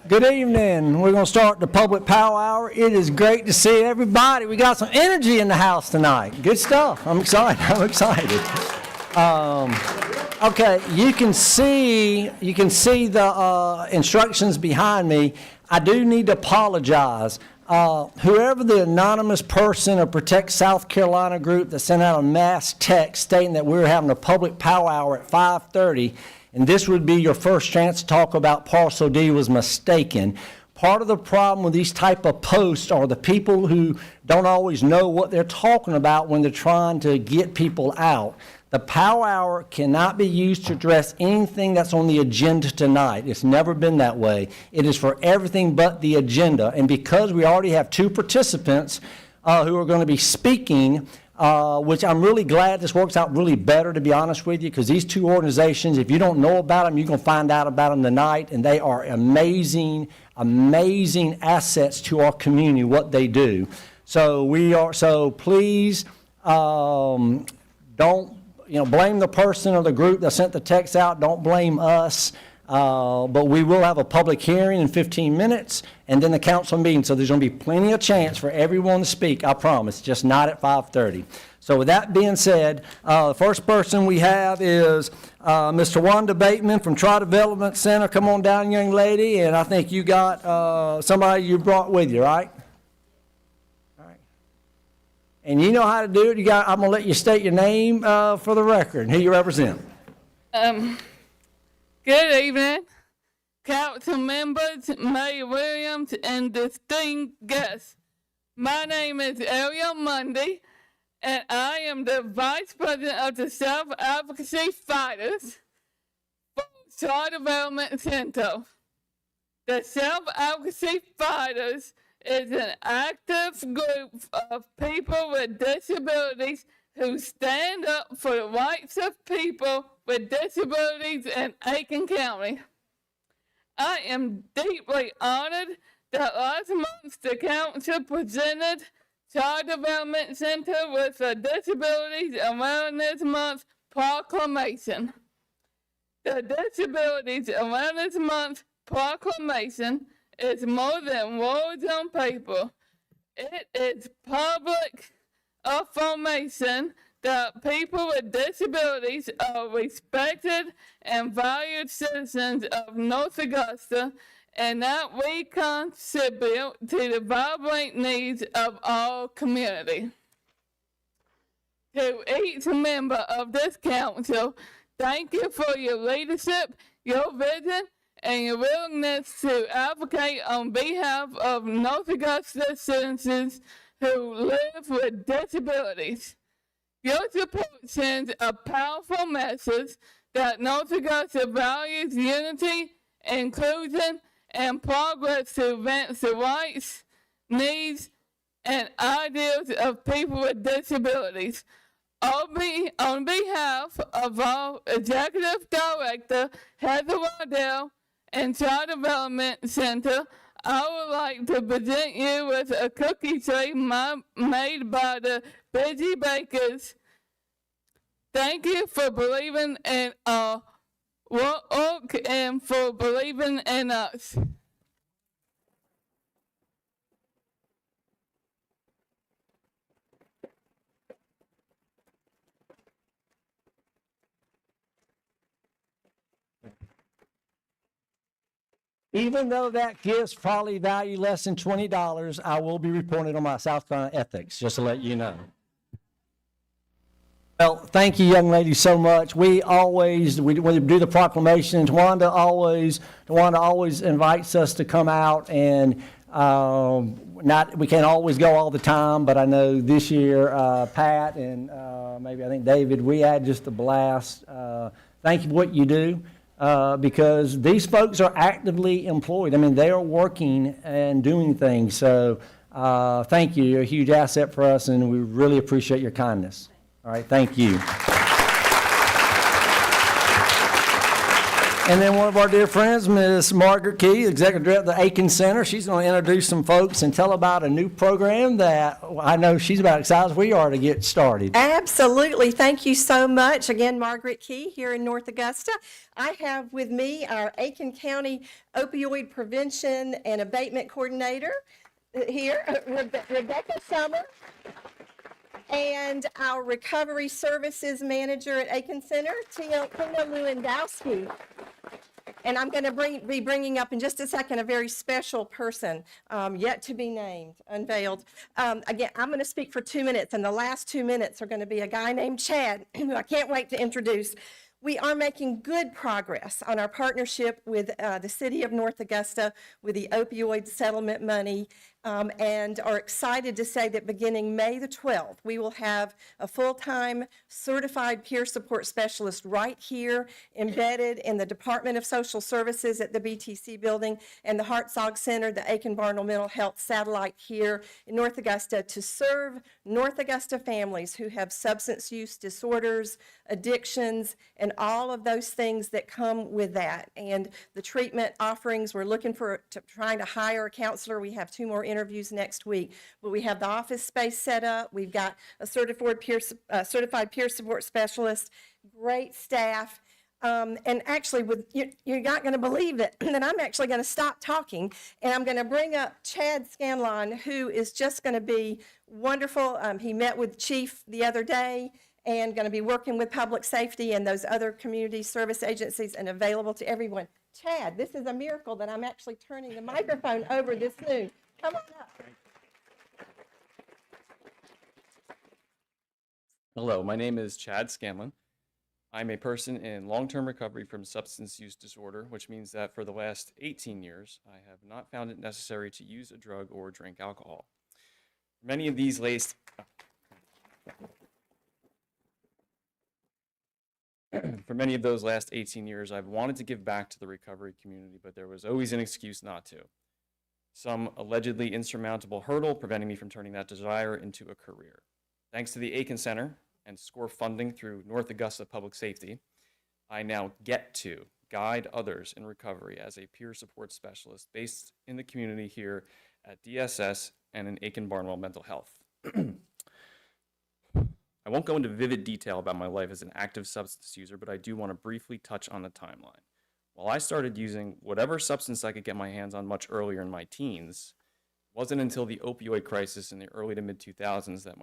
Good evening. We're going to start the public power hour. It is great to see everybody. We got some energy in the house tonight. Good stuff. I'm excited. Okay, you can see the instructions behind me. I do need to apologize. Whoever the anonymous person or Protect South Carolina group that sent out a mass text stating that we were having a public power hour at 5:30, and this would be your first chance to talk about Parcel D, was mistaken. Part of the problem with these type of posts are the people who don't always know what they're talking about when they're trying to get people out. The power hour cannot be used to address anything that's on the agenda tonight. It's never been that way. It is for everything but the agenda. And because we already have two participants who are going to be speaking, which I'm really glad this works out really better, to be honest with you, because these two organizations, if you don't know about them, you're going to find out about them tonight, and they are amazing, amazing assets to our community, what they do. So please don't blame the person or the group that sent the text out. Don't blame us. But we will have a public hearing in 15 minutes and then the council meeting. So there's going to be plenty of chance for everyone to speak, I promise, just not at 5:30. So with that being said, the first person we have is Ms. Tawanda Bateman from Tri-Development Center. Come on down, young lady. And I think you got somebody you brought with you, right? And you know how to do it. I'm going to let you state your name for the record and who you represent. Good evening, council members, Mayor Williams, and distinguished guests. My name is Ariel Mundy, and I am the Vice President of the Self-Advocacy Fighters for Tri-Development Center. The Self-Advocacy Fighters is an active group of people with disabilities who stand up for the rights of people with disabilities in Aiken County. I am deeply honored that last month the council presented Tri-Development Center with a Disabilities Awareness Month proclamation. The Disabilities Awareness Month proclamation is more than words on paper. It is public affirmation that people with disabilities are respected and valued citizens of North Augusta, and that we contribute to the vibrant needs of our community. To each member of this council, thank you for your leadership, your vision, and your willingness to advocate on behalf of North Augusta citizens who live with disabilities. Your support sends a powerful message that North Augusta values unity, inclusion, and progress to advance the rights, needs, and ideals of people with disabilities. On behalf of our Executive Director, Heather Waddell, and Child Development Center, I would like to present you with a cookie tray made by the Busy Bakers. Thank you for believing in our work and for believing in us. Even though that gift's probably value less than $20, I will be reporting on my South Carolina ethics, just to let you know. Well, thank you, young lady, so much. We when we do the proclamation, Tawanda always invites us to come out, and we can't always go all the time, but I know this year Pat and maybe I think David, we had just a blast. Thank you for what you do. Because these folks are actively employed. I mean, they are working and doing things. So thank you. You're a huge asset for us, and we really appreciate your kindness. All right, thank you. And then one of our dear friends, Ms. Margaret Key, Executive Director of the Aiken Center, she's going to introduce some folks and tell about a new program that I know she's about as excited as we are to get started. Absolutely. Thank you so much. Again, Margaret Key here in North Augusta. I have with me our Aiken County Opioid Prevention and Abatement Coordinator here, Rebecca Summer, and our Recovery Services Manager at Aiken Center, Tina Lewandowski. And I'm going to be bringing up in just a second a very special person, yet to be named, unveiled. Again, I'm going to speak for 2 minutes, and the last 2 minutes are going to be a guy named Chad, who I can't wait to introduce. We are making good progress on our partnership with the City of North Augusta with the opioid settlement money, and are excited to say that beginning May the 12th, we will have a full-time certified peer support specialist right here embedded in the Department of Social Services at the BTC building and the Hartzog Center, the Aiken-Barnwell Mental Health Satellite here in North Augusta to serve North Augusta families who have substance use disorders, addictions, and all of those things that come with that. And the treatment offerings, we're looking trying to hire a counselor. We have 2 more interviews next week, but we have the office space set up. We've got a certified peer support specialist, great staff. And actually, you're not going to believe it, that I'm actually going to stop talking, and I'm going to bring up Chad Scanlon, who is just going to be wonderful. He met with Chief the other day and going to be working with public safety and those other community service agencies and available to everyone. Chad, this is a miracle that I'm actually turning the microphone over this soon. Come on up. Hello, my name is Chad Scanlon. I'm a person in long-term recovery from substance use disorder, which means that for the last 18 years, I have not found it necessary to use a drug or drink alcohol. Many of these last For many of those last 18 years, I've wanted to give back to the recovery community, but there was always an excuse not to. Some allegedly insurmountable hurdle preventing me from turning that desire into a career. Thanks to the Aiken Center and SCORE funding through North Augusta Public Safety, I now get to guide others in recovery as a peer support specialist based in the community here at DSS and in Aiken-Barnwell Mental Health. I won't go into vivid detail about my life as an active substance user, but I do want to briefly touch on the timeline. While I started using whatever substance I could get my hands on much earlier in my teens, it wasn't until the opioid crisis in the early to mid-2000s that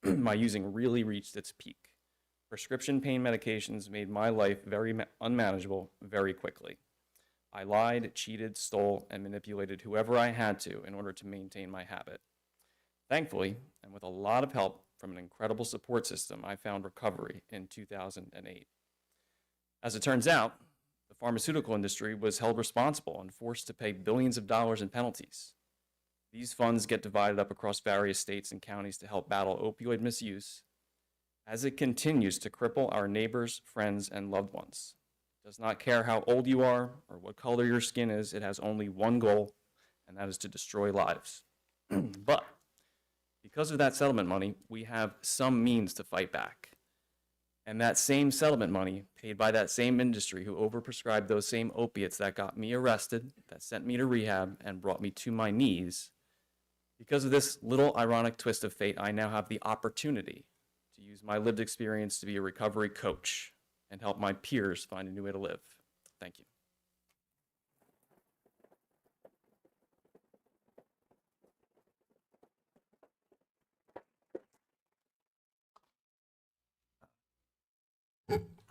my using really reached its peak. Prescription pain medications made my life very unmanageable very quickly. I lied, cheated, stole, and manipulated whoever I had to in order to maintain my habit. Thankfully, and with a lot of help from an incredible support system, I found recovery in 2008. As it turns out, the pharmaceutical industry was held responsible and forced to pay billions of dollars in penalties. These funds get divided up across various states and counties to help battle opioid misuse as it continues to cripple our neighbors, friends, and loved ones. It does not care how old you are or what color your skin is, it has only one goal, and that is to destroy lives. But because of that settlement money, we have some means to fight back. And that same settlement money, paid by that same industry who overprescribed those same opiates that got me arrested, that sent me to rehab, and brought me to my knees, because of this little ironic twist of fate, I now have the opportunity to use my lived experience to be a recovery coach and help my peers find a new way to live. Thank you.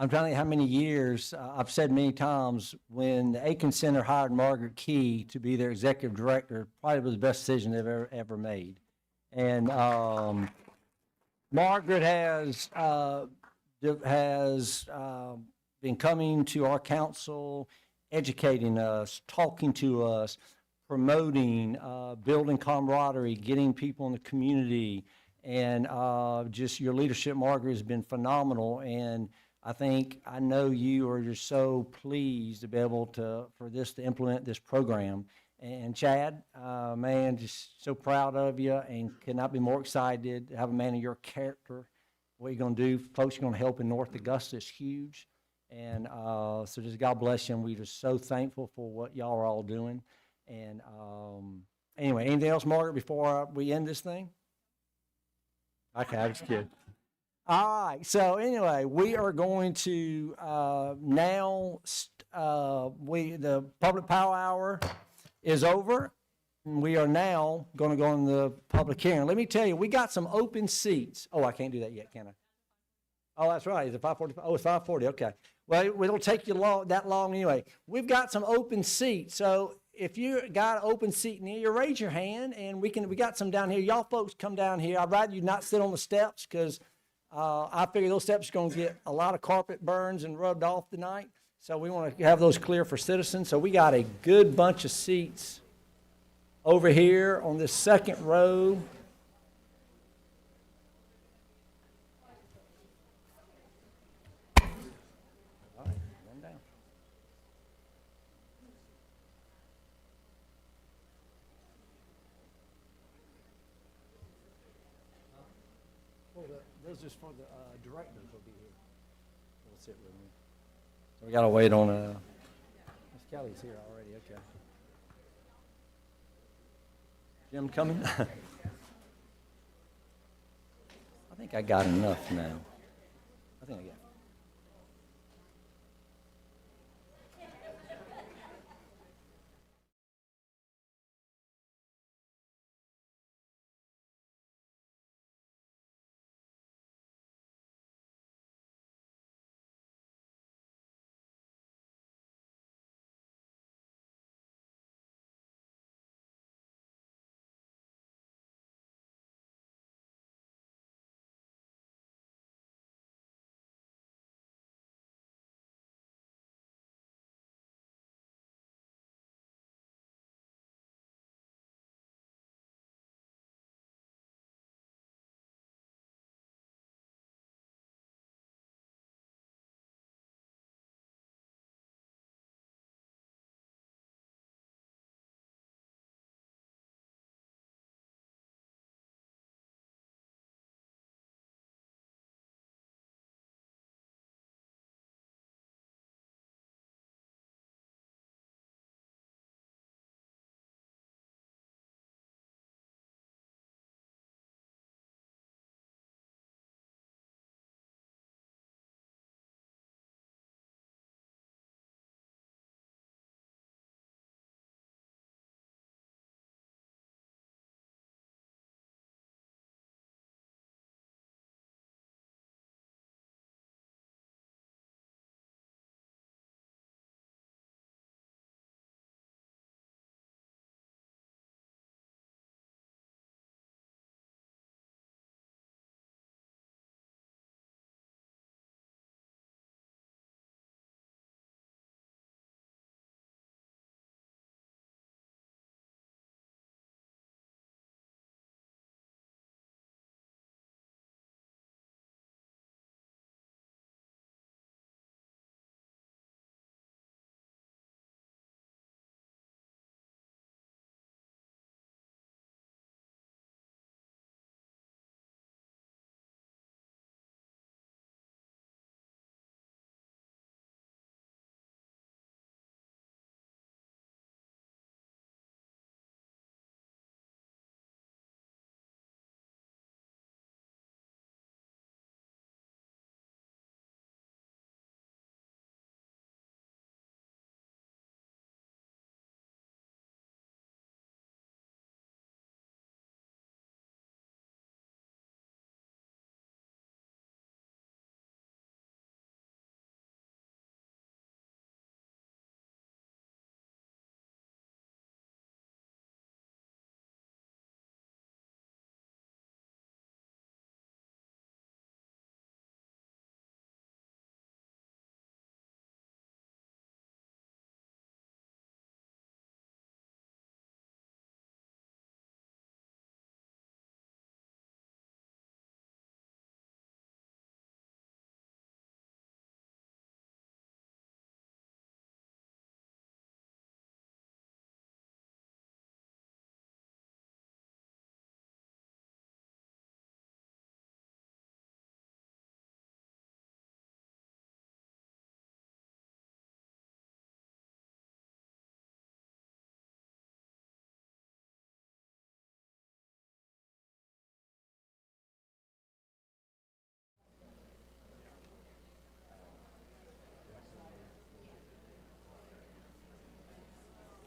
I'm trying to think how many years, I've said many times, when the Aiken Center hired Margaret Key to be their executive director, probably was the best decision they've ever made. And Margaret has been coming to our council, educating us, talking to us, promoting, building camaraderie, getting people in the community. And just your leadership, Margaret, has been phenomenal. And I know you are just so pleased to be able for this to implement this program. And Chad, man, just so proud of you and could not be more excited to have a man of your character. What you're going to do, folks you're going to help in North Augusta is huge. And so just God bless you. And we're just so thankful for what y'all are all doing. And anyway, anything else, Margaret, before we end this thing? Okay, I'm just kidding. All right. So anyway, we are going to the public power hour is over. And we are now going to go on the public hearing. Let me tell you, we got some open seats. Oh, I can't do that yet, can I? Oh, that's right. Is it 5:40? Oh, it's 5:40. Okay. Well, it'll take you that long anyway. We've got some open seats. So if you got an open seat near you, raise your hand, and we got some down here. Y'all folks come down here. I'd rather you not sit on the steps because I figure those steps are going to get a lot of carpet burns and rubbed off tonight. So we want to have those clear for citizens. So we got a good bunch of seats over here on this second row. All right, one down. Those are for the directors will be here. We'll sit with me. So we got to wait on Miss Kelly's here already. Okay. Jim coming? I think I got enough now. I think I got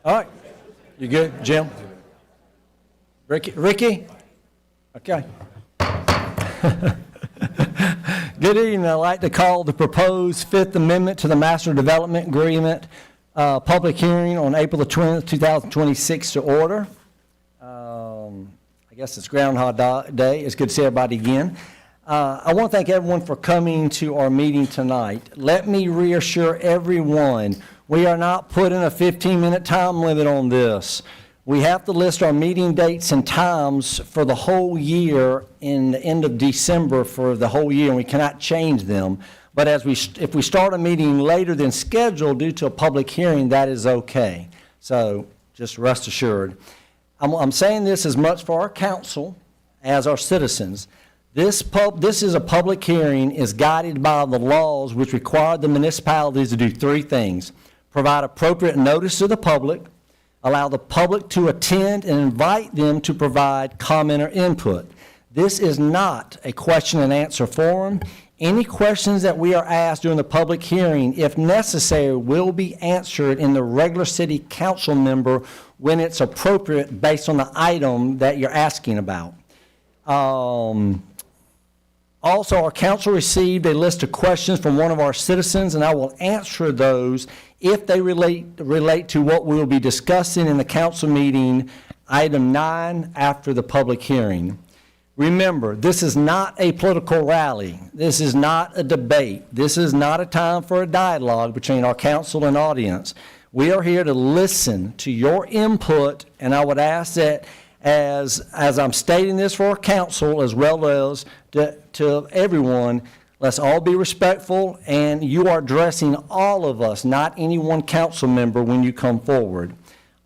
All right. You good, Jim? Ricky? Okay. Good evening. I'd like to call the proposed Fifth Amendment to the Master Development Agreement public hearing on April the 20th, 2026 to order. I guess it's Groundhog Day. It's good to see everybody again. I want to thank everyone for coming to our meeting tonight. Let me reassure everyone, we are not putting a 15-minute time limit on this. We have to list our meeting dates and times for the whole year in the end of December for the whole year, and we cannot change them. But if we start a meeting later than scheduled due to a public hearing, that is okay. So just rest assured. I'm saying this as much for our council as our citizens. This is a public hearing, is guided by the laws which require the municipalities to do three things: provide appropriate notice to the public, allow the public to attend, and invite them to provide comment or input. This is not a question and answer forum. Any questions that we are asked during the public hearing, if necessary, will be answered in the regular city council member when it's appropriate based on the item that you're asking about. Also, our council received a list of questions from one of our citizens, and I will answer those if they relate to what we will be discussing in the council meeting, item 9, after the public hearing. Remember, this is not a political rally. This is not a debate. This is not a time for a dialogue between our council and audience. We are here to listen to your input, and I would ask that as I'm stating this for our council as well as to everyone, let's all be respectful, and you are addressing all of us, not any one council member when you come forward.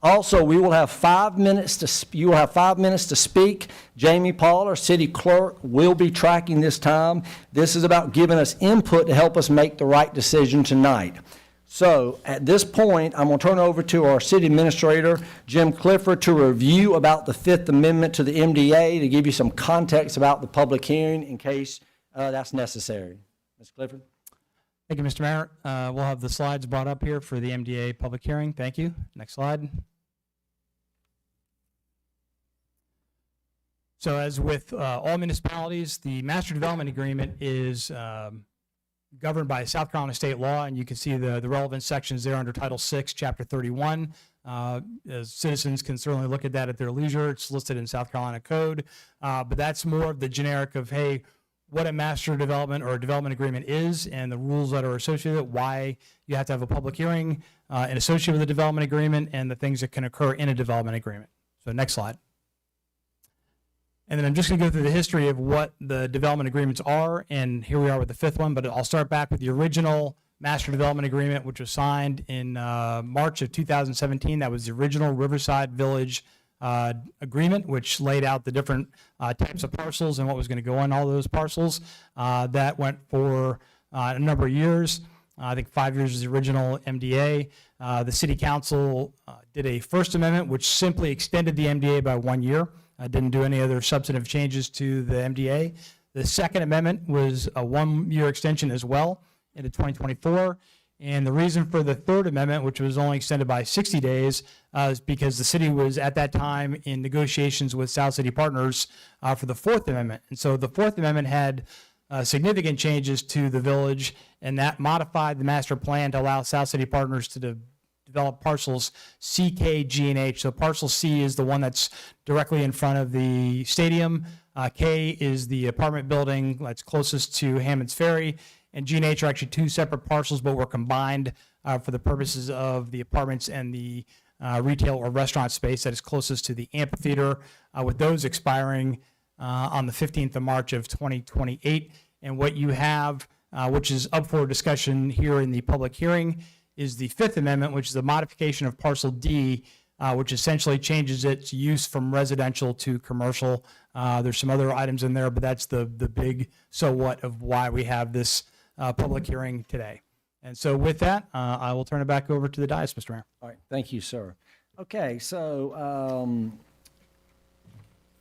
Also, we will have 5 minutes you will have 5 minutes to speak. Jamie Paul, our city clerk, will be tracking this time. This is about giving us input to help us make the right decision tonight. So at this point, I'm going to turn over to our city administrator, Jim Clifford, to review about the Fifth Amendment to the MDA, to give you some context about the public hearing in case that's necessary. Mr. Clifford? Thank you, Mr. Mayor. We'll have the slides brought up here for the MDA public hearing. Thank you. Next slide. So as with all municipalities, the Master Development Agreement is governed by South Carolina state law, and you can see the relevant sections there under Title VI, Chapter 31. As citizens can certainly look at that at their leisure. It's listed in South Carolina Code, but that's more of the generic of, hey, what a master development or a development agreement is and the rules that are associated with it, why you have to have a public hearing and associated with the development agreement, and the things that can occur in a development agreement. So next slide. And then I'm just going to go through the history of what the development agreements are, and here we are with the fifth one, but I'll start back with the original Master Development Agreement, which was signed in March of 2017. That was the original Riverside Village agreement, which laid out the different types of parcels and what was going to go on all those parcels. That went for a number of years. I think 5 years was the original MDA. The City Council did a First Amendment, which simply extended the MDA by 1 year. Didn't do any other substantive changes to the MDA. The Second Amendment was a 1 year extension as well into 2024. And the reason for the Third Amendment, which was only extended by 60 days, is because the city was at that time in negotiations with South City Partners for the Fourth Amendment. And so the Fourth Amendment had significant changes to the village, and that modified the master plan to allow South City Partners to develop parcels C, K, G, and H. So parcel C is the one that's directly in front of the stadium. K is the apartment building that's closest to Hammond's Ferry. And G and H are actually two separate parcels, but were combined for the purposes of the apartments and the retail or restaurant space that is closest to the amphitheater, with those expiring on the 15th of March of 2028. And what you have, which is up for discussion here in the public hearing, is the Fifth Amendment, which is a modification of parcel D, which essentially changes its use from residential to commercial. There's some other items in there, but that's the big so what of why we have this public hearing today. And so with that, I will turn it back over to the dais, Mr. Mayor. All right, thank you, sir. Okay, so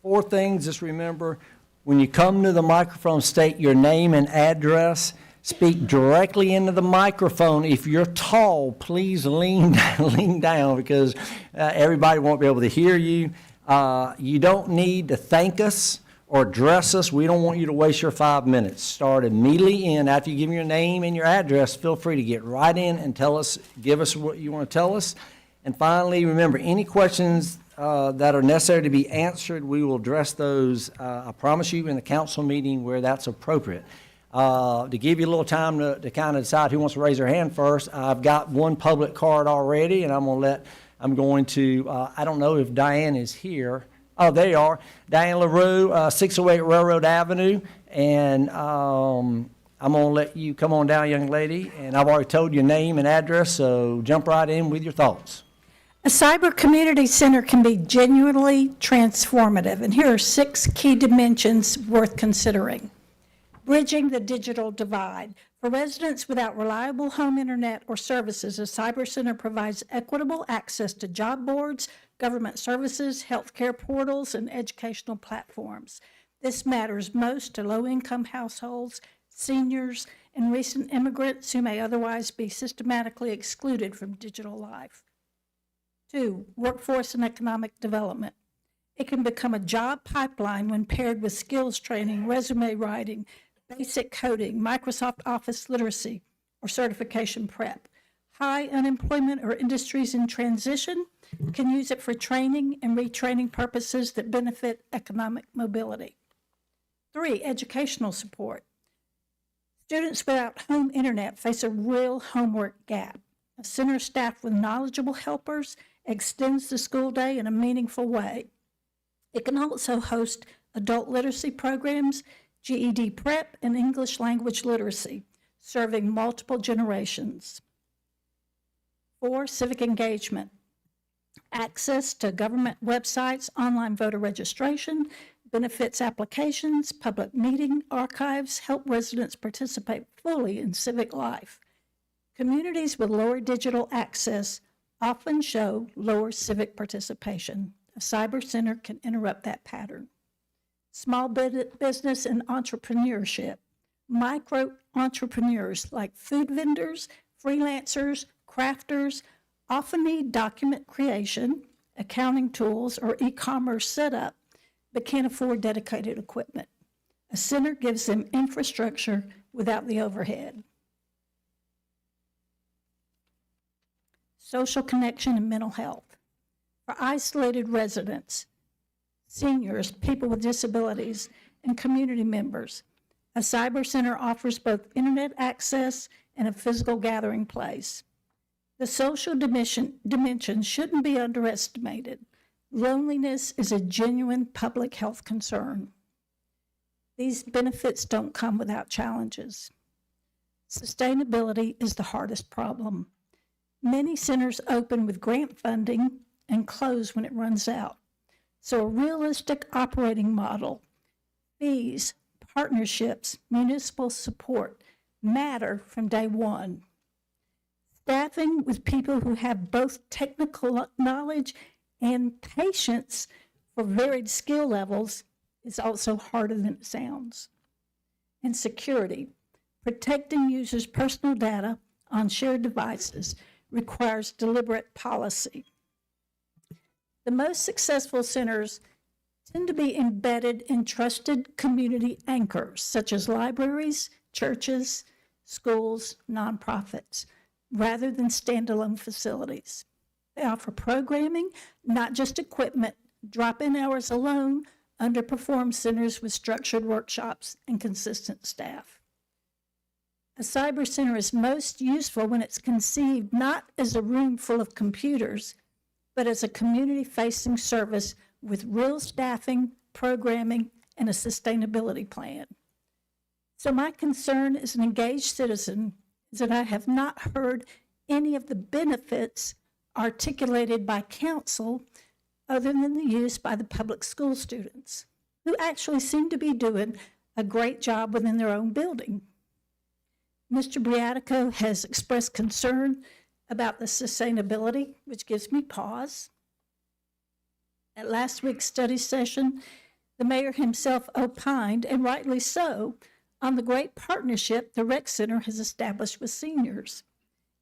4 things, just remember, when you come to the microphone, state your name and address. speak directly into the microphone. If you're tall, please lean lean down because everybody won't be able to hear you. You don't need to thank us or address us. We don't want you to waste your 5 minutes. Start immediately in. After you give me your name and your address, feel free to get right in and give us what you want to tell us. And finally, remember, any questions that are necessary to be answered, we will address those, I promise you, in the council meeting where that's appropriate. To give you a little time to kind of decide who wants to raise their hand first, I've got one public card already, and I don't know if Diane is here. Oh, there you are. Diane LaRue, 608 Railroad Avenue. And I'm going to let you come on down, young lady. And I've already told your name and address, so jump right in with your thoughts. A cyber community center can be genuinely transformative, and here are 6 key dimensions worth considering. Bridging the digital divide. For residents without reliable home internet or services, a cyber center provides equitable access to job boards, government services, healthcare portals, and educational platforms. This matters most to low-income households, seniors, and recent immigrants who may otherwise be systematically excluded from digital life. 2, workforce and economic development. It can become a job pipeline when paired with skills training, resume writing, basic coding, Microsoft Office literacy, or certification prep. High unemployment or industries in transition can use it for training and retraining purposes that benefit economic mobility. 3, educational support. Students without home internet face a real homework gap. A center staffed with knowledgeable helpers extends the school day in a meaningful way. It can also host adult literacy programs, GED prep, and English language literacy, serving multiple generations. 4, civic engagement. Access to government websites, online voter registration, benefits applications, public meeting archives help residents participate fully in civic life. Communities with lower digital access often show lower civic participation. A cyber center can interrupt that pattern. Small business and entrepreneurship. Micro entrepreneurs like food vendors, freelancers, crafters often need document creation, accounting tools, or e-commerce setup, but can't afford dedicated equipment. A center gives them infrastructure without the overhead. Social connection and mental health. For isolated residents, seniors, people with disabilities, and community members, a cyber center offers both internet access and a physical gathering place. The social dimension shouldn't be underestimated. Loneliness is a genuine public health concern. These benefits don't come without challenges. Sustainability is the hardest problem. Many centers open with grant funding and close when it runs out. So a realistic operating model, fees, partnerships, municipal support matter from day one. Staffing with people who have both technical knowledge and patience for varied skill levels is also harder than it sounds. And security, protecting users' personal data on shared devices requires deliberate policy. The most successful centers tend to be embedded in trusted community anchors, such as libraries, churches, schools, nonprofits, rather than standalone facilities. They offer programming, not just equipment. Drop-in hours alone underperform centers with structured workshops and consistent staff. A cyber center is most useful when it's conceived not as a room full of computers, but as a community-facing service with real staffing, programming, and a sustainability plan. So my concern as an engaged citizen is that I have not heard any of the benefits articulated by council other than the use by the public school students, who actually seem to be doing a great job within their own building. Mr. Briatico has expressed concern about the sustainability, which gives me pause. At last week's study session, the mayor himself opined, and rightly so, on the great partnership the rec center has established with seniors.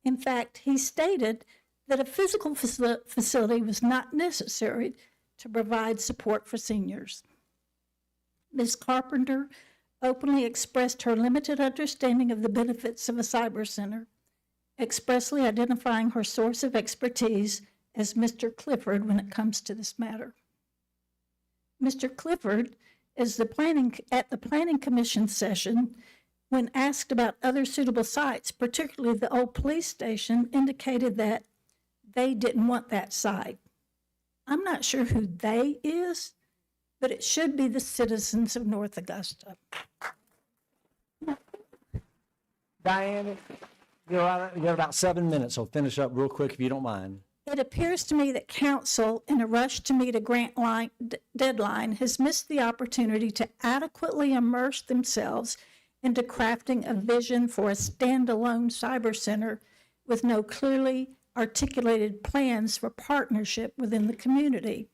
In fact, he stated that a physical facility was not necessary to provide support for seniors. Ms. Carpenter openly expressed her limited understanding of the benefits of a cyber center, expressly identifying her source of expertise as Mr. Clifford when it comes to this matter. Mr. Clifford, at the Planning Commission session, when asked about other suitable sites, particularly the old police station, indicated that they didn't want that site. I'm not sure who "they" is, but it should be the citizens of North Augusta. Diane, you have about 7 minutes, so finish up real quick if you don't mind. It appears to me that council, in a rush to meet a grant deadline, has missed the opportunity to adequately immerse themselves into crafting a vision for a standalone cyber center with no clearly articulated plans for partnership within the community.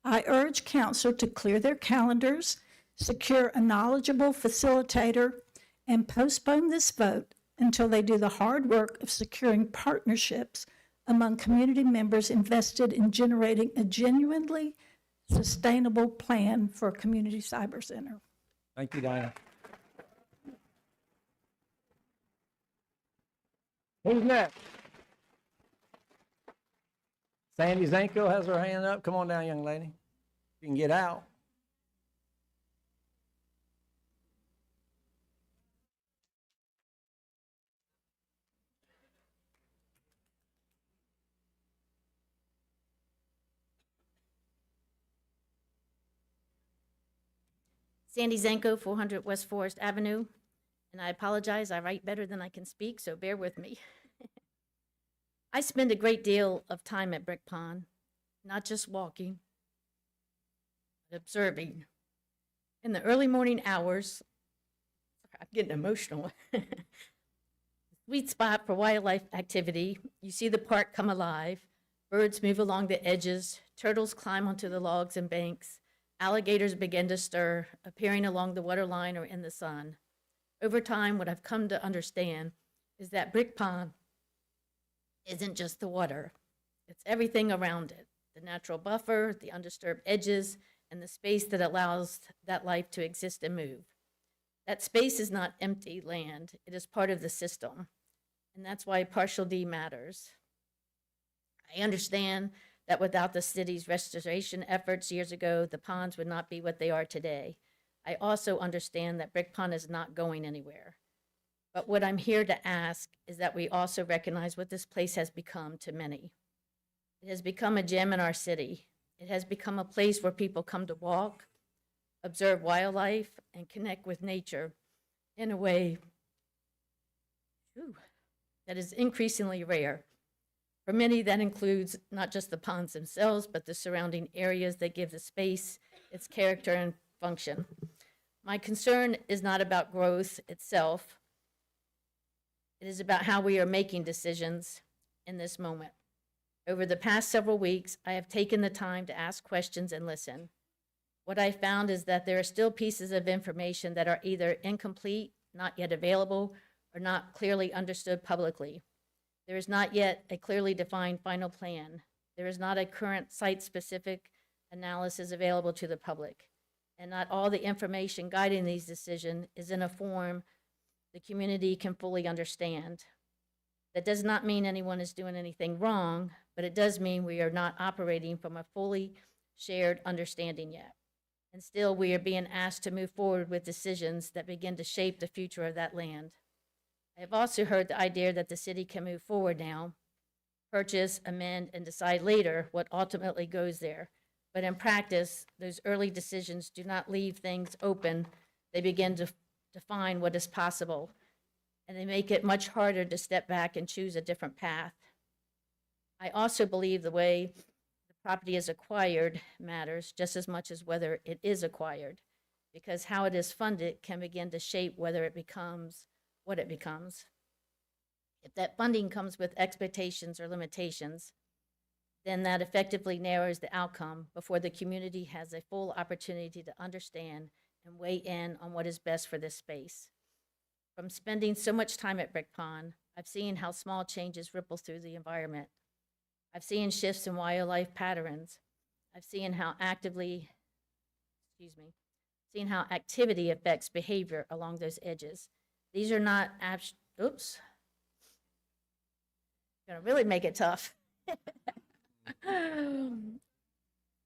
I urge council to clear their calendars, secure a knowledgeable facilitator, and postpone this vote until they do the hard work of securing partnerships among community members invested in generating a genuinely sustainable plan for a community cyber center. Thank you, Diane. Who's next? Sandy Zanko has her hand up. Come on down, young lady. You can get out. Sandy Zanko, 400 West Forest Avenue. And I apologize, I write better than I can speak, so bear with me. I spend a great deal of time at Brick Pond, not just walking, but observing. In the early morning hours, I'm getting emotional. Sweet spot for wildlife activity. You see the park come alive. Birds move along the edges. Turtles climb onto the logs and banks. Alligators begin to stir, appearing along the waterline or in the sun. Over time, what I've come to understand is that Brick Pond isn't just the water. It's everything around it. The natural buffer, the undisturbed edges, and the space that allows that life to exist and move. That space is not empty land. It is part of the system. And that's why Partial D matters. I understand that without the city's restoration efforts years ago, the ponds would not be what they are today. I also understand that Brick Pond is not going anywhere. But what I'm here to ask is that we also recognize what this place has become to many. It has become a gem in our city. It has become a place where people come to walk, observe wildlife, and connect with nature in a way that is increasingly rare. For many, that includes not just the ponds themselves, but the surrounding areas that give the space its character and function. My concern is not about growth itself. It is about how we are making decisions in this moment. Over the past several weeks, I have taken the time to ask questions and listen. What I found is that there are still pieces of information that are either incomplete, not yet available, or not clearly understood publicly. There is not yet a clearly defined final plan. There is not a current site-specific analysis available to the public. And not all the information guiding these decisions is in a form the community can fully understand. That does not mean anyone is doing anything wrong, but it does mean we are not operating from a fully shared understanding yet. And still, we are being asked to move forward with decisions that begin to shape the future of that land. I have also heard the idea that the city can move forward now, purchase, amend, and decide later what ultimately goes there. But in practice, those early decisions do not leave things open. They begin to define what is possible, and they make it much harder to step back and choose a different path. I also believe the way the property is acquired matters just as much as whether it is acquired, because how it is funded can begin to shape whether it becomes what it becomes. If that funding comes with expectations or limitations, then that effectively narrows the outcome before the community has a full opportunity to understand and weigh in on what is best for this space. From spending so much time at Brick Pond, I've seen how small changes ripple through the environment. I've seen shifts in wildlife patterns. I've seen how seen how activity affects behavior along those edges. These are not oops. Gonna really make it tough.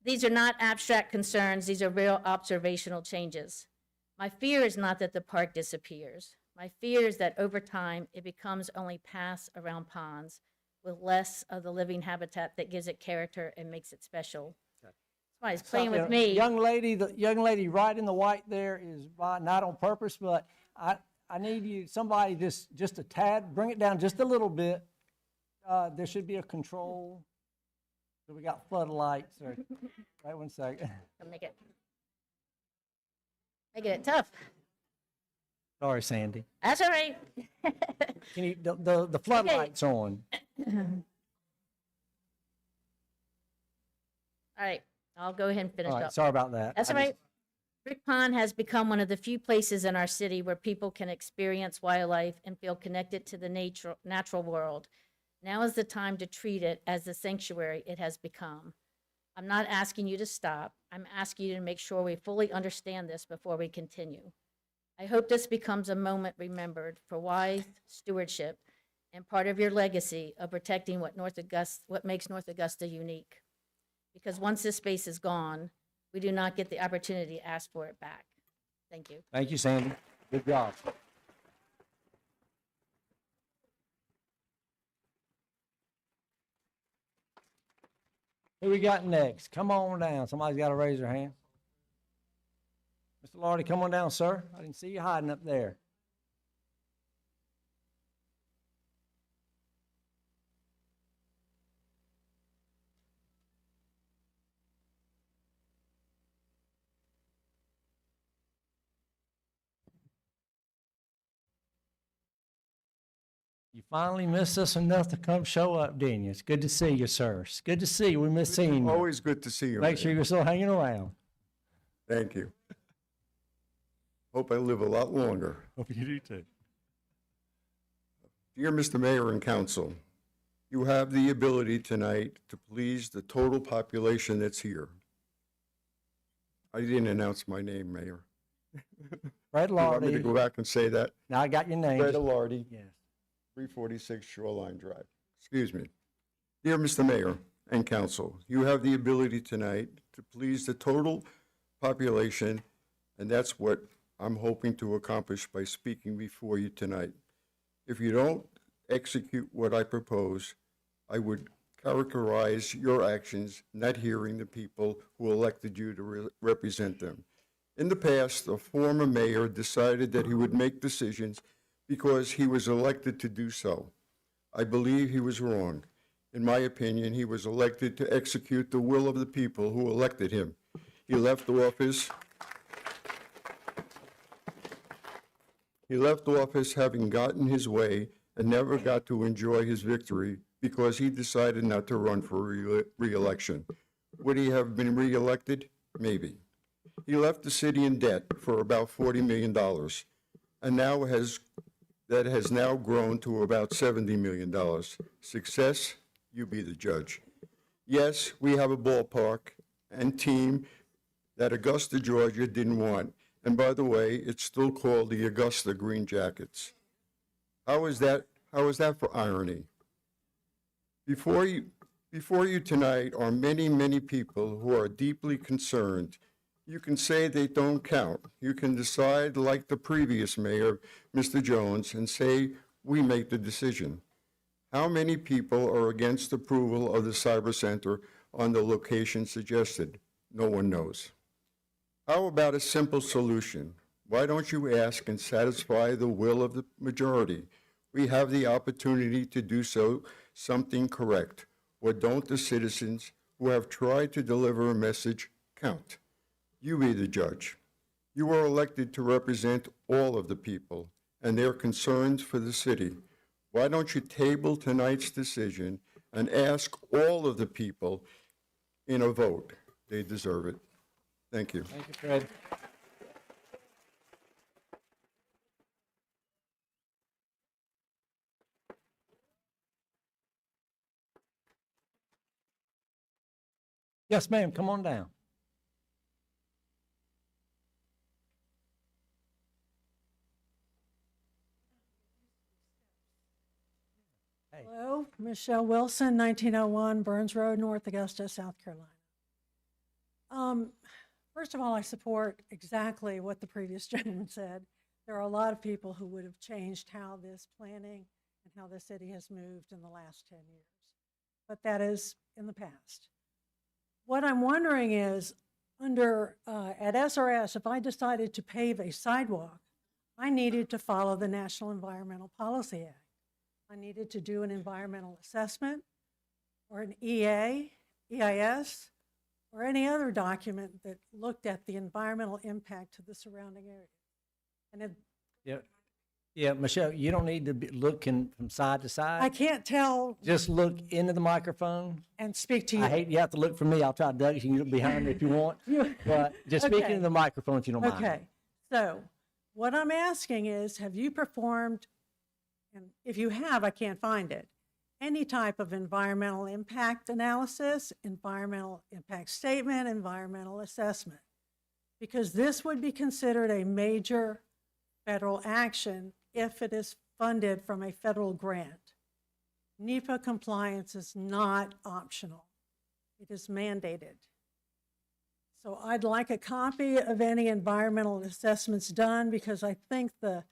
These are not abstract concerns. These are real observational changes. My fear is not that the park disappears. My fear is that over time, it becomes only paths around ponds with less of the living habitat that gives it character and makes it special. That's why he's playing with me. The young lady right in the white there is not on purpose, but I need you, somebody just a tad, bring it down just a little bit. There should be a control. So we got floodlights. Right, 1 second. I'll making it tough. Sorry, Sandy. That's all right. Can you, the floodlights on. All right, I'll go ahead and finish All right, up. sorry about that. That's all right. Brick Pond has become one of the few places in our city where people can experience wildlife and feel connected to the natural world. Now is the time to treat it as the sanctuary it has become. I'm not asking you to stop. I'm asking you to make sure we fully understand this before we continue. I hope this becomes a moment remembered for wise stewardship and part of your legacy of protecting what makes North Augusta unique. Because once this space is gone, we do not get the opportunity to ask for it back. Thank you. Thank you, Sandy. Good job. Who we got next? Come on down. Somebody's got to raise their hand. Mr. Lardy, come on down, sir. I didn't see you hiding up there. You finally missed us enough to come show up, didn't you? It's good to see you, sir. It's good to see you. We miss seeing you. Always good to see you. Make sure you're still hanging around. Thank you. Hope I live a lot longer. Hope you do too. Dear Mr. Mayor and Council, you have the ability tonight to please the total population that's here. I didn't announce my name, Mayor. Fred You want me to Lardy. go back and say that? Now I got your name. Fred Lardy, Yes. 346 Shoreline Drive. Excuse me. Dear Mr. Mayor and Council, you have the ability tonight to please the total population, and that's what I'm hoping to accomplish by speaking before you tonight. If you don't execute what I propose, I would characterize your actions not hearing the people who elected you to represent them. In the past, a former mayor decided that he would make decisions because he was elected to do so. I believe he was wrong. In my opinion, he was elected to execute the will of the people who elected him. He left office having gotten his way and never got to enjoy his victory because he decided not to run for re-election. Would he have been re-elected? Maybe. He left the city in debt for about $40 million, and that has now grown to about $70 million. Success? You be the judge. Yes, we have a ballpark and team that Augusta, Georgia didn't want. And by the way, it's still called the Augusta Green Jackets. How is that for irony? Before you tonight are many, many people who are deeply concerned. You can say they don't count. You can decide, like the previous mayor, Mr. Jones, and say, we make the decision. How many people are against approval of the cyber center on the location suggested? No one knows. How about a simple solution? Why don't you ask and satisfy the will of the majority? We have the opportunity to do something correct. Or don't the citizens who have tried to deliver a message count? You be the judge. You are elected to represent all of the people and their concerns for the city. Why don't you table tonight's decision and ask all of the people in a vote? They deserve it. Thank you. Thank you, Fred. Yes, ma'am, come on down. Hello, Michelle Wilson, 1901 Burns Road, North Augusta, South Carolina. First of all, I support exactly what the previous gentleman said. There are a lot of people who would have changed how this planning and how the city has moved in the last 10 years. But that is in the past. What I'm wondering is, at SRS, if I decided to pave a sidewalk, I needed to follow the National Environmental Policy Act. I needed to do an environmental assessment or an EIS, or any other document that looked at the environmental impact to the surrounding area. And Yeah, Michelle, you don't need to be looking from side to I side. can't tell Just look into the microphone. and speak to you. I hate you have to look for me. I'll try to, Doug, you can look behind me if you want. But just speak Okay. into the microphone if you don't mind. Okay, so what I'm asking is, have you performed, and if you have, I can't find it, any type of environmental impact analysis, environmental impact statement, environmental assessment? Because this would be considered a major federal action if it is funded from a federal grant. NEPA compliance is not optional. It is mandated. So I'd like a copy of any environmental assessments done, because I think the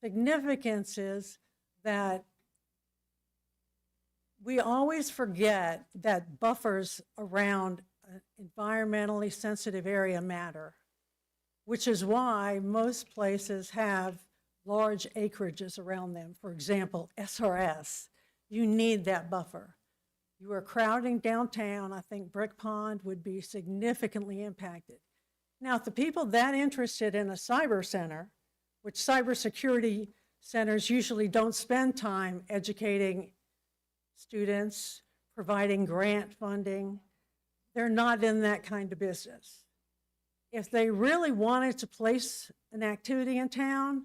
significance is that we always forget that buffers around an environmentally sensitive area matter, which is why most places have large acreages around them. For example, SRS, you need that buffer. You are crowding downtown. I think Brick Pond would be significantly impacted. Now, if the people that interested in a cyber center, which cybersecurity centers usually don't spend time educating students, providing grant funding, they're not in that kind of business. If they really wanted to place an activity in town,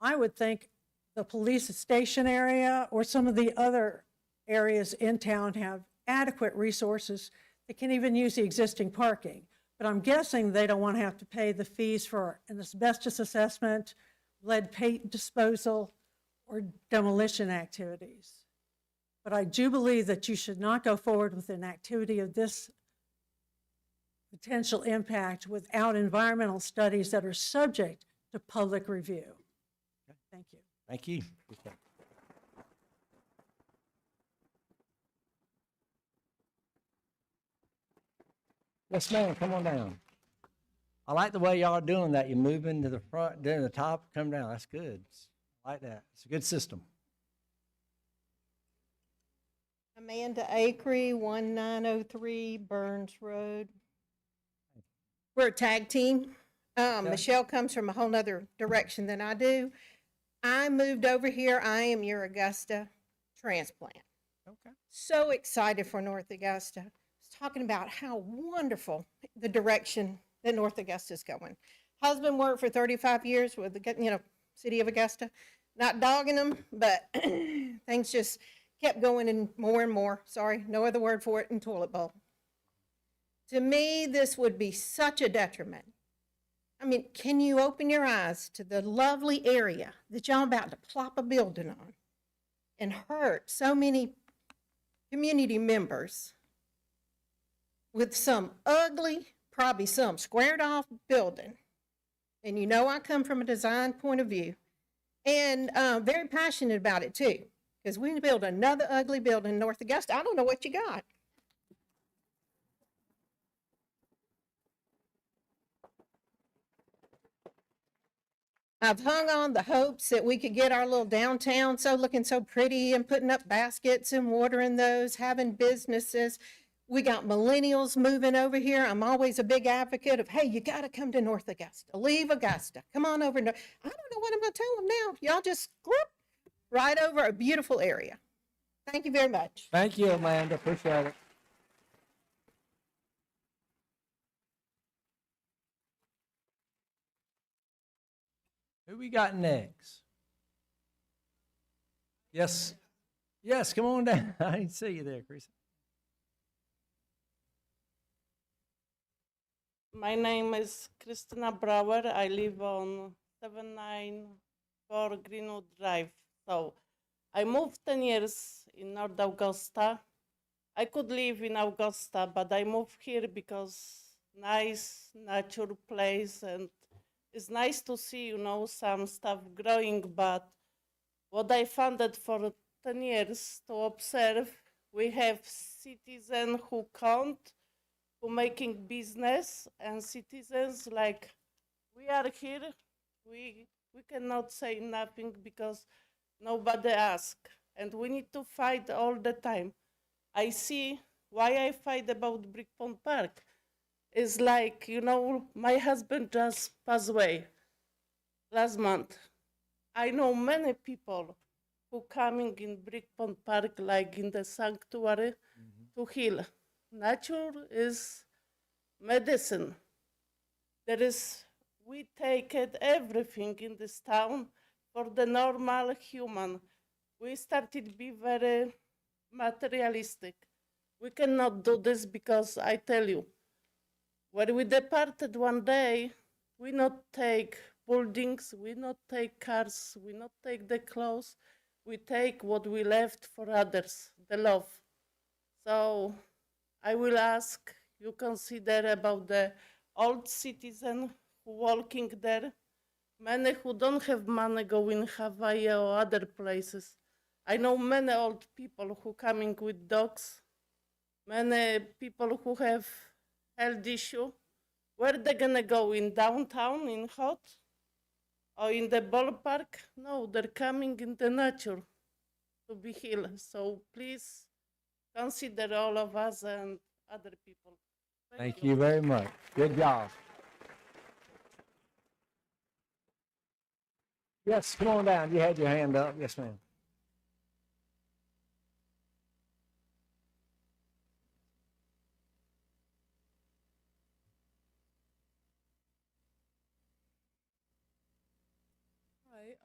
I would think the police station area or some of the other areas in town have adequate resources that can even use the existing parking. But I'm guessing they don't want to have to pay the fees for an asbestos assessment, lead paint disposal, or demolition activities. But I do believe that you should not go forward with an activity of this potential impact without environmental studies that are subject to public review. Thank you. Thank you. Okay. Yes, ma'am, come on down. I like the way y'all are doing that. You're moving to the front, doing the top, come down. That's good. I like that. It's a good system. Amanda Acree, 1903 Burns Road. We're a tag team. Michelle comes from a whole nother direction than I do. I moved over here. I am your Augusta transplant. Okay. So excited for North Augusta. I was talking about how wonderful the direction that North Augusta is going. Husband worked for 35 years with the city of Augusta. Not dogging them, but things just kept going and more. Sorry, no other word for it, in toilet bowl. To me, this would be such a detriment. I mean, can you open your eyes to the lovely area that y'all about to plop a building on and hurt so many community members with some ugly, probably some squared off building? And you know I come from a design point of view, and very passionate about it too, because we build another ugly building in North Augusta. I don't know what you got. I've hung on the hopes that we could get our little downtown looking so pretty, and putting up baskets and watering those, having businesses. We got millennials moving over here. I'm always a big advocate of, hey, you got to come to North Augusta. Leave Augusta. Come on over. I don't know what I'm going to tell them now. Y'all just right over a beautiful area. Thank you very much. Thank you, Amanda. Appreciate it. Who we got next? Yes. Yes, come on down. I didn't see you there, Chris. My name is Christina Brower. I live on 794 Greenwood Drive. So I moved 10 years in North Augusta. I could live in Augusta, but I moved here because nice nature place, and it's nice to see, some stuff growing. But what I found that for 10 years to observe, we have citizens who count, who making business, and citizens like we are here, we cannot say nothing because nobody ask, and we need to fight all the time. I see why I fight about Brick Pond Park. It's like, my husband just passed away last month. I know many people who coming in Brick Pond Park, like in the sanctuary, to heal. Nature is medicine. We take it everything in this town for the normal human. We started to be very materialistic. We cannot do this because I tell you, when we departed one day, we not take buildings, we not take cars, we not take the clothes, we take what we left for others, the love. So I will ask you consider about the old citizen who walking there, many who don't have money go in Hawaii or other places. I know many old people who coming with dogs, many people who have health issue. Where they gonna go, in downtown, in hot, or in the ballpark? No, they're coming in the nature to be healed. So please consider all of us and other people. Thank you very much. Good job. Yes, come on down. You had your hand up. Yes, ma'am. Hi,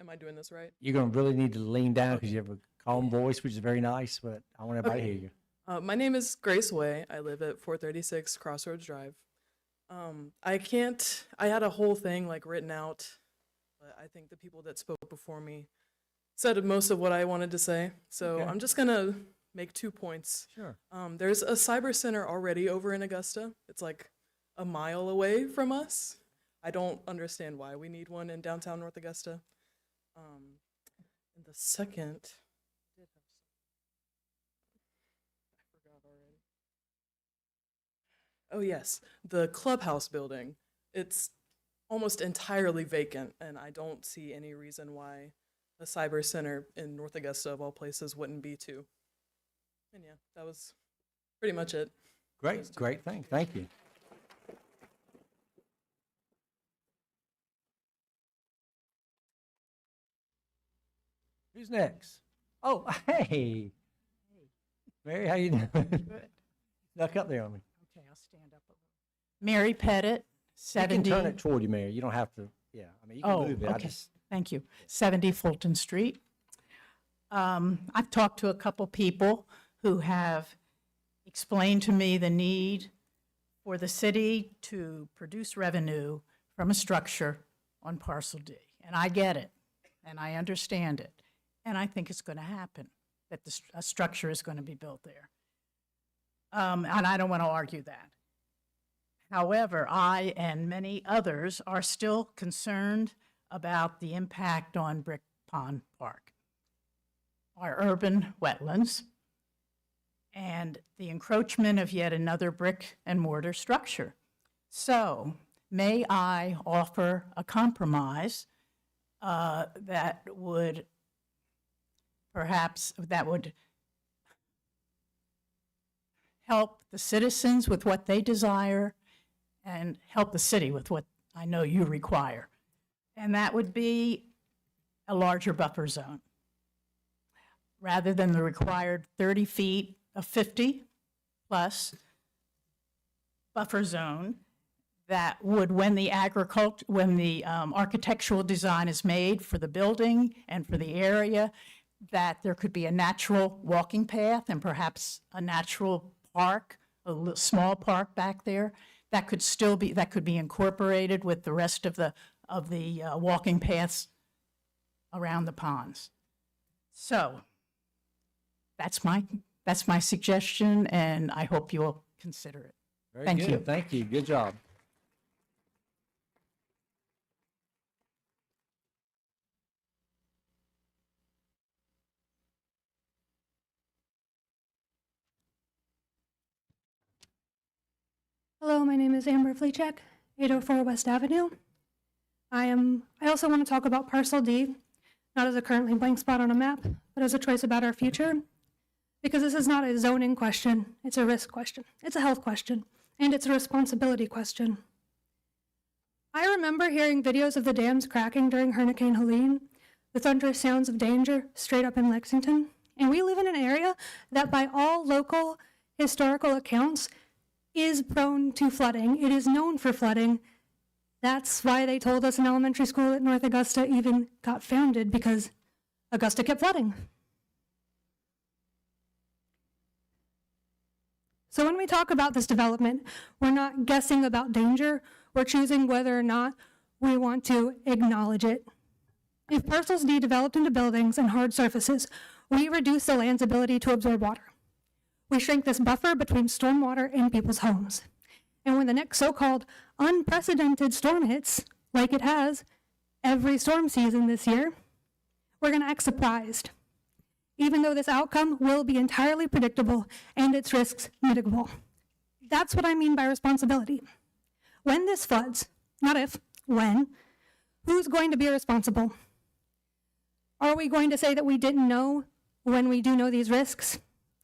am I doing this right? You're going to really need to lean down because you have a calm voice, which is very nice, but I want everybody to hear you. My name is Grace Way. I live at 436 Crossroads Drive. I had a whole thing like written out, but I think the people that spoke before me said most of what I wanted to say. So Okay. I'm just gonna make 2 points. Sure. There's a cyber center already over in Augusta. It's like a mile away from us. I don't understand why we need one in downtown North Augusta. And the second, I forgot already. Oh yes, the clubhouse building. It's almost entirely vacant, and I don't see any reason why a cyber center in North Augusta, of all places, wouldn't be too. And yeah, that was pretty much it. Great thing. Thank you. Who's next? Oh, hey. Mary, how you doing? Good. Snuck up there on me. Okay, I'll stand up a little. Mary Pettit, You can 70. turn it toward you, Mary. You don't have to, yeah. I mean, you can Oh, move it. I okay. just, Thank you. 70 Fulton Street. I've talked to a couple people who have explained to me the need for the city to produce revenue from a structure on parcel D. And I get it, and I understand it. And I think it's going to happen, that a structure is going to be built there. And I don't want to argue that. However, I and many others are still concerned about the impact on Brick Pond Park, our urban wetlands, and the encroachment of yet another brick and mortar structure. So may I offer a compromise that would help the citizens with what they desire and help the city with what I know you require. And that would be a larger buffer zone. Rather than the required 30 feet of 50 plus buffer zone, that would, when the architectural design is made for the building and for the area, that there could be a natural walking path and perhaps a natural park small park back there, that could still be, that could be incorporated with the rest of the walking paths around the ponds. So that's my suggestion, and I hope you'll consider it. Very Thank good. you. Thank you. Good job. Hello, my name is Amber Fleechek, 804 West Avenue. I also want to talk about parcel D, not as a currently blank spot on a map, but as a choice about our future. Because this is not a zoning question, it's a risk question, it's a health question, and it's a responsibility question. I remember hearing videos of the dams cracking during Hurricane Helene, the thunderous sounds of danger straight up in Lexington, and we live in an area that by all local historical accounts is prone to flooding. It is known for flooding. That's why they told us in elementary school that North Augusta even got founded, because Augusta kept flooding. So when we talk about this development, we're not guessing about danger, we're choosing whether or not we want to acknowledge it. If parcels D developed into buildings and hard surfaces, we reduce the land's ability to absorb water. We shrink this buffer between stormwater and people's homes. And when the next so-called unprecedented storm hits, like it has every storm season this year, we're going to act surprised, even though this outcome will be entirely predictable and its risks mitigable. That's what I mean by responsibility. When this floods, not if, when, who's going to be responsible? Are we going to say that we didn't know when we do know these risks?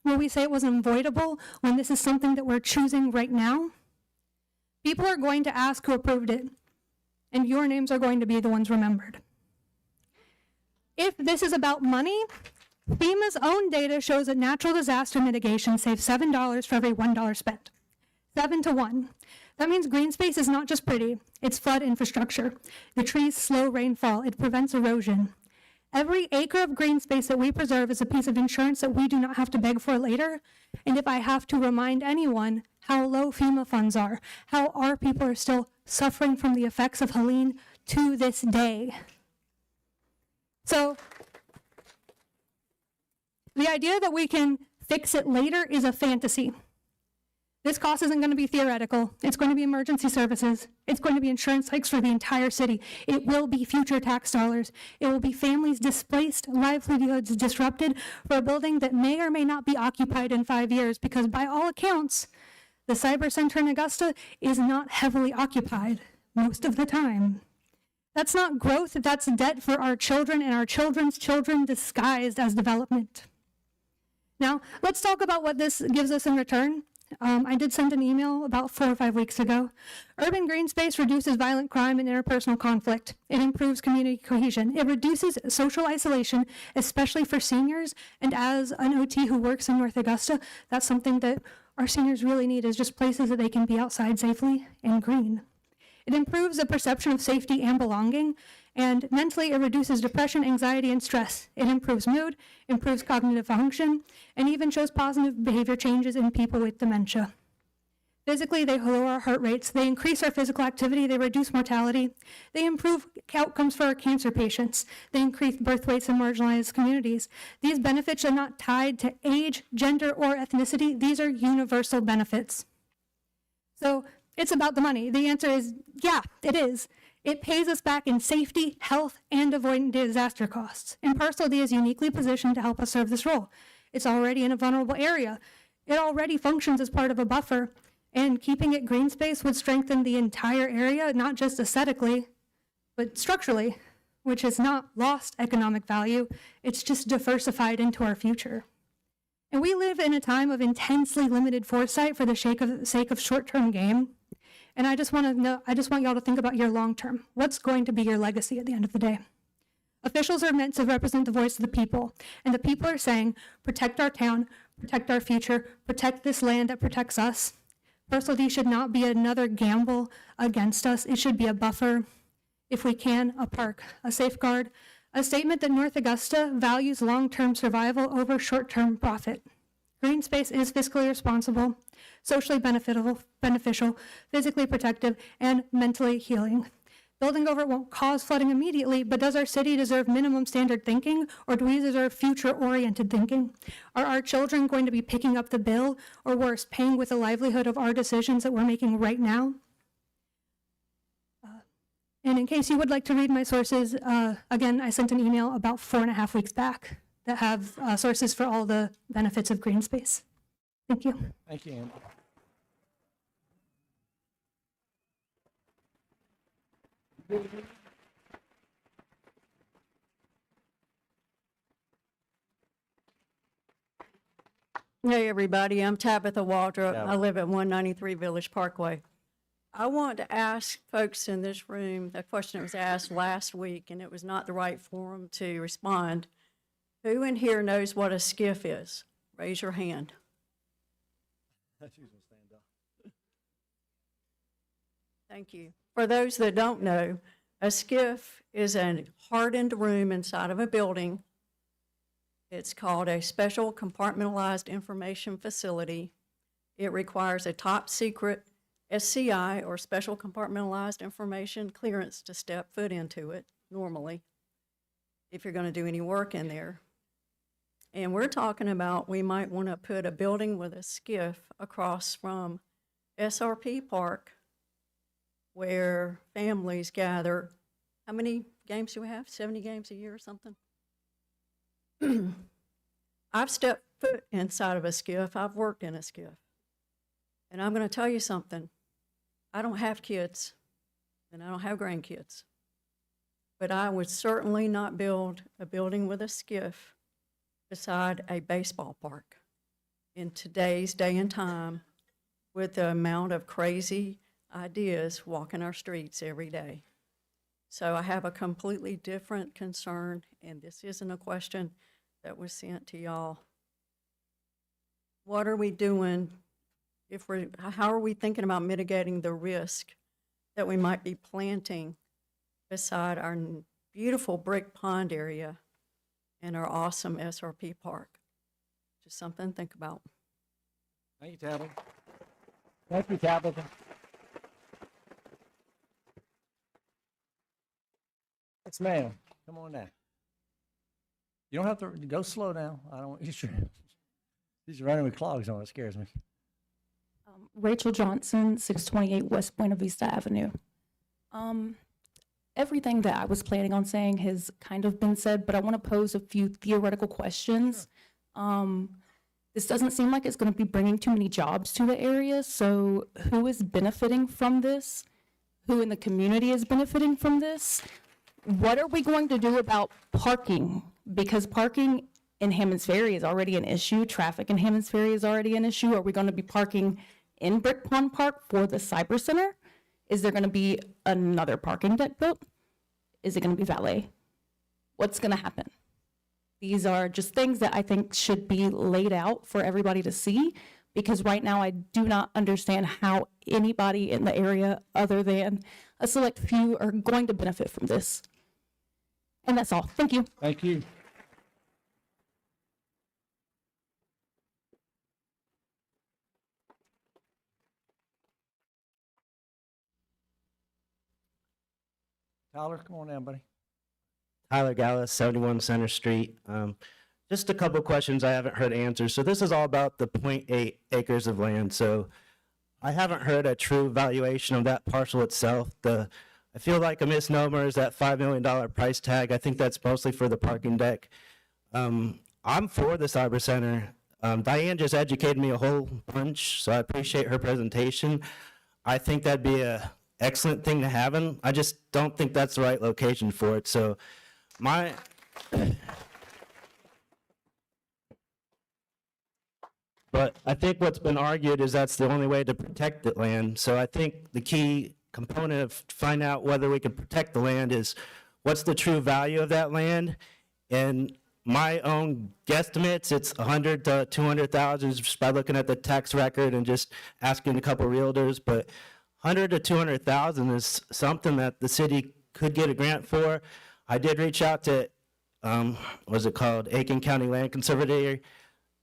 Will we say it was unavoidable when this is something that we're choosing right now? People are going to ask who approved it, and your names are going to be the ones remembered. If this is about money, FEMA's own data shows that natural disaster mitigation saves $7 for every $1 spent. 7 to 1. That means green space is not just pretty, it's flood infrastructure. The trees slow rainfall, it prevents erosion. Every acre of green space that we preserve is a piece of insurance that we do not have to beg for later. And if I have to remind anyone how low FEMA funds are, how our people are still suffering from the effects of Helene to this day. So the idea that we can fix it later is a fantasy. This cost isn't going to be theoretical. It's going to be emergency services. It's going to be insurance hikes for the entire city. It will be future tax dollars. It will be families displaced, livelihoods disrupted for a building that may or may not be occupied in 5 years, because by all accounts, the Cyber Center in Augusta is not heavily occupied most of the time. That's not growth, that's debt for our children and our children's children disguised as development. Now, let's talk about what this gives us in return. I did send an email about 4 or 5 weeks ago. Urban green space reduces violent crime and interpersonal conflict. It improves community cohesion. It reduces social isolation, especially for seniors. And as an OT who works in North Augusta, that's something that our seniors really need, is just places that they can be outside safely and green. It improves the perception of safety and belonging. And mentally, it reduces depression, anxiety, and stress. It improves mood, improves cognitive function, and even shows positive behavior changes in people with dementia. Physically, they lower our heart rates, they increase our physical activity, they reduce mortality, they improve outcomes for our cancer patients, they increase birth rates in marginalized communities. These benefits are not tied to age, gender, or ethnicity. These are universal benefits. So it's about the money. The answer is, yeah, it is. It pays us back in safety, health, and avoiding disaster costs. And Parcel D is uniquely positioned to help us serve this role. It's already in a vulnerable area. It already functions as part of a buffer, and keeping it green space would strengthen the entire area, not just aesthetically, but structurally, which has not lost economic value. It's just diversified into our future. And we live in a time of intensely limited foresight for the sake of short-term gain. And I just want y'all to think about your long term. What's going to be your legacy at the end of the day? Officials are meant to represent the voice of the people, and the people are saying, protect our town, protect our future, protect this land that protects us. Parcel D should not be another gamble against us. It should be a buffer, if we can, a park, a safeguard, a statement that North Augusta values long-term survival over short-term profit. Green space is fiscally responsible, socially beneficial, physically protective, and mentally healing. Building over it won't cause flooding immediately, but does our city deserve minimum standard thinking, or do we deserve future-oriented thinking? Are our children going to be picking up the bill, or worse, paying with the livelihood of our decisions that we're making right now? And in case you would like to read my sources, again, I sent an email about 4.5 weeks back that have sources for all the benefits of green space. Thank you. Thank you, Amber. Hey, everybody, I'm Tabitha Waldrop. Yeah. I live at 193 Village Parkway. I want to ask folks in this room, the question that was asked last week, and it was not the right forum to respond. Who in here knows what a skiff is? Raise your hand. Thank you. For those that don't know, a skiff is a hardened room inside of a building. It's called a Special Compartmentalized Information Facility. It requires a top secret SCI, or Special Compartmentalized Information clearance, to step foot into it normally if you're going to do any work in there. And we're talking about we might want to put a building with a skiff across from SRP Park where families gather. How many games do we have? 70 games a year or something? I've stepped foot inside of a skiff. I've worked in a skiff. And I'm going to tell you something. I don't have kids, and I don't have grandkids. But I would certainly not build a building with a skiff beside a baseball park in today's day and time with the amount of crazy ideas walking our streets every day. So I have a completely different concern, and this isn't a question that was sent to y'all. What are we doing how are we thinking about mitigating the risk that we might be planting beside our beautiful brick pond area and our awesome SRP park? Just something to think about. Thank you, Tabitha. Thank you, Tabitha. Yes, ma'am. Come on down. You don't have to go slow down. I don't want you to. She's running with clogs on. It scares me. Rachel Johnson, 628 West Buena Vista Avenue. Everything that I was planning on saying has kind of been said, but I want to pose a few theoretical questions. Sure. This doesn't seem like it's going to be bringing too many jobs to the area, so who is benefiting from this? Who in the community is benefiting from this? What are we going to do about parking? Because parking in Hammond's Ferry is already an issue. Traffic in Hammond's Ferry is already an issue. Are we going to be parking in Brick Pond Park for the Cyber Center? Is there going to be another parking deck built? Is it going to be valet? What's going to happen? These are just things that I think should be laid out for everybody to see, because right now I do not understand how anybody in the area other than a select few are going to benefit from this. And that's all. Thank you. Thank you. Tyler, come on down, buddy. Tyler Gallus, 71 Center Street. Just a couple questions I haven't heard answered. So this is all about the 0.8 acres of land. So I haven't heard a true valuation of that parcel itself. I feel like a misnomer is that $5 million price tag. I think that's mostly for the parking deck. I'm for the Cyber Center. Diane just educated me a whole bunch, so I appreciate her presentation. I think that'd be a excellent thing to have. I just don't think that's the right location for it. So but I think what's been argued is that's the only way to protect the land. So I think the key component of find out whether we can protect the land is what's the true value of that land. And my own guesstimates, it's 100 to 200,000 just by looking at the tax record and just asking a couple realtors. But 100 to 200,000 is something that the city could get a grant for. I did reach out to, what's it called, Aiken County Land Conservatory.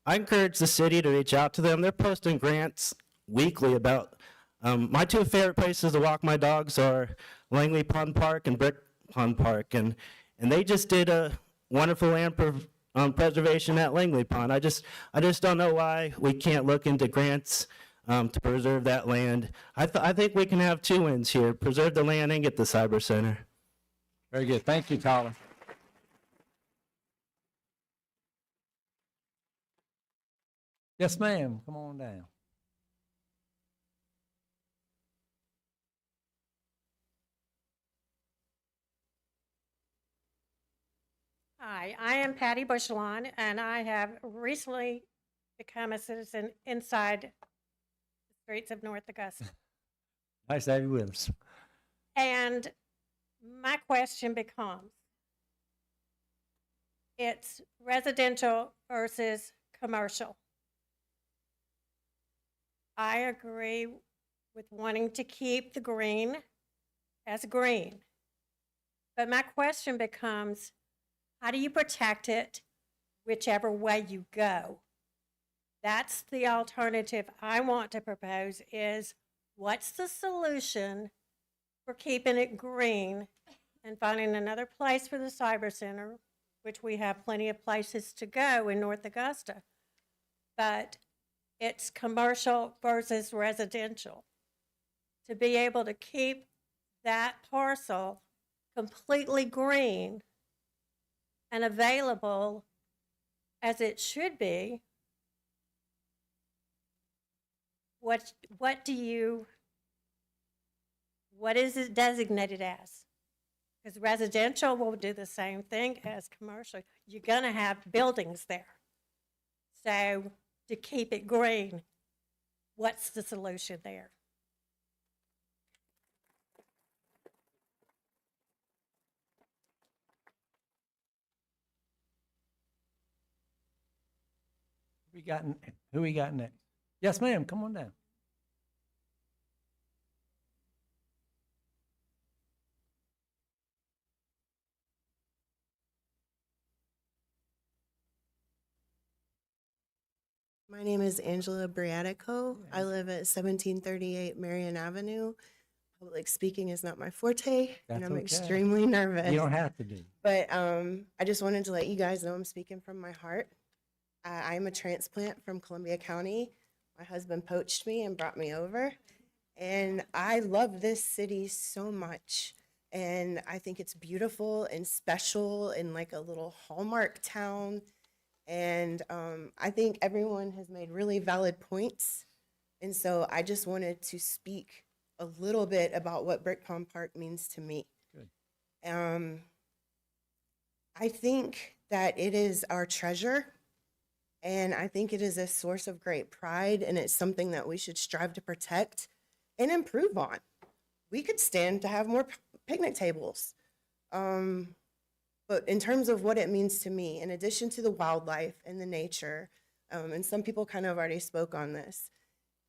I encourage the city to reach out to them. They're posting grants weekly about, my two favorite places to walk my dogs are Langley Pond Park and Brick Pond Park. And they just did a wonderful land preservation at Langley Pond. I just don't know why we can't look into grants to preserve that land. I think we can have two wins here, preserve the land and get the cyber center. Very good. Thank you, Tyler. Yes, ma'am. Come on down. Hi, I am Patty Bushelon, and I have recently become a citizen inside the streets of North Augusta. Nice to have you with us. And my question becomes, it's residential versus commercial. I agree with wanting to keep the green as green. But my question becomes, how do you protect it whichever way you go? That's the alternative I want to propose is, what's the solution for keeping it green and finding another place for the cyber center, which we have plenty of places to go in North Augusta, but it's commercial versus residential. To be able to keep that parcel completely green and available as it should be, what is it designated as? Because residential will do the same thing as commercial. You're gonna have buildings there. So to keep it green, what's the solution there? Who we got next? Yes, ma'am. Come on down. My name is Angela Briatico. I live at 1738 Marion Avenue. Public speaking is not my forte, and That's I'm okay. extremely nervous. You don't have to do. But I just wanted to let you guys know I'm speaking from my heart. I'm a transplant from Columbia County. My husband poached me and brought me over. And I love this city so much. And I think it's beautiful and special and like a little Hallmark town. And I think everyone has made really valid points. And so I just wanted to speak a little bit about what Brick Pond Park means to me. Good. I think that it is our treasure. And I think it is a source of great pride, and it's something that we should strive to protect and improve on. We could stand to have more picnic tables. But in terms of what it means to me, in addition to the wildlife and the nature, and some people kind of already spoke on this,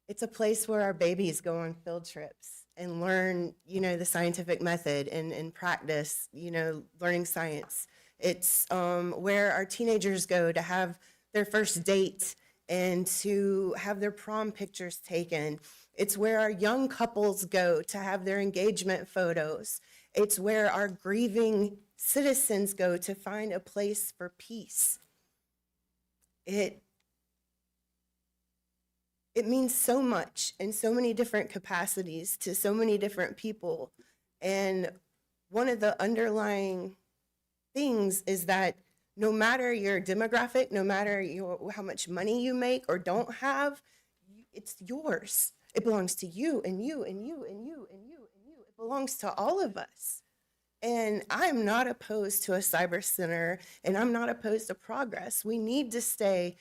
it's a place where our babies go on field trips and learn, the scientific method and practice, learning science. It's where our teenagers go to have their first date and to have their prom pictures taken. It's where our young couples go to have their engagement photos. It's where our grieving citizens go to find a place for peace. It means so much in so many different capacities to so many different people. And one of the underlying things is that no matter your demographic, no matter how much money you make or don't have, it's yours. It belongs to you and you and you and you and you and you. It belongs to all of us. And I'm not opposed to a cyber center, and I'm not opposed to progress. We need to stay,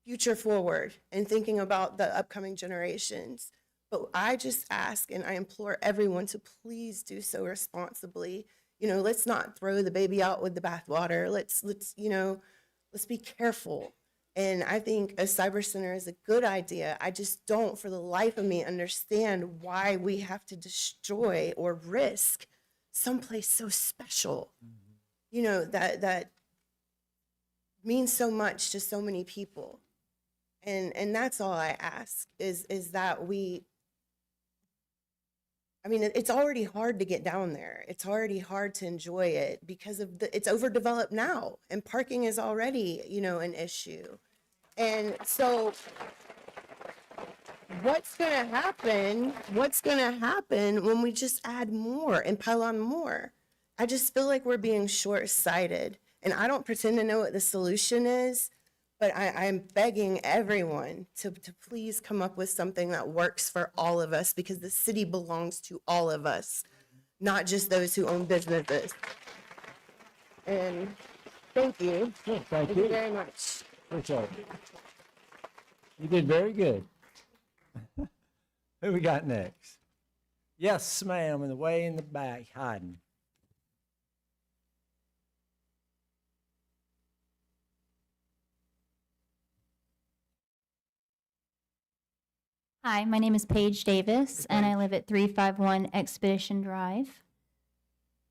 future forward and thinking about the upcoming generations. But I just ask and I implore everyone to please do so responsibly. Let's not throw the baby out with the bathwater. Let's be careful. And I think a cyber center is a good idea. I just don't, for the life of me, understand why we have to destroy or risk someplace so special. That means so much to so many people. And that's all I ask is that it's already hard to get down there. It's already hard to enjoy it because of it's overdeveloped now, and parking is already, an issue. And so what's going to happen when we just add more and pile on more? I just feel like we're being short-sighted, and I don't pretend to know what the solution is, but I'm begging everyone to please come up with something that works for all of us, because the city belongs to all of us, not just those who own businesses. And thank you. Thank you very much. Appreciate it. You did very good. Who we got next? Yes, ma'am, in the way in the back, hiding. Hi, my name is Paige Davis, and I live at 351 Expedition Drive.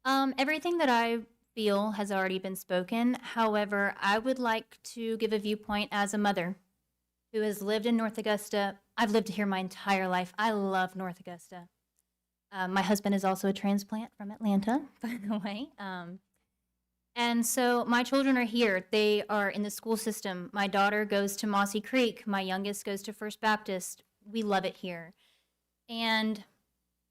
Everything that I feel has already been spoken. However, I would like to give a viewpoint as a mother who has lived in North Augusta. I've lived here my entire life. I love North Augusta. My husband is also a transplant from Atlanta, by the way. And so my children are here. They are in the school system. My daughter goes to Mossy Creek. My youngest goes to First Baptist. We love it here. And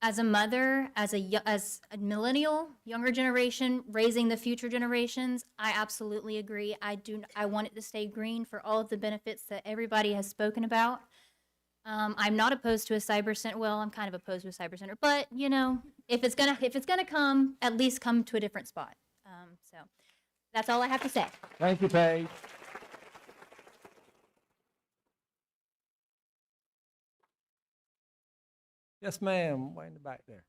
as a mother, as a millennial, younger generation, raising the future generations, I absolutely agree. I want it to stay green for all of the benefits that everybody has spoken about. I'm not opposed to a cyber center. Well, I'm kind of opposed to a cyber center, but if it's gonna come, at least come to a different spot. So that's all I have to say. Thank you, Paige. Yes, ma'am, way in the back there.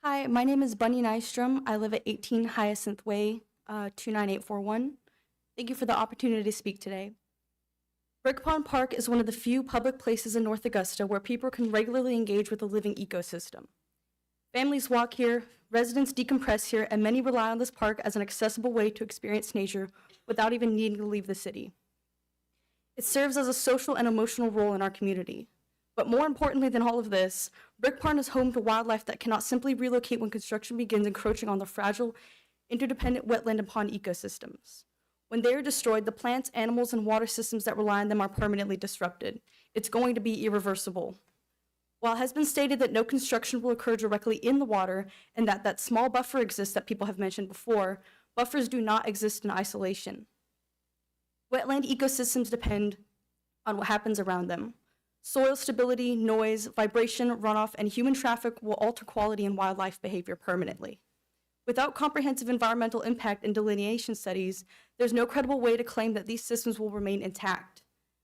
Hi, my name is Bunny Nystrom. I live at 18 Hyacinth Way, 29841. Thank you for the opportunity to speak today. Brick Pond Park is one of the few public places in North Augusta where people can regularly engage with a living ecosystem. Families walk here, residents decompress here, and many rely on this park as an accessible way to experience nature without even needing to leave the city. It serves as a social and emotional role in our community. But more importantly than all of this, Brick Pond is home to wildlife that cannot simply relocate when construction begins encroaching on the fragile, interdependent wetland and pond ecosystems. When they are destroyed, the plants, animals, and water systems that rely on them are permanently disrupted. It's going to be irreversible. While it has been stated that no construction will occur directly in the water and that small buffer exists that people have mentioned before, buffers do not exist in isolation. Wetland ecosystems depend on what happens around them. Soil stability, noise, vibration, runoff, and human traffic will alter quality and wildlife behavior permanently. Without comprehensive environmental impact and delineation studies, there's no credible way to claim that these systems will remain intact.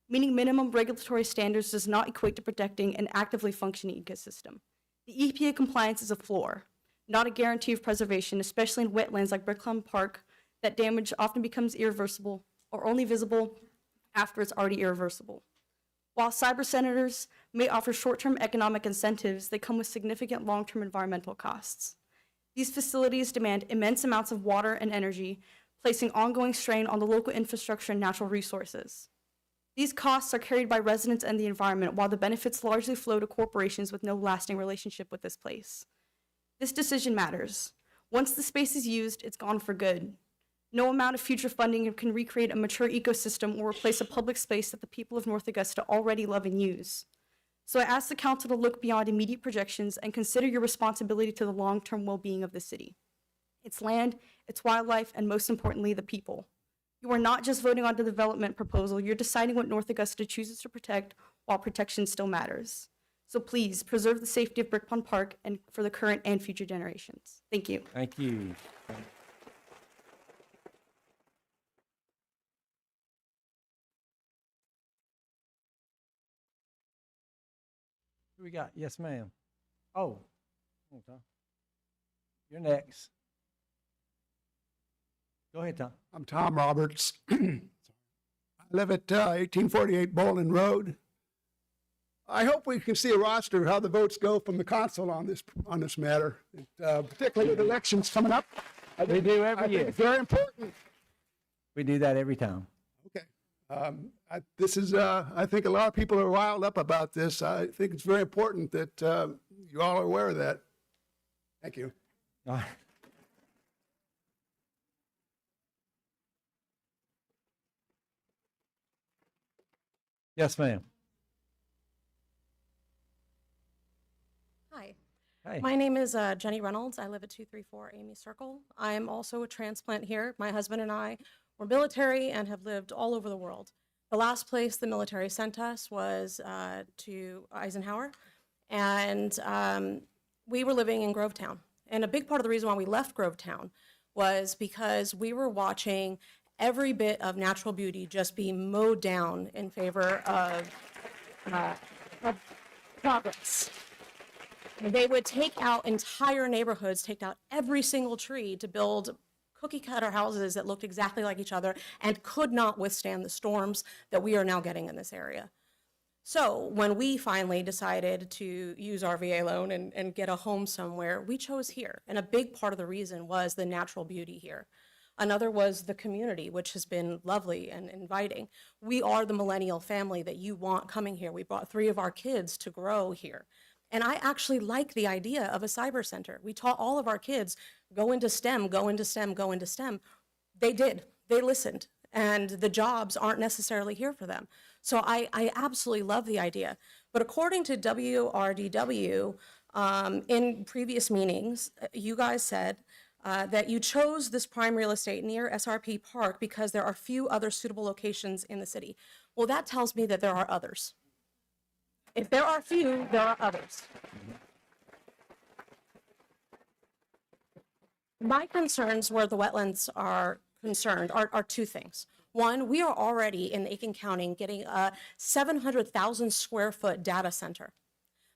Meeting minimum regulatory standards does not equate to protecting an actively functioning ecosystem. The EPA compliance is a floor, not a guarantee of preservation, especially in wetlands like Brick Pond Park, that damage often becomes irreversible or only visible after it's already irreversible. While cyber centers may offer short-term economic incentives, they come with significant long-term environmental costs. These facilities demand immense amounts of water and energy, placing ongoing strain on the local infrastructure and natural resources. These costs are carried by residents and the environment, while the benefits largely flow to corporations with no lasting relationship with this place. This decision matters. Once the space is used, it's gone for good. No amount of future funding can recreate a mature ecosystem or replace a public space that the people of North Augusta already love and use. So I ask the council to look beyond immediate projections and consider your responsibility to the long-term well-being of the city, its land, its wildlife, and most importantly, the people. You are not just voting on the development proposal, you're deciding what North Augusta chooses to protect while protection still matters. So please, preserve the safety of Brick Pond Park and for the current and future generations. Thank you. Thank you. Who we got? Yes, ma'am. Oh, okay. You're next. Go ahead, Tom. I'm Tom Roberts. I live at 1848 Bowling Road. I hope we can see a roster of how the votes go from the council on this matter, particularly with elections coming up. We do every I think year. it's very important. We do that every time. Okay. I think a lot of people are riled up about this. I think it's very important that you all are aware of that. Thank you. All right. Yes, ma'am. Hi. Hey. My name is Jenny Reynolds. I live at 234 Amy Circle. I am also a transplant here. My husband and I were military and have lived all over the world. The last place the military sent us was to Eisenhower, and we were living in Grovetown. And a big part of the reason why we left Grovetown was because we were watching every bit of natural beauty just be mowed down in favor of progress. They would take out entire neighborhoods, take out every single tree to build cookie cutter houses that looked exactly like each other and could not withstand the storms that we are now getting in this area. So when we finally decided to use our VA loan and get a home somewhere, we chose here. And a big part of the reason was the natural beauty here. Another was the community, which has been lovely and inviting. We are the millennial family that you want coming here. We brought 3 of our kids to grow here. And I actually like the idea of a cyber center. We taught all of our kids, go into STEM, go into STEM, go into STEM. They did. They listened. And the jobs aren't necessarily here for them. So I absolutely love the idea. But according to WRDW, in previous meetings, you guys said that you chose this prime real estate near SRP Park because there are few other suitable locations in the city. Well, that tells me that there are others. If there are few, there are others. My concerns where the wetlands are concerned are 2 things. One, we are already in Aiken County getting a 700,000 square foot data center.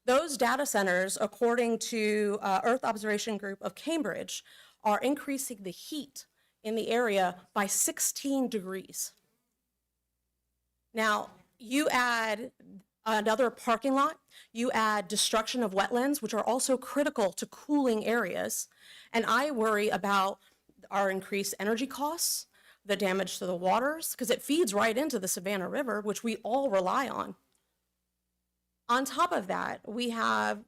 Those data centers, according to Earth Observation Group of Cambridge, are increasing the heat in the area by 16 degrees. Now, you add another parking lot, you add destruction of wetlands, which are also critical to cooling areas, and I worry about our increased energy costs, the damage to the waters, because it feeds right into the Savannah River, which we all rely on. On top of that, we have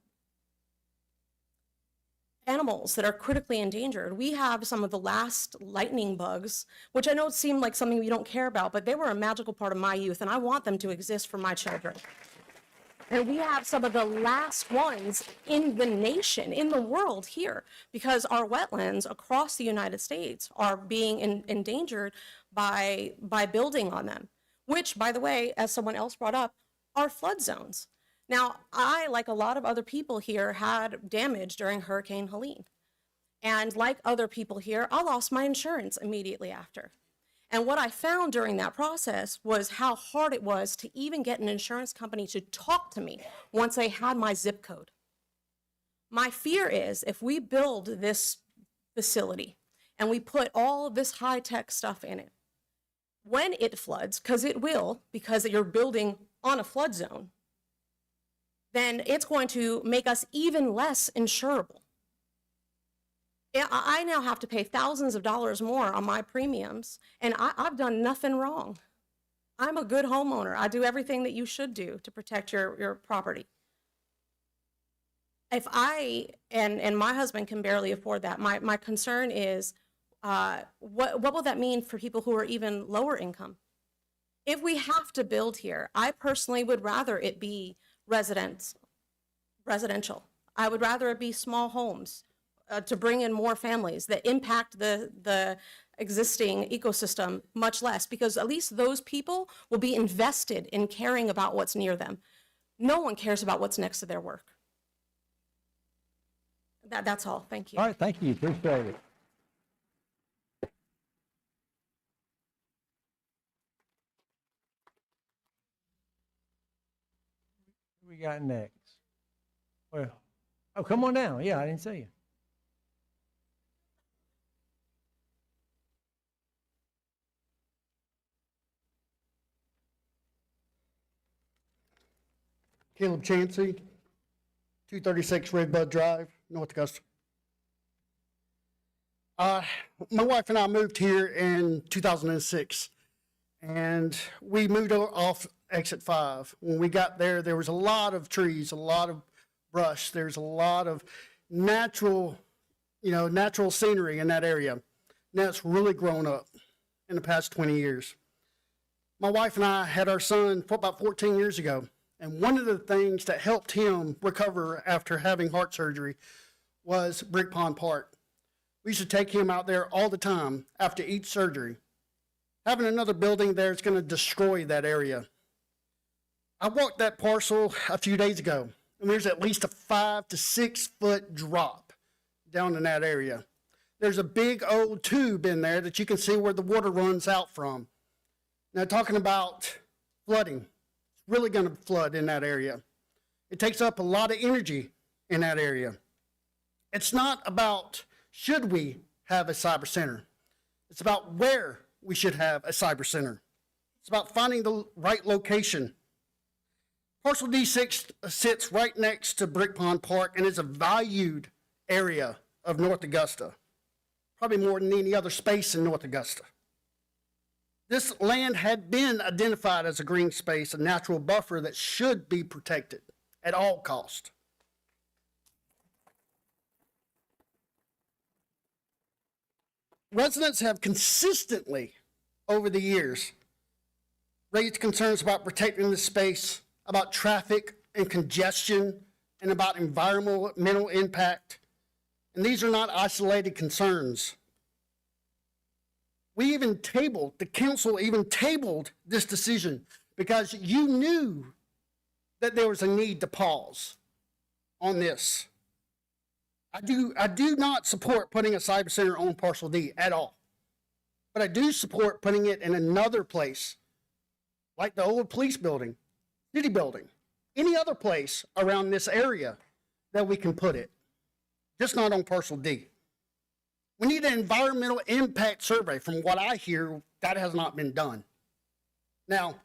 animals that are critically endangered. We have some of the last lightning bugs, which I know seem like something you don't care about, but they were a magical part of my youth, and I want them to exist for my children. And we have some of the last ones in the nation, in the world here, because our wetlands across the United States are being endangered by building on them, which, by the way, as someone else brought up, are flood zones. Now, I, like a lot of other people here, had damage during Hurricane Helene. And like other people here, I lost my insurance immediately after. And what I found during that process was how hard it was to even get an insurance company to talk to me once they had my zip code. My fear is if we build this facility and we put all of this high-tech stuff in it, when it floods, because it will, because you're building on a flood zone, then it's going to make us even less insurable. I now have to pay thousands of dollars more on my premiums, and I've done nothing wrong. I'm a good homeowner. I do everything that you should do to protect your property. If I, and my husband can barely afford that, my concern is, what will that mean for people who are even lower income? If we have to build here, I personally would rather it be residential. I would rather it be small homes to bring in more families that impact the existing ecosystem much less, because at least those people will be invested in caring about what's near them. No one cares about what's next to their work. That's all. Thank you. All right, thank you. Appreciate it. Who we got next? Well, oh, come on down. Yeah, I didn't see you. Caleb Chansey, 236 Redbud Drive, North Augusta. My wife and I moved here in 2006, and we moved off exit 5. When we got there, there was a lot of trees, a lot of brush. There's a lot of natural scenery in that area. Now it's really grown up in the past 20 years. My wife and I had our son about 14 years ago, and one of the things that helped him recover after having heart surgery was Brick Pond Park. We used to take him out there all the time after each surgery. Having another building there is going to destroy that area. I walked that parcel a few days ago, and there's at least a 5 to 6 foot drop down in that area. There's a big old tube in there that you can see where the water runs out from. Now, talking about flooding, it's really going to flood in that area. It takes up a lot of energy in that area. It's not about should we have a cyber center. It's about where we should have a cyber center. It's about finding the right location. Parcel D6 sits right next to Brick Pond Park and is a valued area of North Augusta, probably more than any other space in North Augusta. This land had been identified as a green space, a natural buffer that should be protected at all costs. Residents have consistently, over the years, raised concerns about protecting the space, about traffic and congestion, and about environmental impact. And these are not isolated concerns. The council even tabled this decision because you knew that there was a need to pause on this. I do not support putting a cyber center on Parcel D at all, but I do support putting it in another place, like the old police building, city building, any other place around this area that we can put it, just not on Parcel D. We need an environmental impact survey. From what I hear, that has not been done. Now,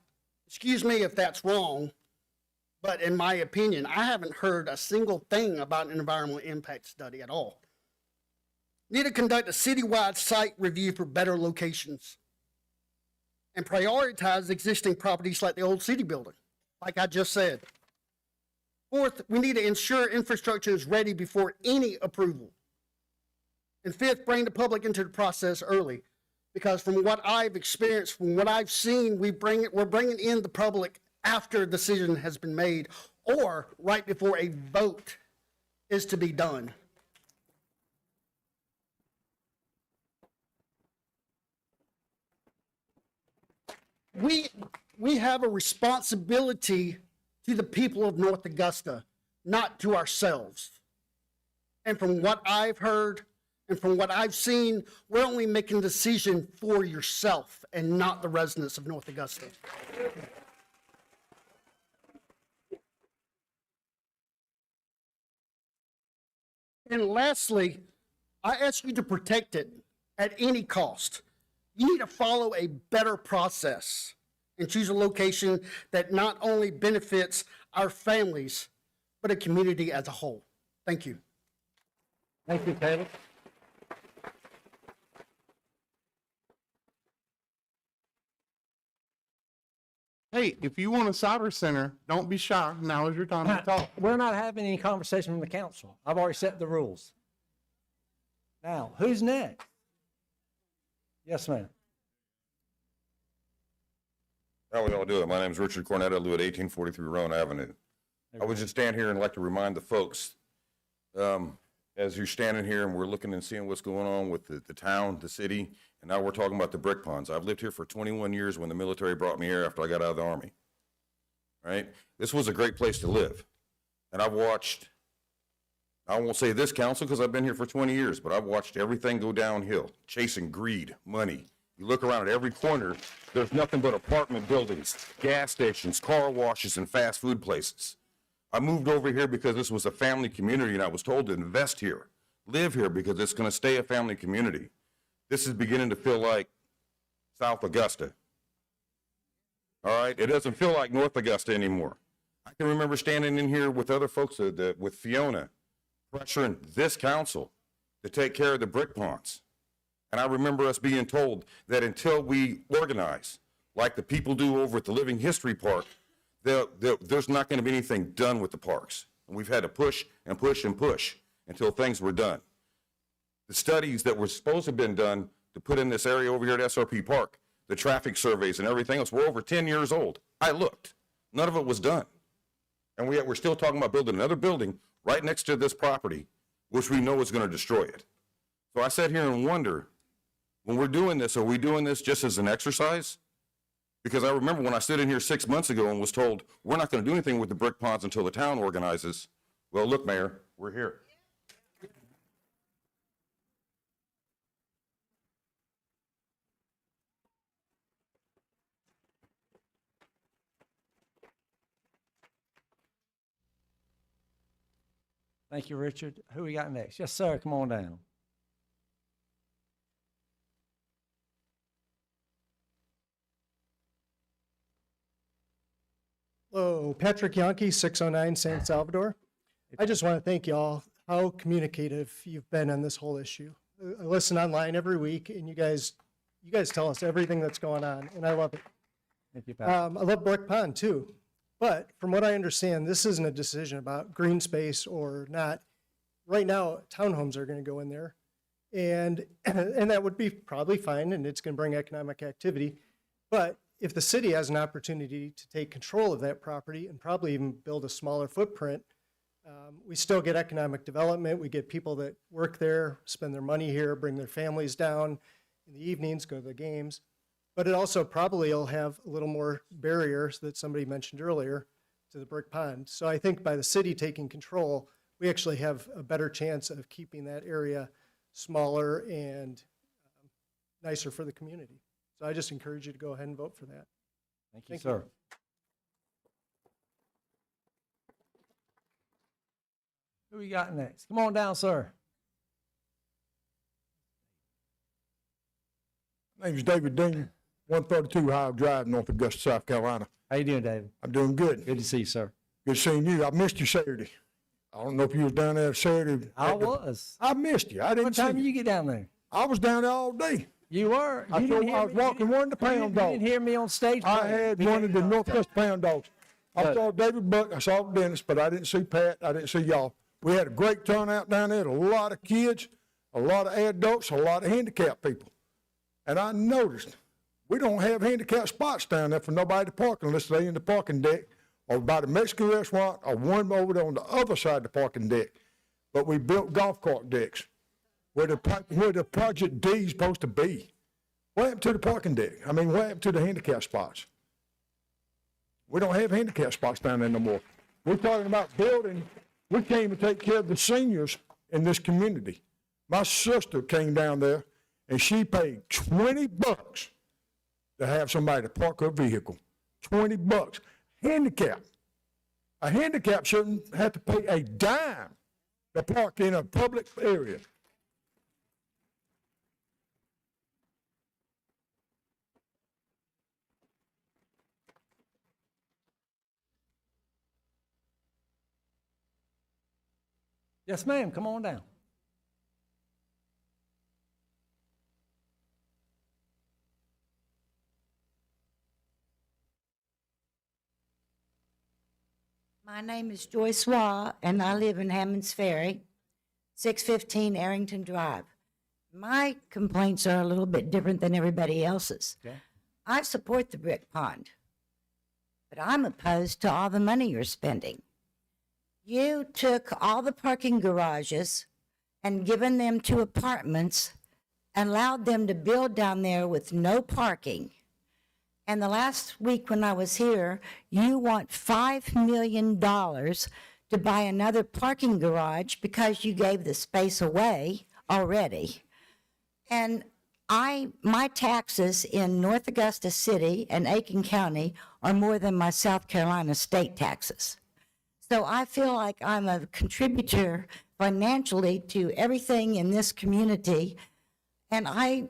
excuse me if that's wrong, but in my opinion, I haven't heard a single thing about an environmental impact study at all. Need to conduct a citywide site review for better locations and prioritize existing properties like the old city building, like I just said. Fourth, we need to ensure infrastructure is ready before any approval. And fifth, bring the public into the process early, because from what I've experienced, from what I've seen, we're bringing in the public after a decision has been made or right before a vote is to be done. We have a responsibility to the people of North Augusta, not to ourselves. And from what I've heard and from what I've seen, we're only making a decision for yourself and not the residents of North Augusta. And lastly, I ask you to protect it at any cost. You need to follow a better process and choose a location that not only benefits our families, but a community as a whole. Thank you. Thank you, Caleb. Hey, if you want a cyber center, don't be shy. Now is your time to talk. We're not having any conversation from the council. I've already set the rules. Now, who's next? Yes, ma'am. How we all do it? My name is Richard Cornett. I live at 1843 Roan Avenue. I would just stand here and like to remind the folks, as you're standing here and we're looking and seeing what's going on with the town, the city, and now we're talking about the brick ponds. I've lived here for 21 years when the military brought me here after I got out of the Army, right? This was a great place to live. And I've watched, I won't say this council because I've been here for 20 years, but I've watched everything go downhill, chasing greed, money. You look around at every corner, there's nothing but apartment buildings, gas stations, car washes, and fast food places. I moved over here because this was a family community and I was told to invest here, live here because it's going to stay a family community. This is beginning to feel like South Augusta. All right, it doesn't feel like North Augusta anymore. I can remember standing in here with other folks, with Fiona, pressuring this council to take care of the brick ponds. And I remember us being told that until we organize, like the people do over at the Living History Park, there's not going to be anything done with the parks. And we've had to push and push and push until things were done. The studies that were supposed to have been done to put in this area over here at SRP Park, the traffic surveys and everything else, were over 10 years old. I looked. None of it was done. And we're still talking about building another building right next to this property, which we know is going to destroy it. So I sat here and wonder, when we're doing this, are we doing this just as an exercise? Because I remember when I stood in here 6 months ago and was told, we're not going to do anything with the brick ponds until the town organizes. Well, look, Mayor, we're here. Thank you, Richard. Who we got next? Yes, sir, come on down. Hello, Patrick Yankee, 609 San Salvador. I just want to thank you all, how communicative you've been on this whole issue. I listen online every week, and you guys tell us everything that's going on, and I love it. Thank you, Patrick. I love Brook Pond too, but from what I understand, this isn't a decision about green space or not. Right now, townhomes are going to go in there, and that would be probably fine, and it's going to bring economic activity. But if the city has an opportunity to take control of that property and probably even build a smaller footprint, we still get economic development. We get people that work there, spend their money here, bring their families down in the evenings, go to the games. But it also probably will have a little more barriers that somebody mentioned earlier to the brick pond. So I think by the city taking control, we actually have a better chance of keeping that area smaller and nicer for the community. So I just encourage you to go ahead and vote for that. Thank you, sir. Who we got next? Come on down, sir. My name is David Dean, 132 Ohio Drive, North Augusta, South Carolina. How you doing, David? I'm doing good. Good to see you, sir. Good seeing you. I missed you Saturday. I don't know if you was down there Saturday. I was. I missed you. I didn't What see time you. did you get down there? I was down there all day. You were? I You didn't hear was me? walking one of the pound You dogs. didn't hear me on stage? I had one of the Northwest pound dogs. I Good. saw David Buck, I saw Dennis, but I didn't see Pat, I didn't see y'all. We had a great turnout down there, a lot of kids, a lot of adults, a lot of handicapped people. And I noticed, we don't have handicapped spots down there for nobody to park unless they in the parking deck or by the Mexican restaurant or one over there on the other side of the parking deck. But we built golf cart decks where the Project D is supposed to be. What happened to the parking deck? I mean, what happened to the handicap spots? We don't have handicap spots down there no more. We're talking about building. We came to take care of the seniors in this community. My sister came down there and she paid $20 to have somebody to park her vehicle. $20. Handicap. A handicap shouldn't have to pay a dime to park in a public area. Yes, ma'am. Come on down. My name is Joyce Waugh, and I live in Hammond's Ferry, 615 Arrington Drive. My complaints are a little bit different than everybody else's. Okay. I support the brick pond, but I'm opposed to all the money you're spending. You took all the parking garages and given them to apartments and allowed them to build down there with no parking. And the last week when I was here, you want $5 million to buy another parking garage because you gave the space away already. And my taxes in North Augusta City and Aiken County are more than my South Carolina state taxes. So I feel like I'm a contributor financially to everything in this community. And I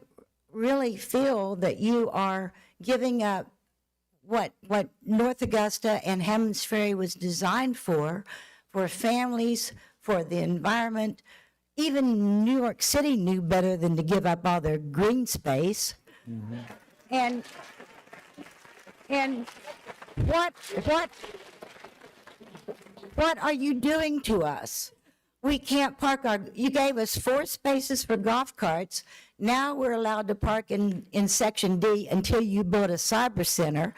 really feel that you are giving up what North Augusta and Hammond's Ferry was designed for families, for the environment. Even New York City knew better than to give up all their green space. And what are you doing to us? We can't park you gave us 4 spaces for golf carts. Now we're allowed to park in Section D until you build a cyber center.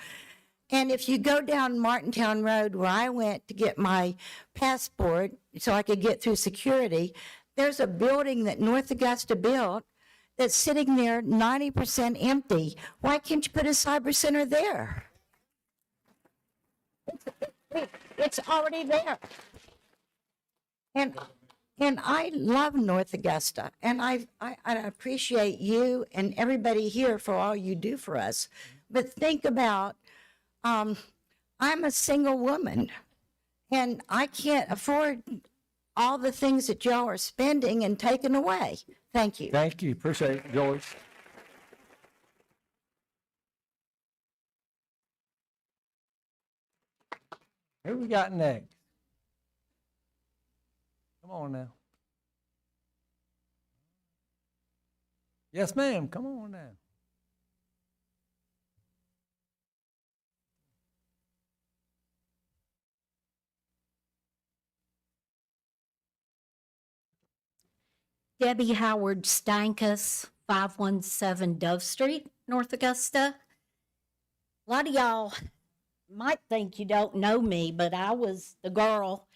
And if you go down Martintown Road where I went to get my passport so I could get through security, there's a building that North Augusta built that's sitting there 90% empty. Why can't you put a cyber center there? It's already there. And I love North Augusta, and I appreciate you and everybody here for all you do for us. But think about, I'm a single woman, and I can't afford all the things that y'all are spending and taking away. Thank you. Thank you. Appreciate it, George. Who we got next? Come on now. Yes, ma'am. Come on now. Debbie Howard Stankus, 517 Dove Street, North Augusta. A lot of y'all might think you don't know me, but I was the girl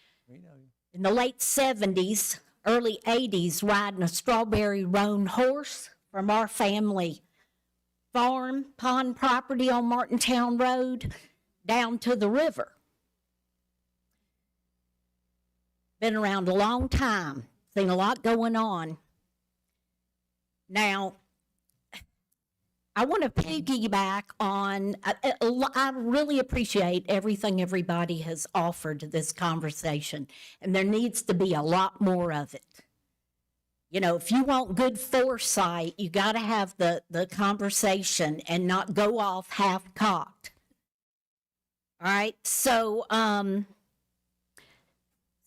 in the late 70s, early 80s, riding a strawberry roan horse from our family farm, pond property on Martintown Road, down to the river. Been around a long time. Seen a lot going on. Now, I want to piggyback on, I really appreciate everything everybody has offered to this conversation, and there needs to be a lot more of it. You know, if you want good foresight, you got to have the conversation and not go off half-cocked. All right, so,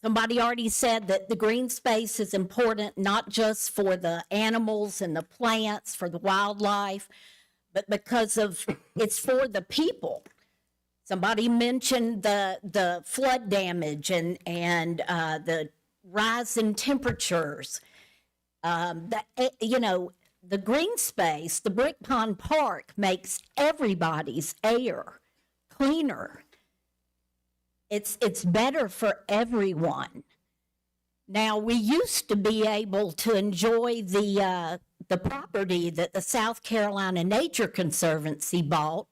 somebody already said that the green space is important, not just for the animals and the plants, for the wildlife, but because of it's for the people. Somebody mentioned the flood damage and the rise in temperatures. You know, the green space, the Brick Pond Park makes everybody's air cleaner. It's better for everyone. Now, we used to be able to enjoy the property that the South Carolina Nature Conservancy bought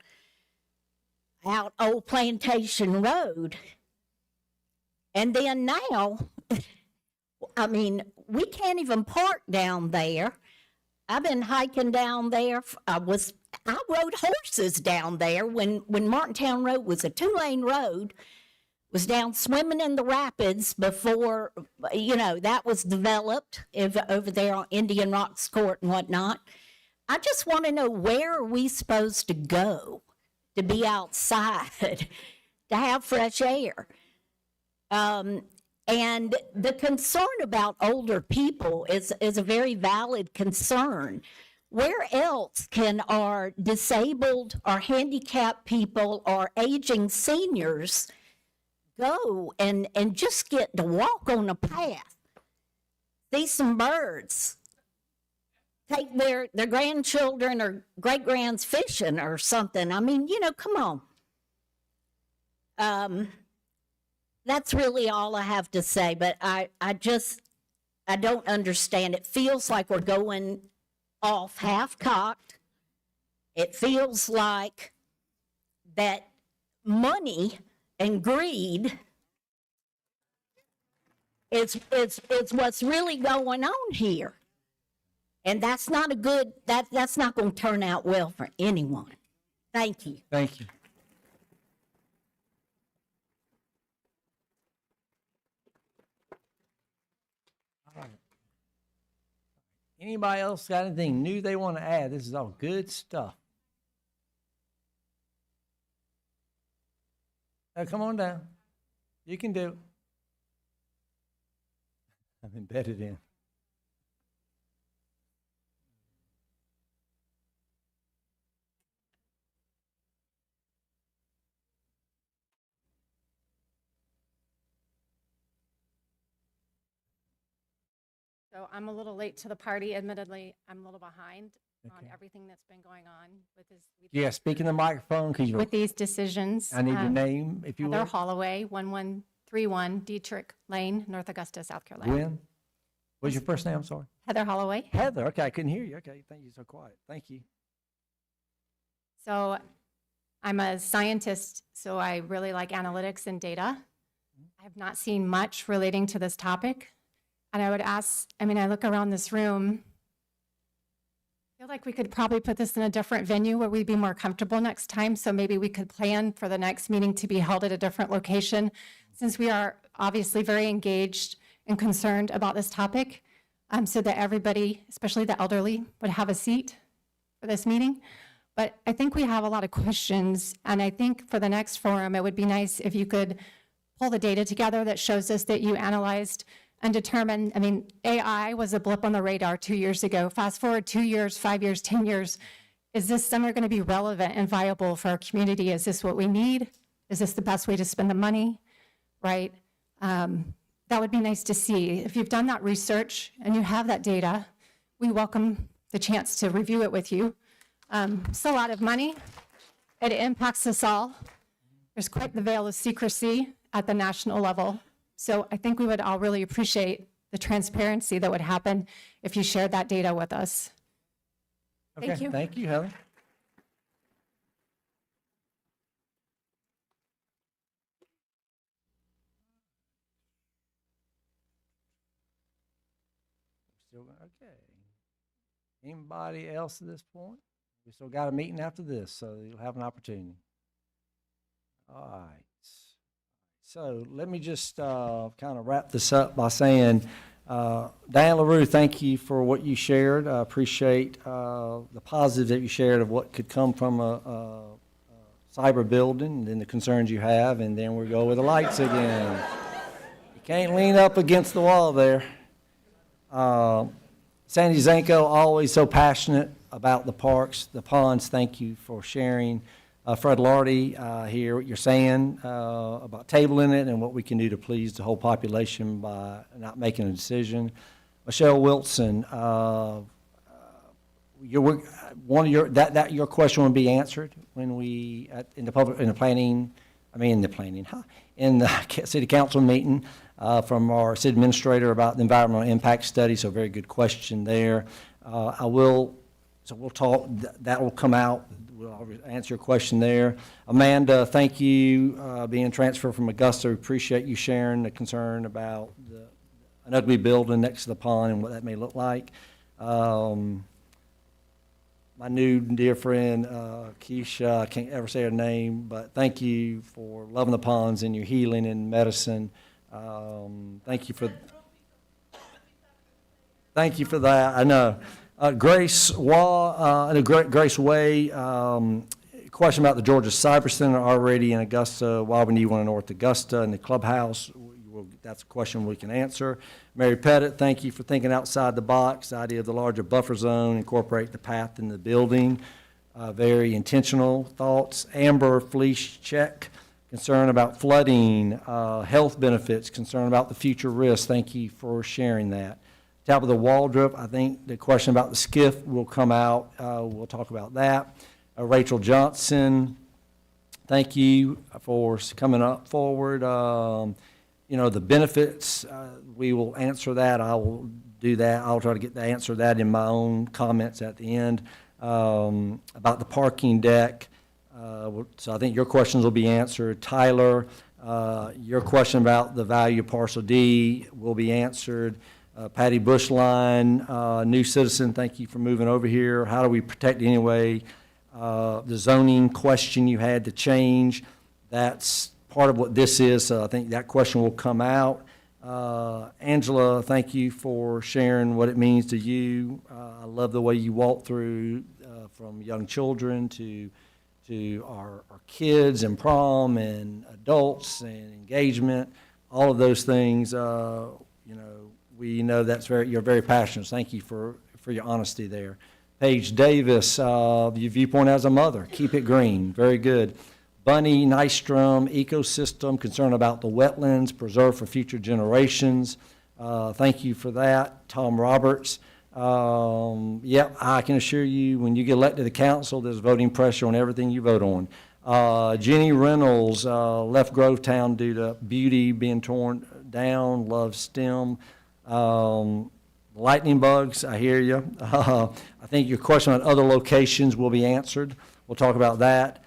out Old Plantation Road. And then now, I mean, we can't even park down there. I've been hiking down there. I rode horses down there when Martintown Road was a 2-lane road. Was down swimming in the rapids before, you know, that was developed over there on Indian Rocks Court and whatnot. I just want to know, where are we supposed to go to be outside, to have fresh air? And the concern about older people is a very valid concern. Where else can our disabled or handicapped people or aging seniors go and just get to walk on a path, see some birds, take their grandchildren or great-grands fishing or something? I mean, you know, come on. That's really all I have to say, but I don't understand. It feels like we're going off half-cocked. It feels like that money and greed is what's really going on here. And that's not a good, that's not going to turn out well for anyone. Thank you. Thank you. All right. Anybody else got anything new they want to add? This is all good stuff. Come on down. You can do it. I'm embedded in. So I'm a little late to the party, admittedly. I'm a little behind on Okay. everything that's been going on with this. Yeah, speak in the microphone because With these decisions. I need your name, if you Heather will. Holloway, 1131 Dietrich Lane, North Augusta, South Carolina. Gwen? What's your first name? I'm sorry. Heather Holloway. Heather. Okay, I couldn't hear you. Okay, thank you. So quiet. Thank you. So I'm a scientist, so I really like analytics and data. I have not seen much relating to this topic. And I would ask, I mean, I look around this room, I feel like we could probably put this in a different venue where we'd be more comfortable next time. So maybe we could plan for the next meeting to be held at a different location, since we are obviously very engaged and concerned about this topic, so that everybody, especially the elderly, would have a seat for this meeting. But I think we have a lot of questions, and I think for the next forum, it would be nice if you could pull the data together that shows us that you analyzed and determined. I mean, AI was a blip on the radar 2 years ago. Fast forward 2 years, 5 years, 10 years. Is this somewhere going to be relevant and viable for our community? Is this what we need? Is this the best way to spend the money? Right? That would be nice to see. If you've done that research and you have that data, we welcome the chance to review it with you. It's a lot of money. It impacts us all. There's quite the veil of secrecy at the national level. So I think we would all really appreciate the transparency that would happen if you shared that data with us. Thank Okay, you. thank you, Heather. Okay. Anybody else at this point? We still got a meeting after this, so you'll have an opportunity. All right. So let me just kind of wrap this up by saying, Diane LaRue, thank you for what you shared. I appreciate the positive that you shared of what could come from a cyber building, and then the concerns you have, and then we go with the lights again. You can't lean up against the wall there. Sandy Zanko, always so passionate about the parks, the ponds. Thank you for sharing. Fred Lardy, hear what you're saying about tabling it and what we can do to please the whole population by not making a decision. Michelle Wilson, your question will be answered when we in the city council meeting from our city administrator about the environmental impact study. So very good question there. So we'll talk. That will come out. We'll answer your question there. Amanda, thank you being transferred from Augusta. We appreciate you sharing the concern about an ugly building next to the pond and what that may look like. My new dear friend, Keisha, I can't ever say her name, but thank you for loving the ponds and your healing and medicine. Thank you for that. I know. Grace Way, question about the Georgia Cyber Center already in Augusta. Why we need one in North Augusta and the clubhouse? That's a question we can answer. Mary Pettit, thank you for thinking outside the box. The idea of the larger buffer zone, incorporate the path in the building. Very intentional thoughts. Amber Fleece Check, concern about flooding, health benefits, concern about the future risks. Thank you for sharing that. Tabitha Waldrop, I think the question about the skiff will come out. We'll talk about that. Rachel Johnson, thank you for coming up forward. The benefits, we will answer that. I will do that. I'll try to answer that in my own comments at the end. About the parking deck, so I think your questions will be answered. Tyler, your question about the value of parcel D will be answered. Patty Bushline, new citizen, thank you for moving over here. How do we protect anyway? The zoning question you had to change, that's part of what this is, so I think that question will come out. Angela, thank you for sharing what it means to you. I love the way you walk through from young children to to our kids and prom and adults and engagement, all of those things, we know you're very passionate. Thank you for your honesty there. Paige Davis, your viewpoint as a mother, keep it green, very good. Bunny Nystrom, ecosystem, concern about the wetlands, preserve for future generations. Thank you for that. Tom Roberts, yep, I can assure you, when you get elected to the council, there's voting pressure on everything you vote on. Jenny Reynolds, left Grovetown due to beauty being torn down, love STEM. Lightning bugs, I hear you. I think your question on other locations will be answered. We'll talk about that.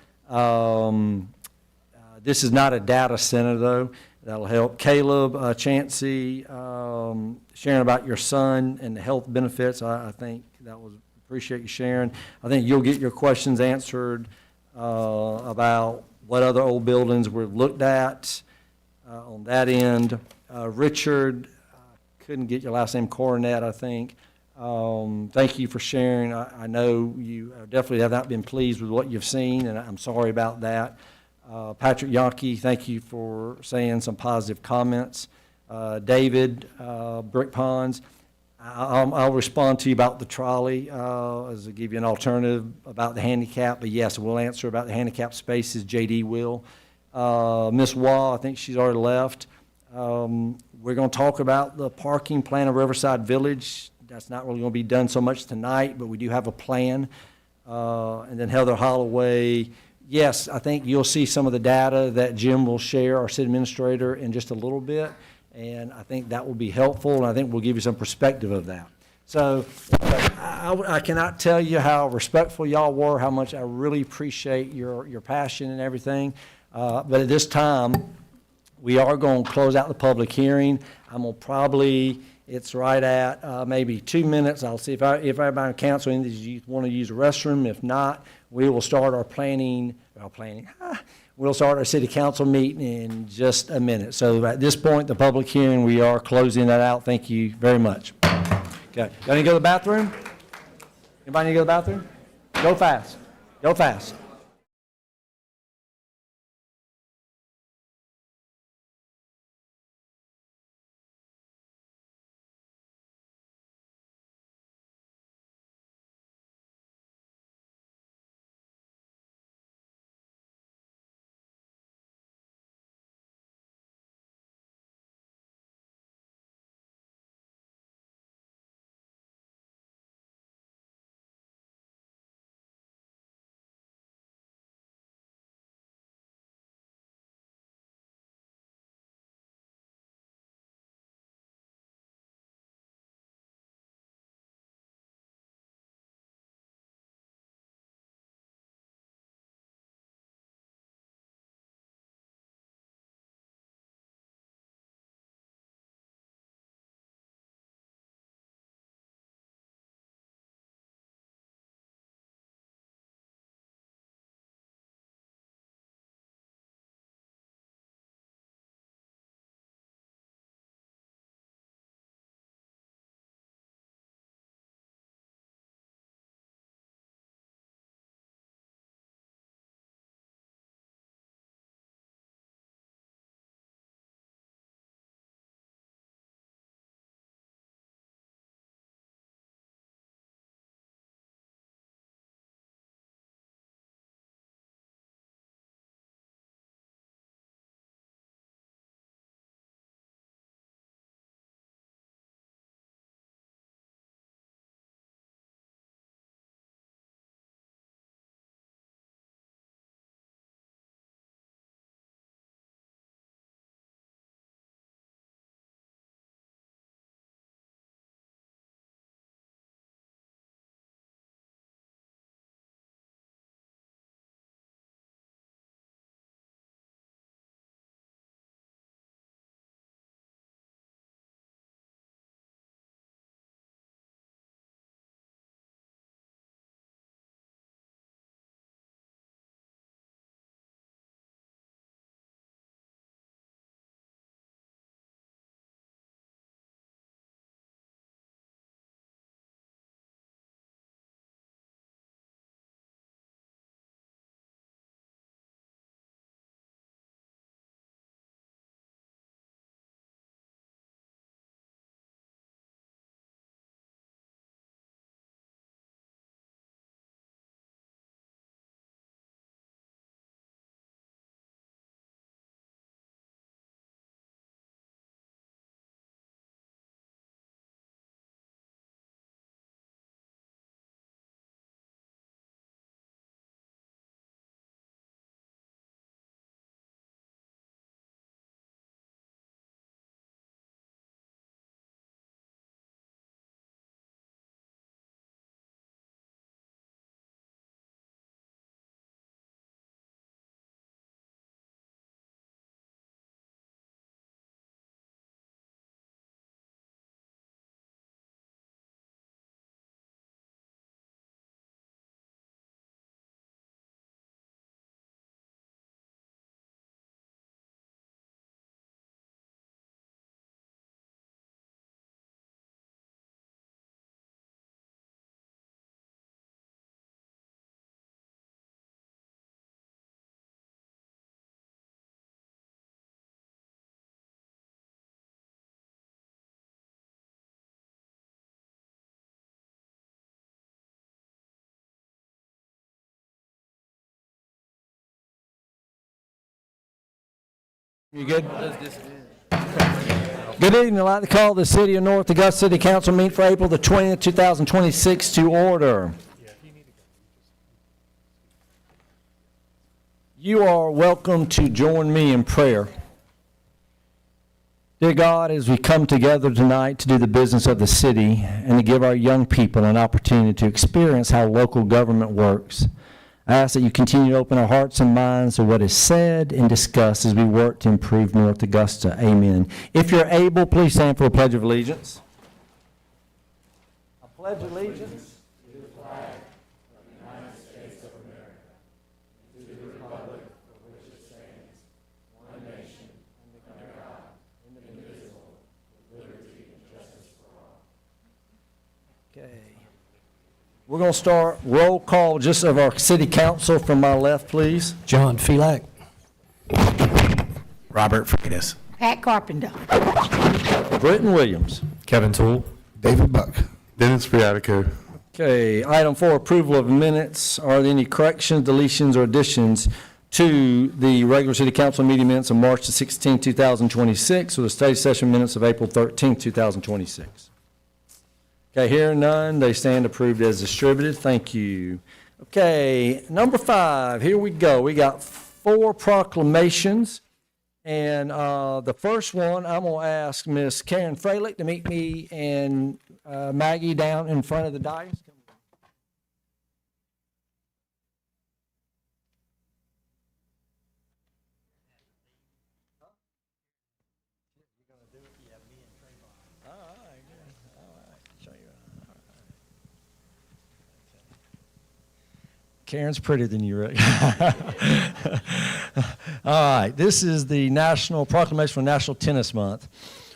This is not a data center, though. That'll help. Caleb, Chancey, sharing about your son and the health benefits. I think that was, appreciate you sharing. I think you'll get your questions answered about what other old buildings were looked at on that end. Richard, couldn't get your last name, Coronet, I think. Thank you for sharing. I know you definitely have not been pleased with what you've seen, and I'm sorry about that. Patrick Yonke, thank you for saying some positive comments. David, Brick Ponds, I'll respond to you about the trolley as I give you an alternative about the handicap, but yes, we'll answer about the handicap spaces, JD will. Ms. Wah, I think she's already left. We're going to talk about the parking plan of Riverside Village. That's not really going to be done so much tonight, but we do have a plan. And then Heather Holloway, yes, I think you'll see some of the data that Jim will share, our city administrator, in just a little bit. And I think that will be helpful, and I think we'll give you some perspective of that. So I cannot tell you how respectful y'all were, how much I really appreciate your passion and everything. But at this time, we are going to close out the public hearing. I'm going to probably, it's right at maybe 2 minutes. I'll see if everybody on council want to use the restroom. If not, we will start our we'll start our city council meeting in just a minute. So at this point, the public hearing, we are closing that out. Thank you very much. Okay, y'all need to go to the bathroom? Anybody need to go to the bathroom? Go fast. Go fast. You good? Good evening. I'd like to call the City of North Augusta City Council meeting for April the 20th, 2026 to order. You are welcome to join me in prayer. Dear God, as we come together tonight to do the business of the city and to give our young people an opportunity to experience how local government works, I ask that you continue to open our hearts and minds to what is said and discussed as we work to improve North Augusta. Amen. If you're able, please stand for the Pledge of Allegiance. I pledge allegiance to the flag of the United States of America, and to the republic for which it stands, one nation, under God, indivisible, with liberty and justice for all. Okay. We're going to start roll call just of our city council from my left, please. John Felak. Robert Freitas. Pat Carpenter. Britton Williams. Kevin Toole. David Buck. Dennis Briatico. Okay, item 4, approval of minutes. Are there any corrections, deletions, or additions to the regular city council meeting minutes of March the 16th, 2026, or the study session minutes of April 13th, 2026? Okay, hearing none, they stand approved as distributed. Thank you. Okay, number 5, here we go. We got 4 proclamations. And the first one, I'm going to ask Miss Karen Freilich to meet me and Maggie down in front of the dais. Karen's prettier than you, Rick. All right, this is the National Proclamation for National Tennis Month.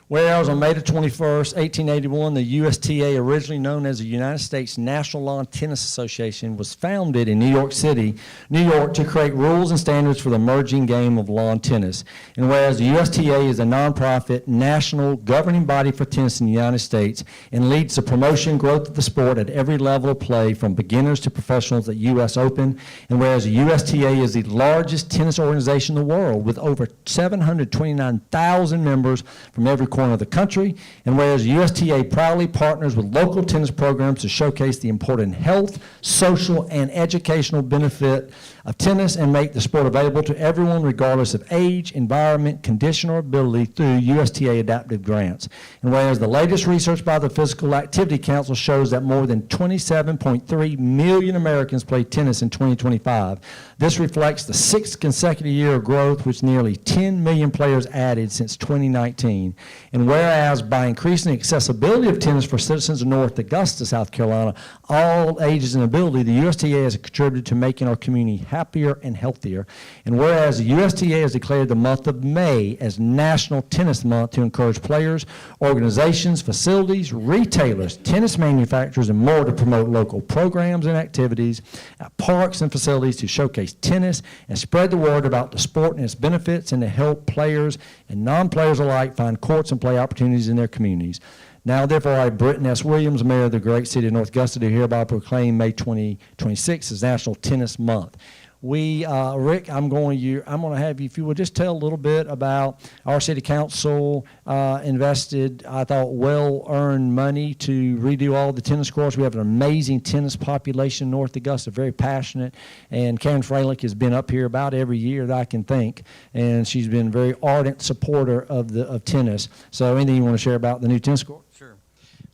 Whereas on May the 21st, 1881, the USTA, originally known as the United States National Lawn Tennis Association, was founded in New York City, New York, to create rules and standards for the emerging game of lawn tennis. And whereas the USTA is a nonprofit national governing body for tennis in the United States and leads the promotion and growth of the sport at every level of play, from beginners to professionals at U.S. Open. And whereas the USTA is the largest tennis organization in the world with over 729,000 members from every corner of the country, and whereas USTA proudly partners with local tennis programs to showcase the important health, social, and educational benefit of tennis and make the sport available to everyone regardless of age, environment, condition, or ability through USTA adaptive grants. And whereas the latest research by the Physical Activity Council shows that more than 27.3 million Americans played tennis in 2025, this reflects the 6th consecutive year of growth, with nearly 10 million players added since 2019. And whereas by increasing the accessibility of tennis for citizens of North Augusta, South Carolina, all ages and ability, the USTA has contributed to making our community happier and healthier. And whereas the USTA has declared the month of May as National Tennis Month to encourage players, organizations, facilities, retailers, tennis manufacturers, and more to promote local programs and activities at parks and facilities to showcase tennis and spread the word about the sport and its benefits, and to help players and non-players alike find courts and play opportunities in their communities. Now, therefore, I, Britton S. Williams, Mayor of the great city of North Augusta, do hereby proclaim May 2026 as National Tennis Month. Rick, I'm going to have you, if you would just tell a little bit about our city council invested, I thought, well-earned money to redo all the tennis courts. We have an amazing tennis population in North Augusta, very passionate, and Karen Freilich has been up here about every year that I can think, and she's been a very ardent supporter of tennis. So anything you want to share about the new tennis court? Sure.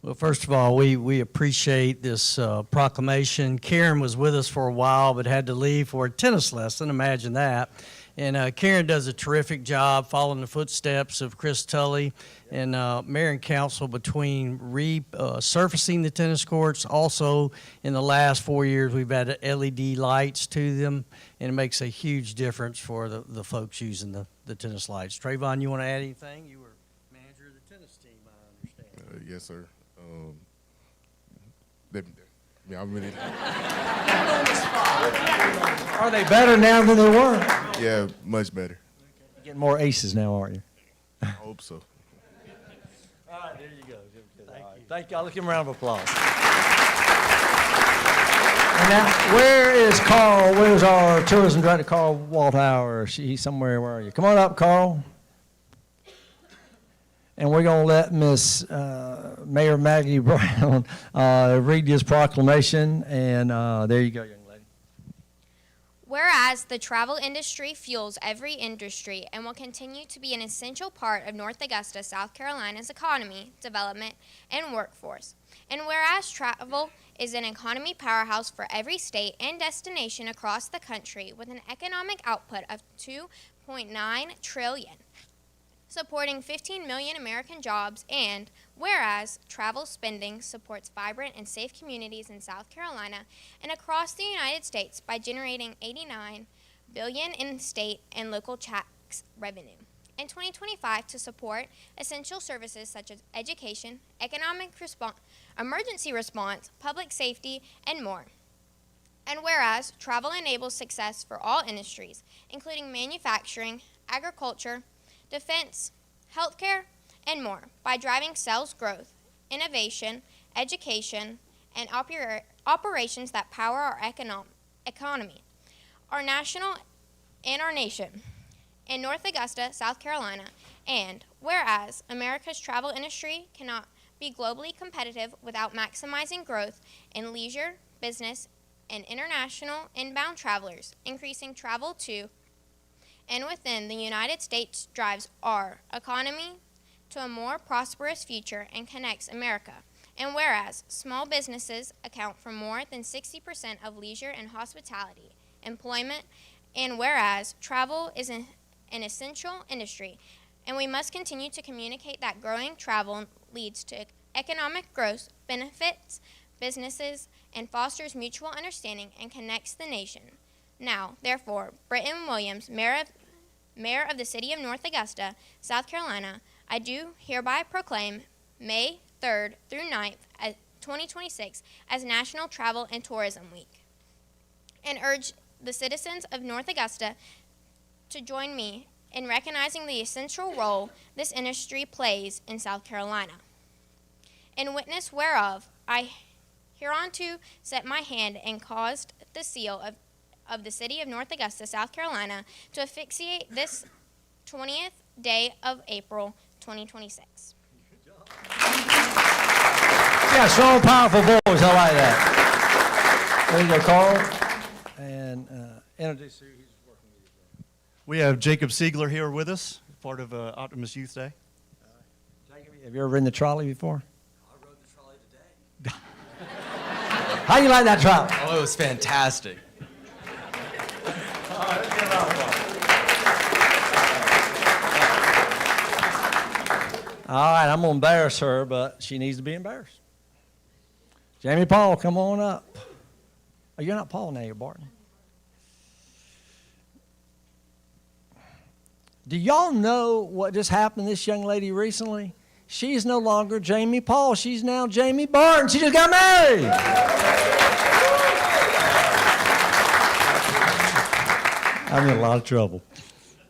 Well, first of all, we appreciate this proclamation. Karen was with us for a while, but had to leave for a tennis lesson. Imagine that. And Karen does a terrific job following the footsteps of Chris Tully and Mayor and Council between resurfacing the tennis courts. Also, in the last 4 years, we've added LED lights to them, and it makes a huge difference for the folks using the tennis lights. Trayvon, you want to add anything? You were manager of the tennis team, I understand. Yes, sir. Are they better now than they were? Yeah, much better. You're getting more aces now, aren't you? I hope so. All right, there you go. Thank you. I'll give him a round of applause. And now, where is Carl? Where's our tourism director, Carl Walthauer? He's somewhere. Where are you? Come on up, Carl. And we're going to let Miss Mayor Maggie Brown read this proclamation. And there you go, young lady. Whereas the travel industry fuels every industry and will continue to be an essential part of North Augusta, South Carolina's economy, development, and workforce. And whereas travel is an economy powerhouse for every state and destination across the country with an economic output of $2.9 trillion, supporting 15 million American jobs, and whereas travel spending supports vibrant and safe communities in South Carolina and across the United States by generating $89 billion in state and local tax revenue in 2025 to support essential services such as education, economic response, emergency response, public safety, and more. And whereas travel enables success for all industries, including manufacturing, agriculture, defense, healthcare, and more, by driving sales growth, innovation, education, and operations that power our economy, our national and our nation. In North Augusta, South Carolina, and whereas America's travel industry cannot be globally competitive without maximizing growth in leisure, business, and international inbound travelers, increasing travel to and within the United States drives our economy to a more prosperous future and connects America. And whereas small businesses account for more than 60% of leisure and hospitality employment, and whereas travel is an essential industry, and we must continue to communicate that growing travel leads to economic growth, benefits businesses, and fosters mutual understanding and connects the nation. Now, therefore, Britton Williams, Mayor of the City of North Augusta, South Carolina, I do hereby proclaim May 3rd through 9th, 2026 as National Travel and Tourism Week, and urge the citizens of North Augusta to join me in recognizing the essential role this industry plays in South Carolina. In witness whereof, I hereunto set my hand and caused the seal of the City of North Augusta, South Carolina, to officiate this 20th day of April, 2026. Yeah, strong, powerful voice. I like that. There you go, Carl. And introduce who he's working with. We have Jacob Siegler here with us, part of Optimus Youth Day. Jacob, have you ever ridden the trolley before? I rode the trolley today. How you like that trolley? Oh, it was fantastic. All right, I'm going to embarrass her, but she needs to be embarrassed. Jamie Paul, come on up. Oh, you're not Paul now, you're Barton. Do y'all know what just happened to this young lady recently? She's no longer Jamie Paul. She's now Jamie Barton. She just got married. I'm in a lot of trouble.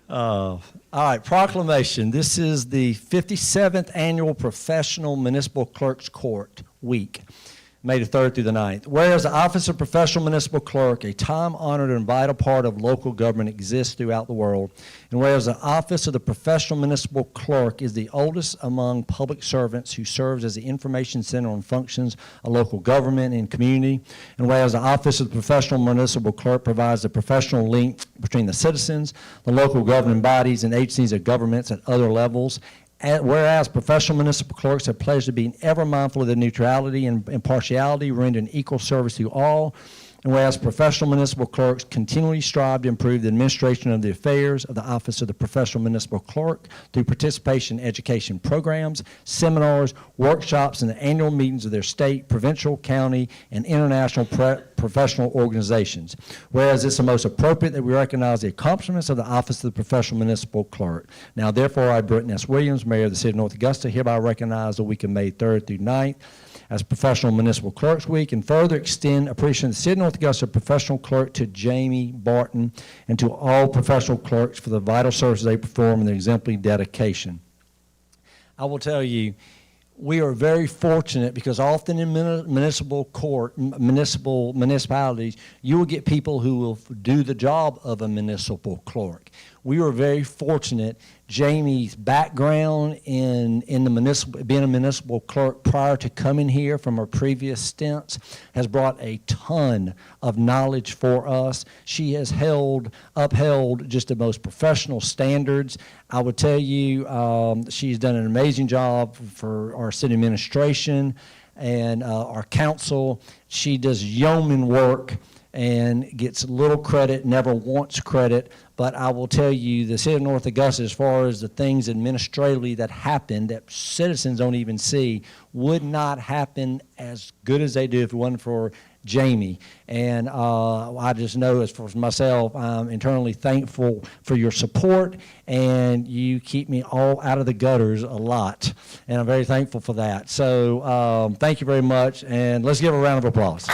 All right, proclamation. This is the 57th Annual Professional Municipal Clerks Court Week, May the 3rd through the 9th. Whereas the Office of Professional Municipal Clerk, a time-honored and vital part of local government, exists throughout the world, and whereas the Office of the Professional Municipal Clerk is the oldest among public servants who serves as the information center on functions of local government and community, and whereas the Office of the Professional Municipal Clerk provides the professional link between the citizens, the local governing bodies, and agencies of governments at other levels, whereas professional municipal clerks have pledged to be ever mindful of their neutrality and impartiality, rendering equal service to all, and whereas professional municipal clerks continually strive to improve the administration of the affairs of the Office of the Professional Municipal Clerk through participation in education programs, seminars, workshops, and the annual meetings of their state, provincial, county, and international professional organizations. Whereas it's the most appropriate that we recognize the accomplishments of the Office of the Professional Municipal Clerk. Now, therefore, I, Britton S. Williams, Mayor of the City of North Augusta, hereby recognize the week of May 3rd through 9th as Professional Municipal Clerks Week, and further extend appreciation of the City of North Augusta professional clerk to Jamie Barton and to all professional clerks for the vital services they perform and their exemplary dedication. I will tell you, we are very fortunate because often in municipalities, you will get people who will do the job of a municipal clerk. We are very fortunate Jamie's background in the municipal, being a municipal clerk prior to coming here from her previous stints has brought a ton of knowledge for us. She has upheld just the most professional standards. I would tell you, she's done an amazing job for our city administration and our council. She does yeoman work and gets little credit, never wants credit. But I will tell you, the city of North Augusta, as far as the things administratively that happen that citizens don't even see, would not happen as good as they do if it wasn't for Jamie. And I just know, as for myself, I'm internally thankful for your support, and you keep me all out of the gutters a lot. And I'm very thankful for that. So thank you very much, and let's give a round of applause.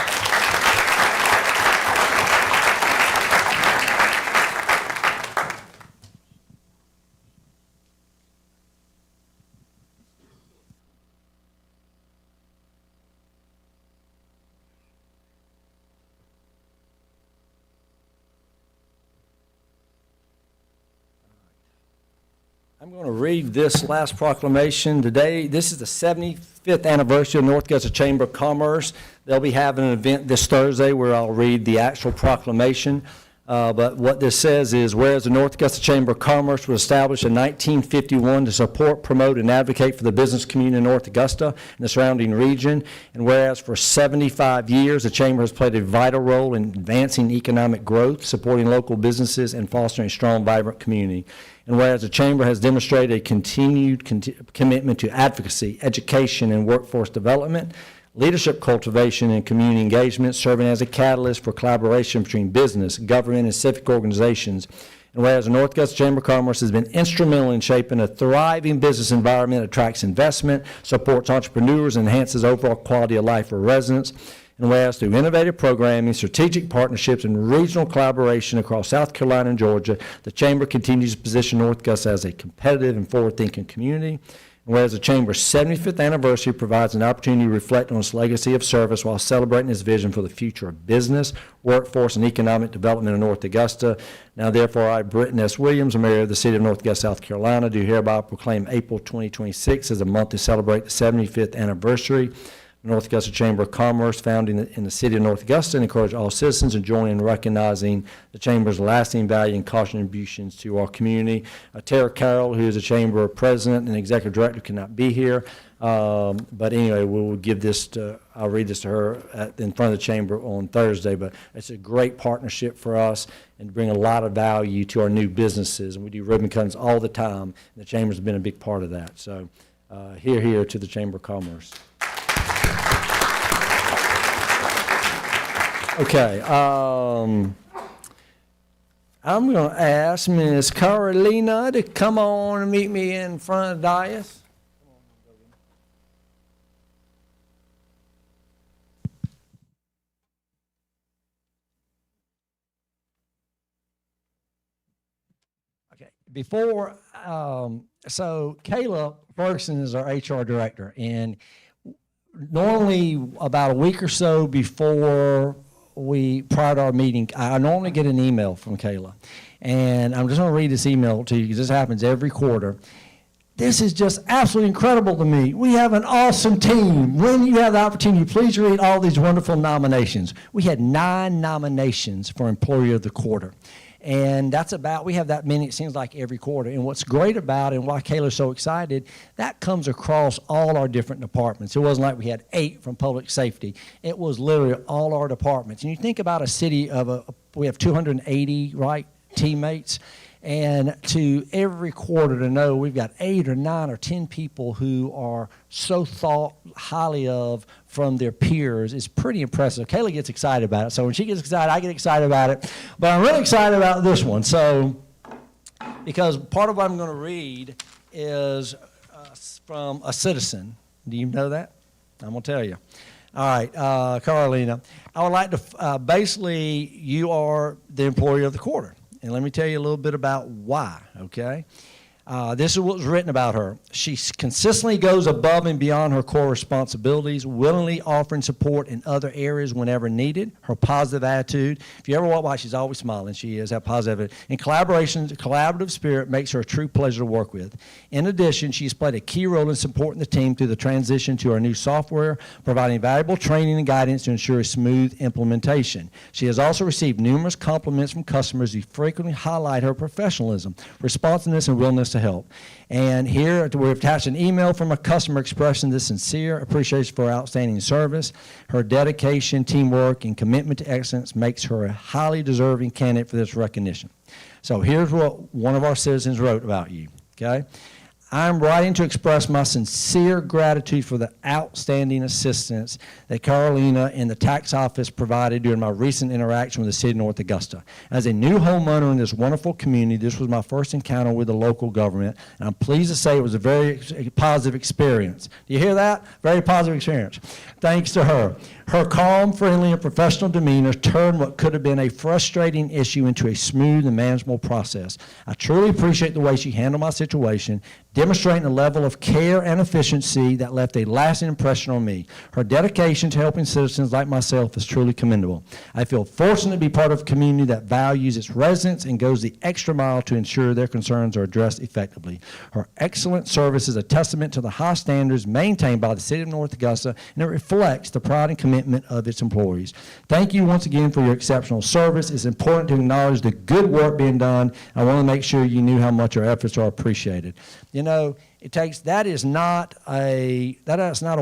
I'm going to read this last proclamation today. This is the 75th anniversary of North Augusta Chamber of Commerce. They'll be having an event this Thursday where I'll read the actual proclamation. But what this says is, whereas the North Augusta Chamber of Commerce was established in 1951 to support, promote, and advocate for the business community in North Augusta and the surrounding region, and whereas for 75 years the Chamber has played a vital role in advancing economic growth, supporting local businesses, and fostering a strong, vibrant community. And whereas the Chamber has demonstrated a continued commitment to advocacy, education, and workforce development, leadership cultivation, and community engagement, serving as a catalyst for collaboration between business, government, and civic organizations. And whereas the North Augusta Chamber of Commerce has been instrumental in shaping a thriving business environment that attracts investment, supports entrepreneurs, and enhances overall quality of life for residents. And whereas through innovative programming, strategic partnerships, and regional collaboration across South Carolina and Georgia, the Chamber continues to position North Augusta as a competitive and forward-thinking community. And whereas the Chamber's 75th anniversary provides an opportunity to reflect on its legacy of service while celebrating its vision for the future of business, workforce, and economic development in North Augusta. Now, therefore, I, Britton S. Williams, Mayor of the City of North Augusta, South Carolina, do hereby proclaim April 2026 as a month to celebrate the 75th anniversary North Augusta Chamber of Commerce, founded in the city of North Augusta, and encourage all citizens to join in recognizing the Chamber's lasting value and contributions to our community. Tara Carroll, who is the Chamber President and Executive Director, cannot be here. But anyway, we will give this to, I'll read this to her in front of the Chamber on Thursday. But it's a great partnership for us and bring a lot of value to our new businesses. And we do ribbon cuttings all the time, and the Chamber's been a big part of that. So here to the Chamber of Commerce. Okay, I'm going to ask Ms. Carolina to come on and meet me in front of the dais. Okay, before, so Kayla Ferguson is our HR director, and normally about a week or so before prior to our meeting, I normally get an email from Kayla. And I'm just going to read this email to you because this happens every quarter. This is just absolutely incredible to me. We have an awesome team. When you have the opportunity, please read all these wonderful nominations. We had 9 nominations for Employee of the Quarter. And we have that many, it seems like, every quarter. And what's great about it, and why Kayla's so excited, that comes across all our different departments. It wasn't like we had 8 from public safety. It was literally all our departments. And you think about a city we have 280, right, teammates. And to every quarter to know we've got 8 or 9 or 10 people who are so thought highly of from their peers is pretty impressive. Kayla gets excited about it. So when she gets excited, I get excited about it. But I'm really excited about this one. So, because part of what I'm going to read is from a citizen. Do you know that? I'm going to tell you. All right, Carolina, I would like to, basically, you are the Employee of the Quarter. And let me tell you a little bit about why, okay? This is what was written about her. She consistently goes above and beyond her core responsibilities, willingly offering support in other areas whenever needed. Her positive attitude. If you ever walk by, she's always smiling. She is that positive. And collaborative spirit makes her a true pleasure to work with. In addition, she's played a key role in supporting the team through the transition to our new software, providing valuable training and guidance to ensure a smooth implementation. She has also received numerous compliments from customers who frequently highlight her professionalism, responsiveness, and willingness to help. And here we've attached an email from a customer expressing the sincere appreciation for her outstanding service. Her dedication, teamwork, and commitment to excellence makes her a highly deserving candidate for this recognition. So here's what one of our citizens wrote about you, okay? I'm writing to express my sincere gratitude for the outstanding assistance that Carolina and the tax office provided during my recent interaction with the city of North Augusta. As a new homeowner in this wonderful community, this was my first encounter with the local government, and I'm pleased to say it was a very positive experience. Do you hear that? Very positive experience. Thanks to her. Her calm, friendly, and professional demeanor turned what could have been a frustrating issue into a smooth and manageable process. I truly appreciate the way she handled my situation, demonstrating a level of care and efficiency that left a lasting impression on me. Her dedication to helping citizens like myself is truly commendable. I feel fortunate to be part of a community that values its residents and goes the extra mile to ensure their concerns are addressed effectively. Her excellent service is a testament to the high standards maintained by the city of North Augusta, and it reflects the pride and commitment of its employees. Thank you once again for your exceptional service. It's important to acknowledge the good work being done. I want to make sure you knew how much our efforts are appreciated. You know, that is not a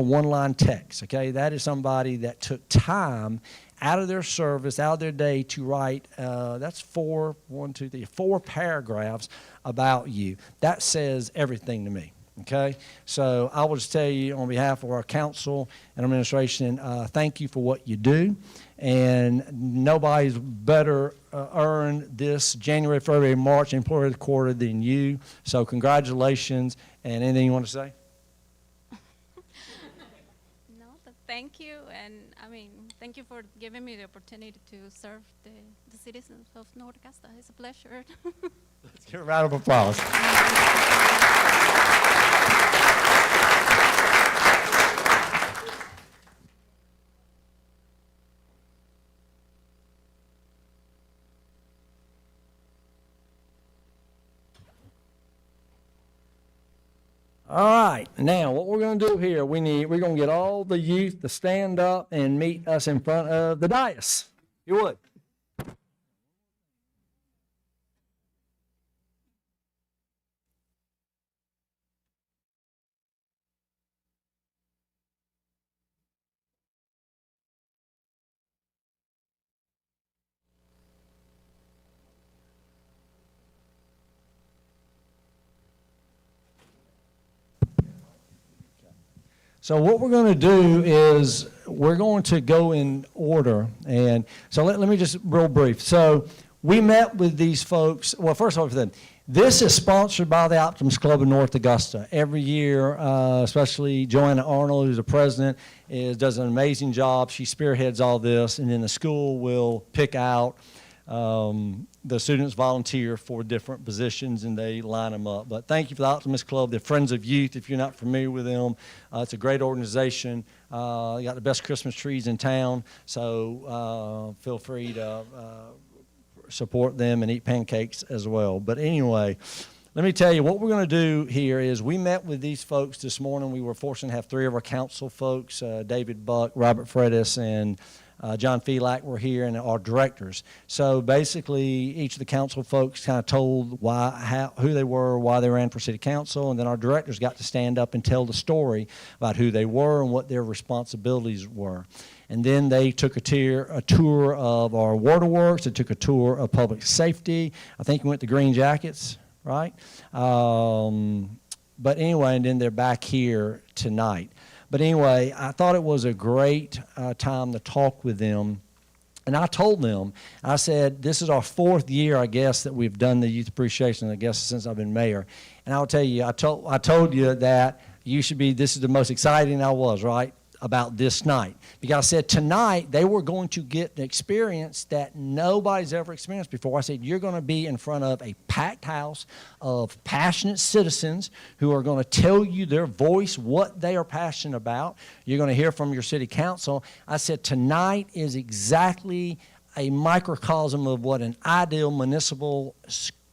one-line text, okay? That is somebody that took time out of their service, out of their day to write, that's four paragraphs about you. That says everything to me. Okay, so I will just tell you on behalf of our council and administration, thank you for what you do, and nobody's better earned this January, February, March Employee of the Quarter than you. So congratulations, and anything you want to say? No, but thank you, and I mean, thank you for giving me the opportunity to serve the citizens of North Augusta. It's a pleasure. Let's give a round of applause. All right, now what we're going to do here, we're going to get all the youth to stand up and meet us in front of the dais. You would. So what we're going to do is we're going to go in order. And so let me just real brief. So we met with these folks. Well, first of all, this is sponsored by the Optimist Club of North Augusta. Every year, especially Joanna Arnold, who's the president, does an amazing job. She spearheads all this. And then the school will pick out the students volunteer for different positions, and they line them up. But thank you for the Optimist Club. They're Friends of Youth, if you're not familiar with them. It's a great organization. They got the best Christmas trees in town, so feel free to support them and eat pancakes as well. But anyway, let me tell you, what we're going to do here is we met with these folks this morning. We were fortunate to have three of our council folks, David Buck, Robert Fredis, and John Felak were here, and our directors. So basically, each of the council folks kind of told who they were, why they ran for city council, and then our directors got to stand up and tell the story about who they were and what their responsibilities were. And then they took a tour of our waterworks. They took a tour of public safety. I think we went to Green Jackets, right? But anyway, and then they're back here tonight. But anyway, I thought it was a great time to talk with them. And I told them, I said, this is our fourth year, I guess, that we've done the Youth Appreciation, I guess, since I've been mayor. And I'll tell you, I told you that you should be, this is the most exciting I was, right? about this night. Because I said tonight they were going to get an experience that nobody's ever experienced before. I said, you're going to be in front of a packed house of passionate citizens who are going to tell you their voice, what they are passionate about. You're going to hear from your city council. I said, tonight is exactly a microcosm of what an ideal municipal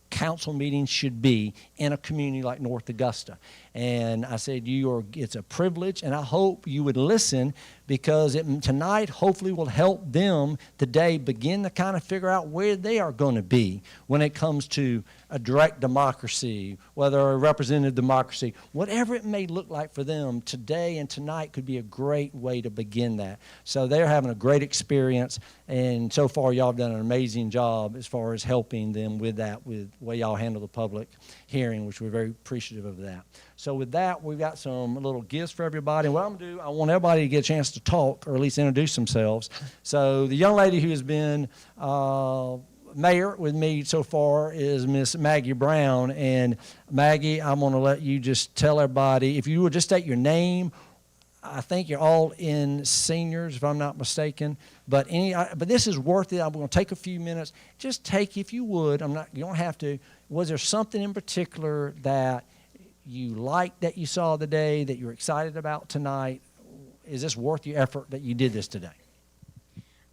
council meeting should be in a community like North Augusta. And I said, it's a privilege, and I hope you would listen, because tonight hopefully will help them today begin to kind of figure out where they are going to be when it comes to a direct democracy, whether a representative democracy, whatever it may look like for them. Today and tonight could be a great way to begin that. So they're having a great experience, and so far y'all have done an amazing job as far as helping them with that, with the way y'all handle the public hearing, which we're very appreciative of that. So with that, we've got some little gifts for everybody. And what I'm going to do, I want everybody to get a chance to talk, or at least introduce themselves. So the young lady who has been mayor with me so far is Miss Maggie Brown. And Maggie, I'm going to let you just tell everybody, if you would just state your name. I think you're all in seniors, if I'm not mistaken. But this is worth it. I'm going to take a few minutes. Just take, if you would. You don't have to. Was there something in particular that you liked that you saw today, that you're excited about tonight? Is this worth your effort that you did this today?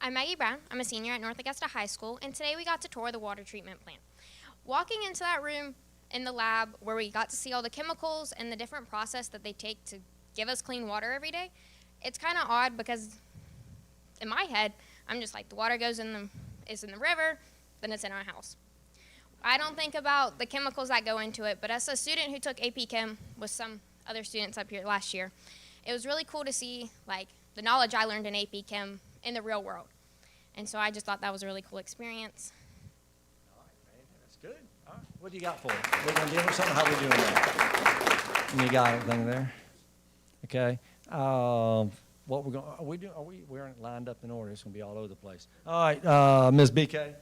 I'm Maggie Brown. I'm a senior at North Augusta High School, and today we got to tour the water treatment plant. Walking into that room in the lab where we got to see all the chemicals and the different process that they take to give us clean water every day, it's kind of odd because in my head, I'm just like, the water is in the river, then it's in our house. I don't think about the chemicals that go into it, but as a student who took AP Chem with some other students up here last year, it was really cool to see like the knowledge I learned in AP Chem in the real world. And so I just thought that was a really cool experience. All right, man, that's good. All right, what do you got for us? We're going to deal with something? How we doing that? You got everything there? Okay. What we're going? We're lined up in order. It's going to be all over the place. All right, Ms. BK.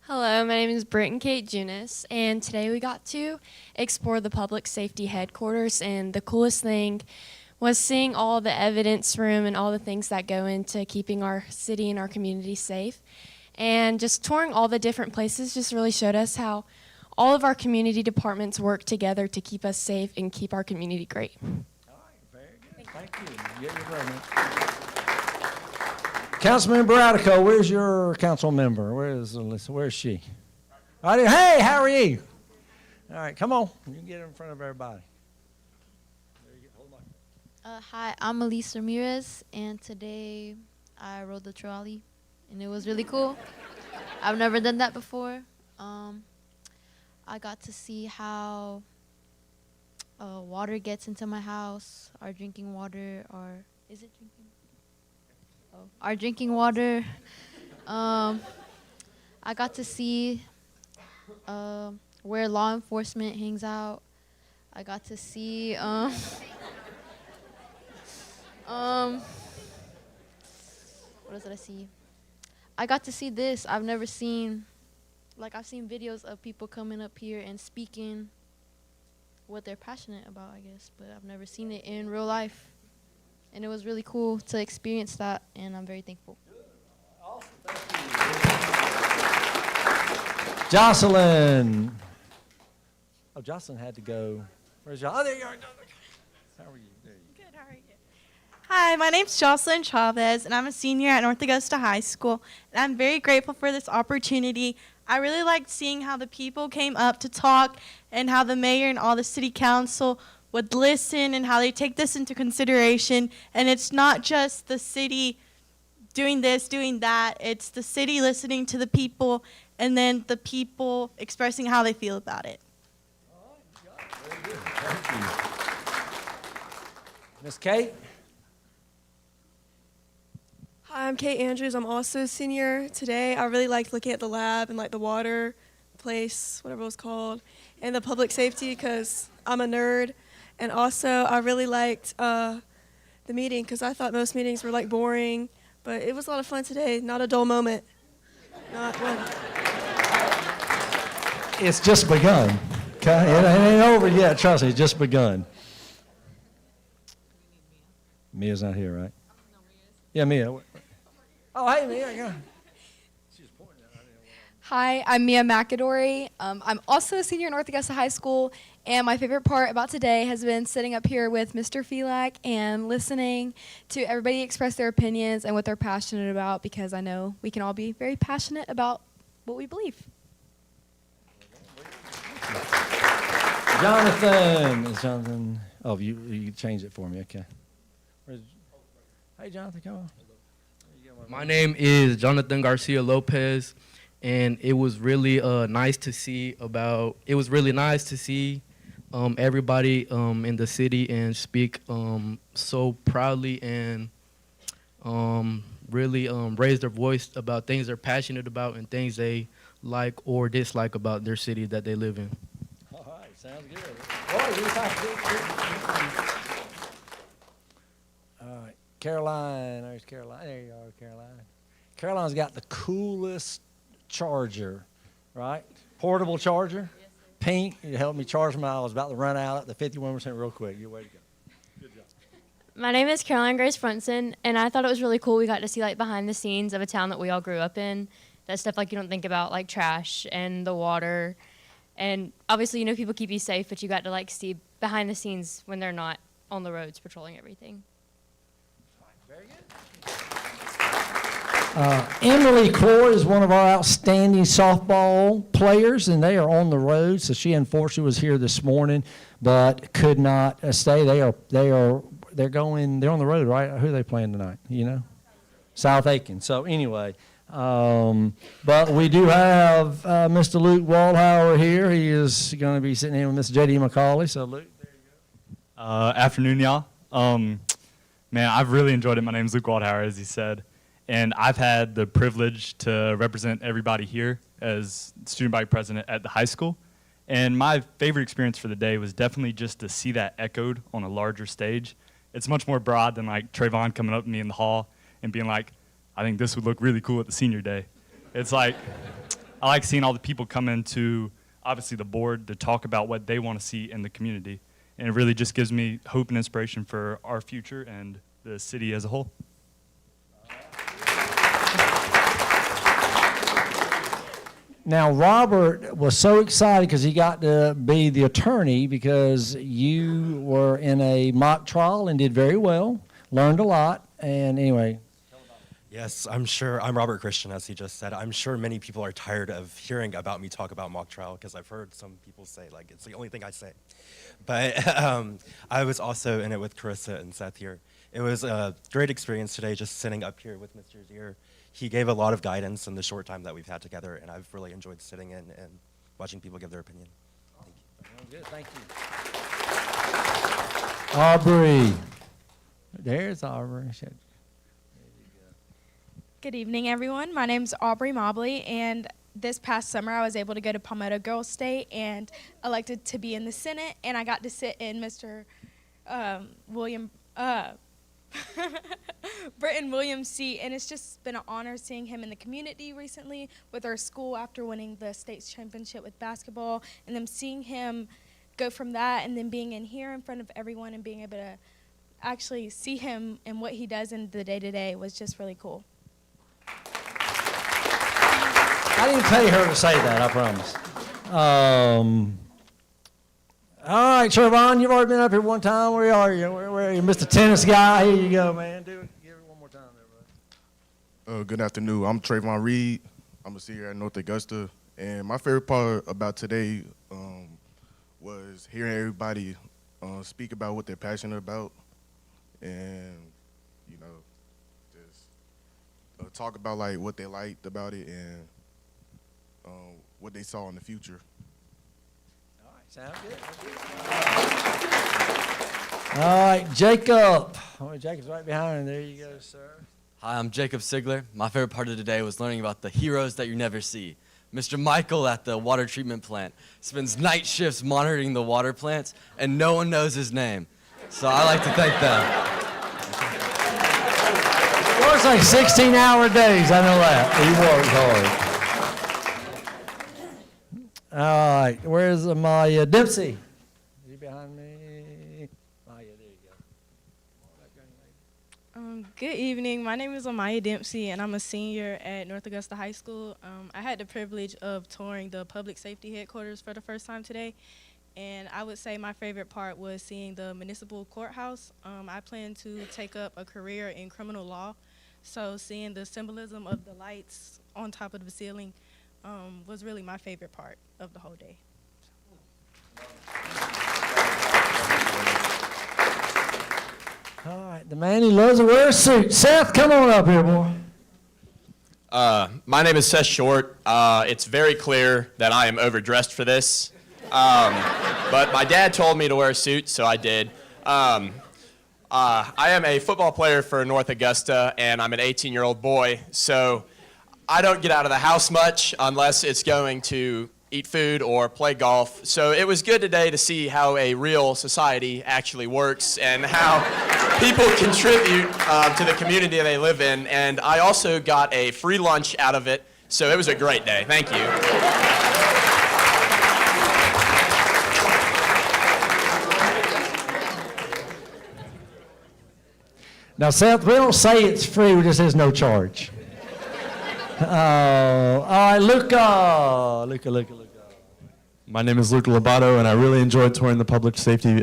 Hello, my name is Britt and Kate Junis, and today we got to explore the public safety headquarters, and the coolest thing was seeing all the evidence room and all the things that go into keeping our city and our community safe. And just touring all the different places just really showed us how all of our community departments work together to keep us safe and keep our community great. All right, very good. Thank you. Yeah, you're very much. Councilmember Radico, where's your council member? Where's she? Hey, how are you? All right, come on. You can get in front of everybody. There you go. Hold on. Hi, I'm Elise Ramirez, and today I rode the trolley, and it was really cool. I've never done that before. I got to see how water gets into my house, our drinking water, or is it drinking? Oh, our drinking water. I got to see where law enforcement hangs out. I got to see what else did I see? I got to see this. I've never seen, I've seen videos of people coming up here and speaking what they're passionate about, I guess, but I've never seen it in real life. And it was really cool to experience that, and I'm very thankful. Awesome. Thank you. Jocelyn. Oh, Jocelyn had to go. Where's Jocelyn? Oh, there you are. How are you? There you go. Good, how are you? Hi, my name's Jocelyn Chavez, and I'm a senior at North Augusta High School, and I'm very grateful for this opportunity. I really liked seeing how the people came up to talk and how the mayor and all the city council would listen and how they take this into consideration. And it's not just the city doing this, doing that. It's the city listening to the people and then the people expressing how they feel about it. Very good. Thank you. Miss Kate? Hi, I'm Kate Andrews. I'm also a senior. Today, I really liked looking at the lab and the water place, whatever it was called, and the public safety because I'm a nerd. And also, I really liked the meeting because I thought most meetings were boring, but it was a lot of fun today. Not a dull moment. Not one. It's just begun. Okay, it ain't over yet. Trust me, it's just begun. Mia's not here, right? Yeah, Mia. Oh, hey, Mia. Go. Hi, I'm Mia McAdory. I'm also a senior at North Augusta High School, and my favorite part about today has been sitting up here with Mr. Felak and listening to everybody express their opinions and what they're passionate about, because I know we can all be very passionate about what we believe. Jonathan. Is Jonathan? Oh, you changed it for me. Okay. Hey, Jonathan, come on. My name is Jonathan Garcia Lopez, and it was really nice to see everybody in the city and speak so proudly and really raise their voice about things they're passionate about and things they like or dislike about their city that they live in. All right, sounds good. All right, Caroline. There's Caroline. There you are, Caroline. Caroline's got the coolest charger, right? Portable charger. Yes, pink. You helped me charge mine. I was about to run out at the 51% real quick. You're way to go. Good job. My name is Caroline Grace Brunson, and I thought it was really cool. We got to see like behind the scenes of a town that we all grew up in. That stuff like you don't think about, like trash and the water. And obviously, you know, people keep you safe, but you got to like see behind the scenes when they're not on the roads patrolling everything. Very good. Emily Cloy is one of our outstanding softball players, and they are on the road. So she unfortunately was here this morning, but could not stay. They're on the road, right? Who are they playing tonight? You know, South Aiken. So anyway, but we do have Mr. Luke Waldhauer here. He is going to be sitting here with Mr. J.D. McCauley. So Luke, there you go. Afternoon, y'all. Man, I've really enjoyed it. My name is Luke Waldhauer, as he said. And I've had the privilege to represent everybody here as student body president at the high school. And my favorite experience for the day was definitely just to see that echoed on a larger stage. It's much more broad than like Trayvon coming up to me in the hall and being like, I think this would look really cool at the senior day. It's like, I like seeing all the people come into, obviously, the board to talk about what they want to see in the community. And it really just gives me hope and inspiration for our future and the city as a whole. Now, Robert was so excited because he got to be the attorney because you were in a mock trial and did very well, learned a lot, and anyway. Yes, I'm sure. I'm Robert Christian, as he just said. I'm sure many people are tired of hearing about me talk about mock trial because I've heard some people say, like, it's the only thing I say. But I was also in it with Carissa and Seth here. It was a great experience today just sitting up here with Mr. Zier. He gave a lot of guidance in the short time that we've had together, and I've really enjoyed sitting in and watching people give their opinion. Thank you. Good, thank you. Aubrey. There's Aubrey. Good evening, everyone. My name's Aubrey Mobley, and this past summer I was able to go to Palmetto Girls State and elected to be in the Senate, and I got to sit in Mr. Britton Williams' seat, and it's just been an honor seeing him in the community recently with our school after winning the state championship with basketball, and then seeing him go from that and then being in here in front of everyone and being able to actually see him and what he does in the day-to-day was just really cool. I didn't pay her to say that, I promise. All right, Trayvon, you've already been up here one time. Where are you? Where are you? Mr. Tennis Guy, here you go, man. Do it. Give it one more time there, bro. Good afternoon. I'm Trayvon Reed. I'm a senior at North Augusta. And my favorite part about today was hearing everybody speak about what they're passionate about and, you know, just talk about, like, what they liked about it and what they saw in the future. Sound good. All right, Jacob. Oh, Jacob's right behind him. There you go, sir. Hi, I'm Jacob Sigler. My favorite part of today was learning about the heroes that you never see. Mr. Michael at the water treatment plant spends night shifts monitoring the water plants, and no one knows his name. So I like to thank them. Works like 16-hour days, I know that. He works hard. All right, where's Maya Dempsey? Is he behind me? Maya, there you go. Good evening. My name is Amaya Dempsey, and I'm a senior at North Augusta High School. I had the privilege of touring the public safety headquarters for the first time today, and I would say my favorite part was seeing the municipal courthouse. I plan to take up a career in criminal law, so seeing the symbolism of the lights on top of the ceiling was really my favorite part of the whole day. All right, the man who loves to wear a suit. Seth, come on up here, boy. My name is Seth Short. It's very clear that I am overdressed for this. But my dad told me to wear a suit, so I did. I am a football player for North Augusta, and I'm an 18-year-old boy, so I don't get out of the house much unless it's going to eat food or play golf. So it was good today to see how a real society actually works and how people contribute to the community they live in. And I also got a free lunch out of it, so it was a great day. Thank you. Now, Seth, we don't say it's free, we just says no charge. All right, Luca. My name is Luca Lobato, and I really enjoyed touring the public safety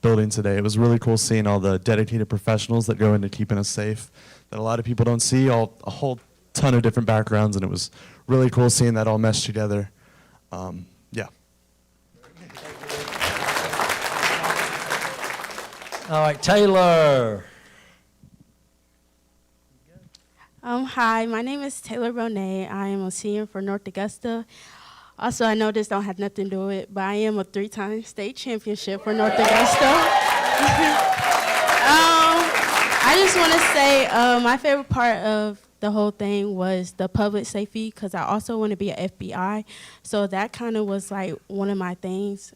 building today. It was really cool seeing all the dedicated professionals that go into keeping us safe that a lot of people don't see, a whole ton of different backgrounds, and it was really cool seeing that all meshed together. Yeah. All right, Taylor. Hi, my name is Taylor Bonet. I am a senior for North Augusta. Also, I know this don't have nothing to do with it, but I am a 3-time state championship for North Augusta. I just want to say my favorite part of the whole thing was the public safety, because I also want to be an FBI. So that kind of was like one of my things.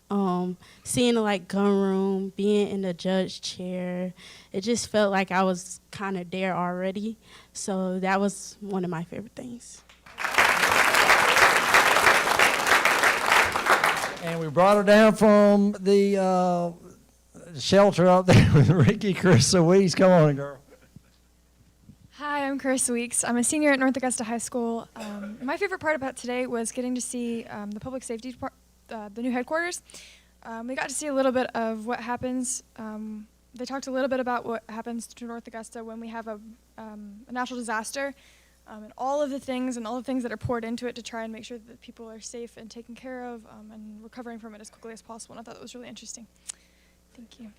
Seeing the like gun room, being in the judge chair, it just felt like I was kind of there already. So that was one of my favorite things. And we brought her down from the shelter up there with Ricky Carissa Weeks. Come on, girl. Hi, I'm Carissa Weeks. I'm a senior at North Augusta High School. My favorite part about today was getting to see the public safety the new headquarters. We got to see a little bit of what happens. They talked a little bit about what happens to North Augusta when we have a natural disaster, and all of the things that are poured into it to try and make sure that people are safe and taken care of and recovering from it as quickly as possible. And I thought that was really interesting. Thank you.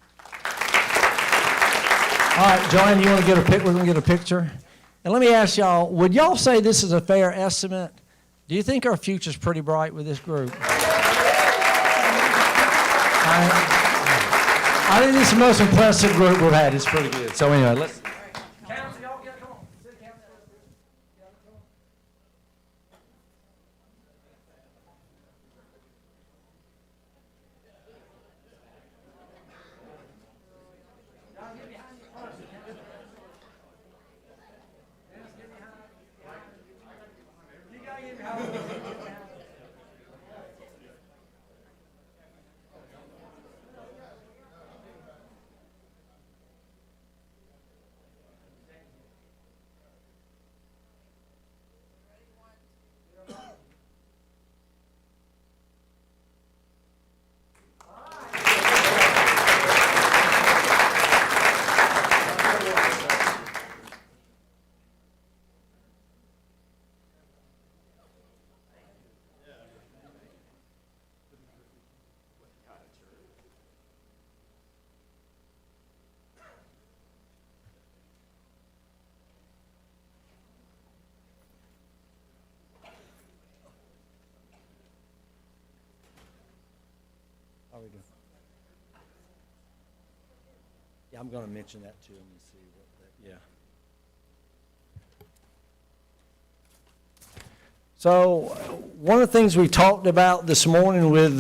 All right, Joanne, you want to get a pic? We're going to get a picture. And let me ask y'all, would y'all say this is a fair estimate? Do you think our future's pretty bright with this group? I think this is the most impressive group we've had. It's pretty good. So anyway, let's... How are we doing? Yeah, I'm going to mention that to him and see what that, yeah. So one of the things we talked about this morning with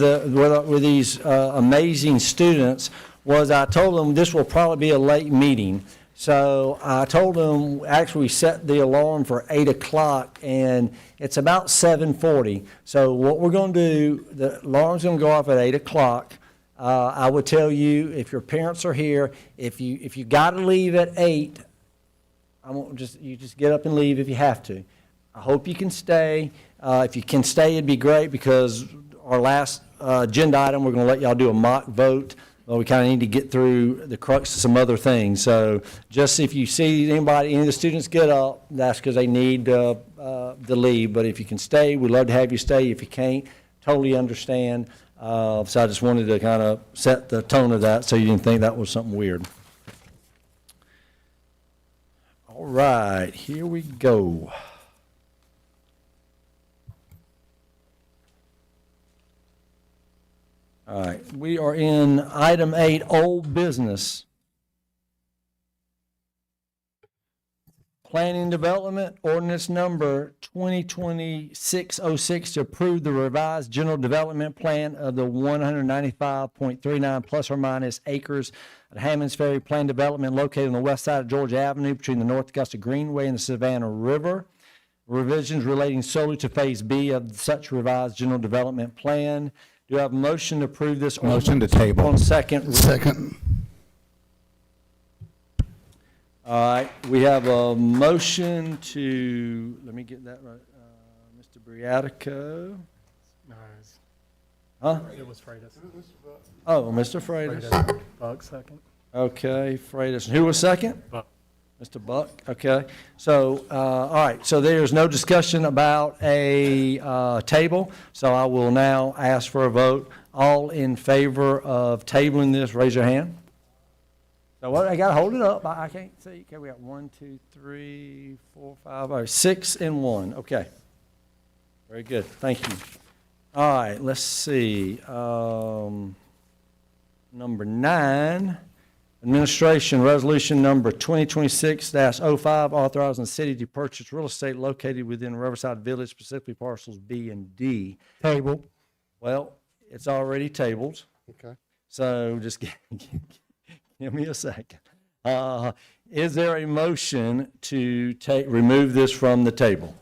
these amazing students was I told them this will probably be a late meeting. So I told them, actually we set the alarm for 8 o'clock and it's about 7:40. So what we're going to do, the alarm's going to go off at 8 o'clock. I would tell you, if your parents are here, if you got to leave at 8, you just get up and leave if you have to. I hope you can stay. If you can stay, it'd be great, because our last agenda item, we're going to let y'all do a mock vote. We kind of need to get through the crux of some other things. So just if you see any of the students get up, that's because they need to leave. But if you can stay, we'd love to have you stay. If you can't, totally understand. So I just wanted to kind of set the tone of that so you didn't think that was something weird. All right, here we go. All right, we are in item 8, old business. Planning Development, ordinance number 2026-06 to approve the revised general development plan of the 195.39 plus or minus acres at Hammond's Ferry Plan Development located on the west side of Georgia Avenue between the North Augusta Greenway and the Savannah River. Revisions relating solely to Phase B of such revised general development plan. Do I have a motion to approve this? Motion to table. On second. Second. All right, we have a motion to, let me get that right, Mr. Briatico. Huh? It was Freitas. Oh, Mr. Freitas. Buck, second. Okay, Freitas. Who was second? Buck. Mr. Buck, okay. So, all right, so there's no discussion about a table, so I will now ask for a vote. All in favor of tabling this, raise your hand. So what, I gotta hold it up, I can't see. Okay, we got 1, 2, 3, 4, 5, all right, 6 and 1, okay. Very good, thank you. All right, let's see. Number 9, administration resolution number 2026-05, authorizing the city to purchase real estate located within Riverside Village, specifically parcels B and D. Table. Well, it's already tabled. Okay. So just give me a second. Is there a motion to remove this from the table?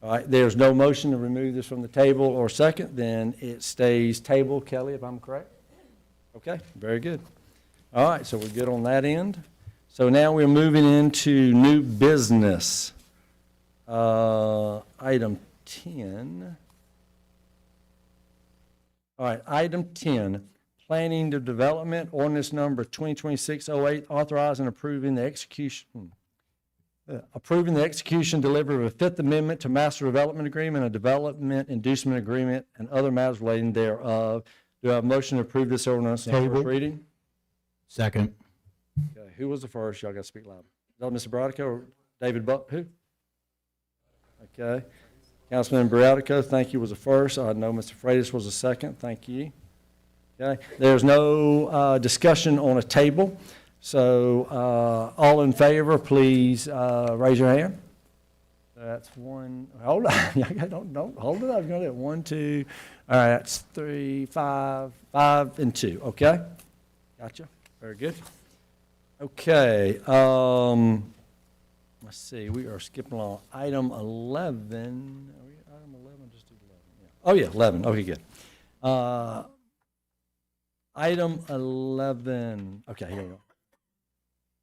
All right, there's no motion to remove this from the table or second, then it stays tabled. Kelly, if I'm correct? Okay, very good. All right, so we're good on that end. So now we're moving into new business. Item 10. All right, item 10, planning to development, ordinance number 2026-08, authorizing and approving the execution, delivery of a Fifth Amendment to Master Development Agreement, a Development Inducement Agreement, and other matters relating thereof. Do I have a motion to approve this ordinance on first reading? Second. Okay, who was the first? Y'all got to speak louder. Is that Mr. Brodico or David Buck? Who? Okay. Councilman Briatico, thank you, was the first. I know Mr. Freitas was the second. Thank you. Okay. There's no discussion on a table. So all in favor, please raise your hand. That's one. Hold on. Don't hold it up. You're going to do 1, 2. All right. That's 3, 5, 5, and 2. Okay. Gotcha. Very good. Okay. Let's see. We are skipping along. Item 11. Are we item 11? Just do 11. Yeah. Oh yeah, 11. Okay, good. Item 11. Okay, here we go.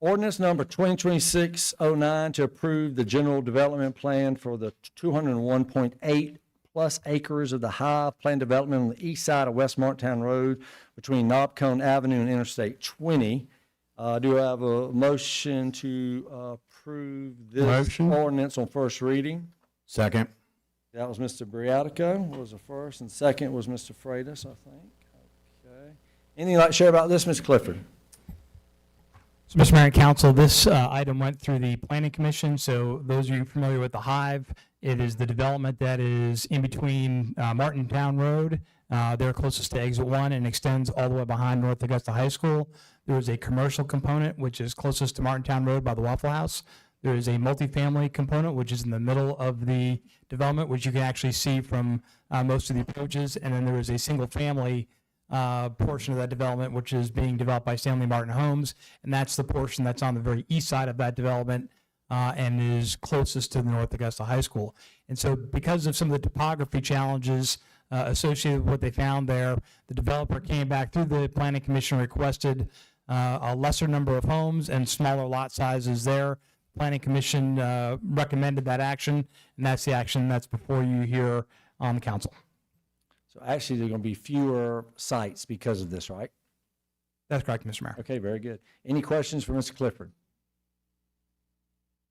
Ordinance number 2026-09 to approve the general development plan for the 201.8 plus acres of the Hive Plan Development on the east side of West Martintown Road between Knobcone Avenue and Interstate 20. Do I have a motion to approve this ordinance on first reading? Second. That was Mr. Briatico was the first, and second was Mr. Freitas, I think. Okay. Anything you'd like to share about this, Mr. Clifford? So, Mr. Mayor and Council, this item went through the Planning Commission. So those of you familiar with the Hive, it is the development that is in between Martintown Road. They're closest to Exit 1 and extends all the way behind North Augusta High School. There is a commercial component, which is closest to Martintown Road by the Waffle House. There is a multifamily component, which is in the middle of the development, which you can actually see from most of the approaches. And then there is a single family portion of that development, which is being developed by Stanley Martin Homes. And that's the portion that's on the very east side of that development and is closest to the North Augusta High School. And so because of some of the topography challenges associated with what they found there. The developer came back through the planning commission, requested a lesser number of homes and smaller lot sizes there. Planning commission recommended that action, and that's the action that's before you here on the council. So actually, there are going to be fewer sites because of this, right? That's correct, Mr. Mayor. Okay, very good. Any questions for Mr. Clifford?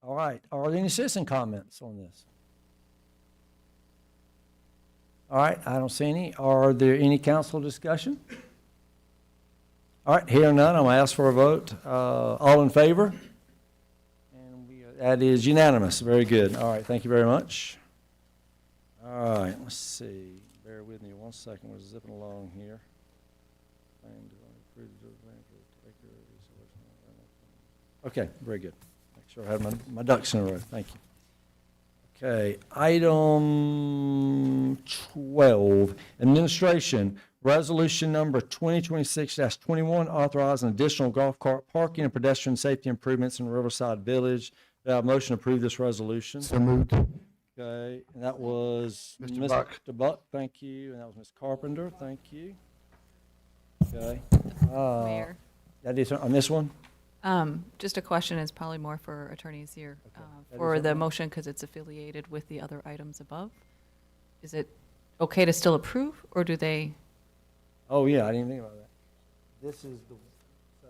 All right, are there any citizen comments on this? All right, I don't see any. Are there any council discussion? All right, hearing none, I'm going to ask for a vote. All in favor? And that is unanimous. Very good. All right, thank you very much. All right, let's see. Bear with me 1 second. We're zipping along here. Okay, very good. Make sure I have my ducks in a row. Thank you. Okay, item 12, administration, resolution number 2026-21, authorizing additional golf cart parking and pedestrian safety improvements in Riverside Village. Do I have a motion to approve this resolution? So moved. Okay, and that was Mr. Buck. Mr. Buck, thank you, and that was Ms. Carpenter, thank you. Okay. Mayor. That is on this one? Just a question, is probably more for attorneys here, That for is the okay. motion, because it's affiliated with the other items above. Is it okay to still approve, or do they? Oh, yeah, I didn't think about that. This is the, so.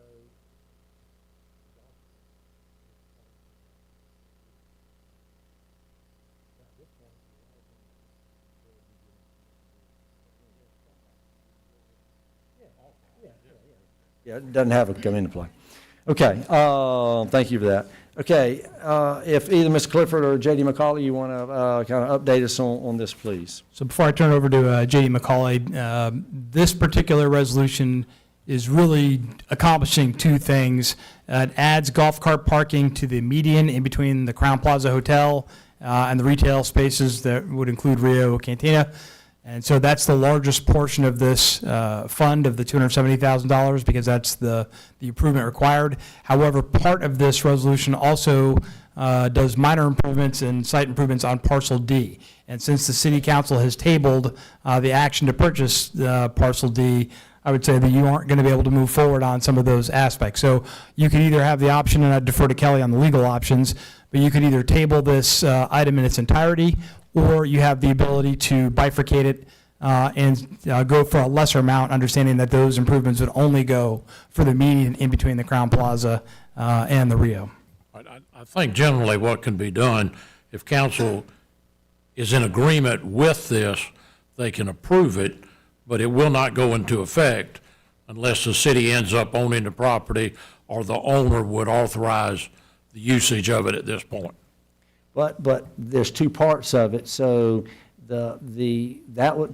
Yeah, it doesn't have it come into play. Okay, thank you for that. Okay, if either Mr. Clifford or J.D. McCauley, you want to kind of update us on this, please. So before I turn it over to J.D. McCauley, this particular resolution is really accomplishing two things. It adds golf cart parking to the median in between the Crown Plaza Hotel and the retail spaces that would include Rio Cantina. And so that's the largest portion of this fund of the $270,000 because that's the improvement required. However, part of this resolution also does minor improvements and site improvements on parcel D. And since the city council has tabled the action to purchase parcel D, I would say that you aren't going to be able to move forward on some of those aspects. So you can either have the option, and I'd defer to Kelly on the legal options, but you could either table this item in its entirety, or you have the ability to bifurcate it and go for a lesser amount, understanding that those improvements would only go for the median in between the Crown Plaza and the Rio. I think generally what can be done, if council is in agreement with this, they can approve it, but it will not go into effect unless the city ends up owning the property or the owner would authorize the usage of it at this point. But there's two parts of it. So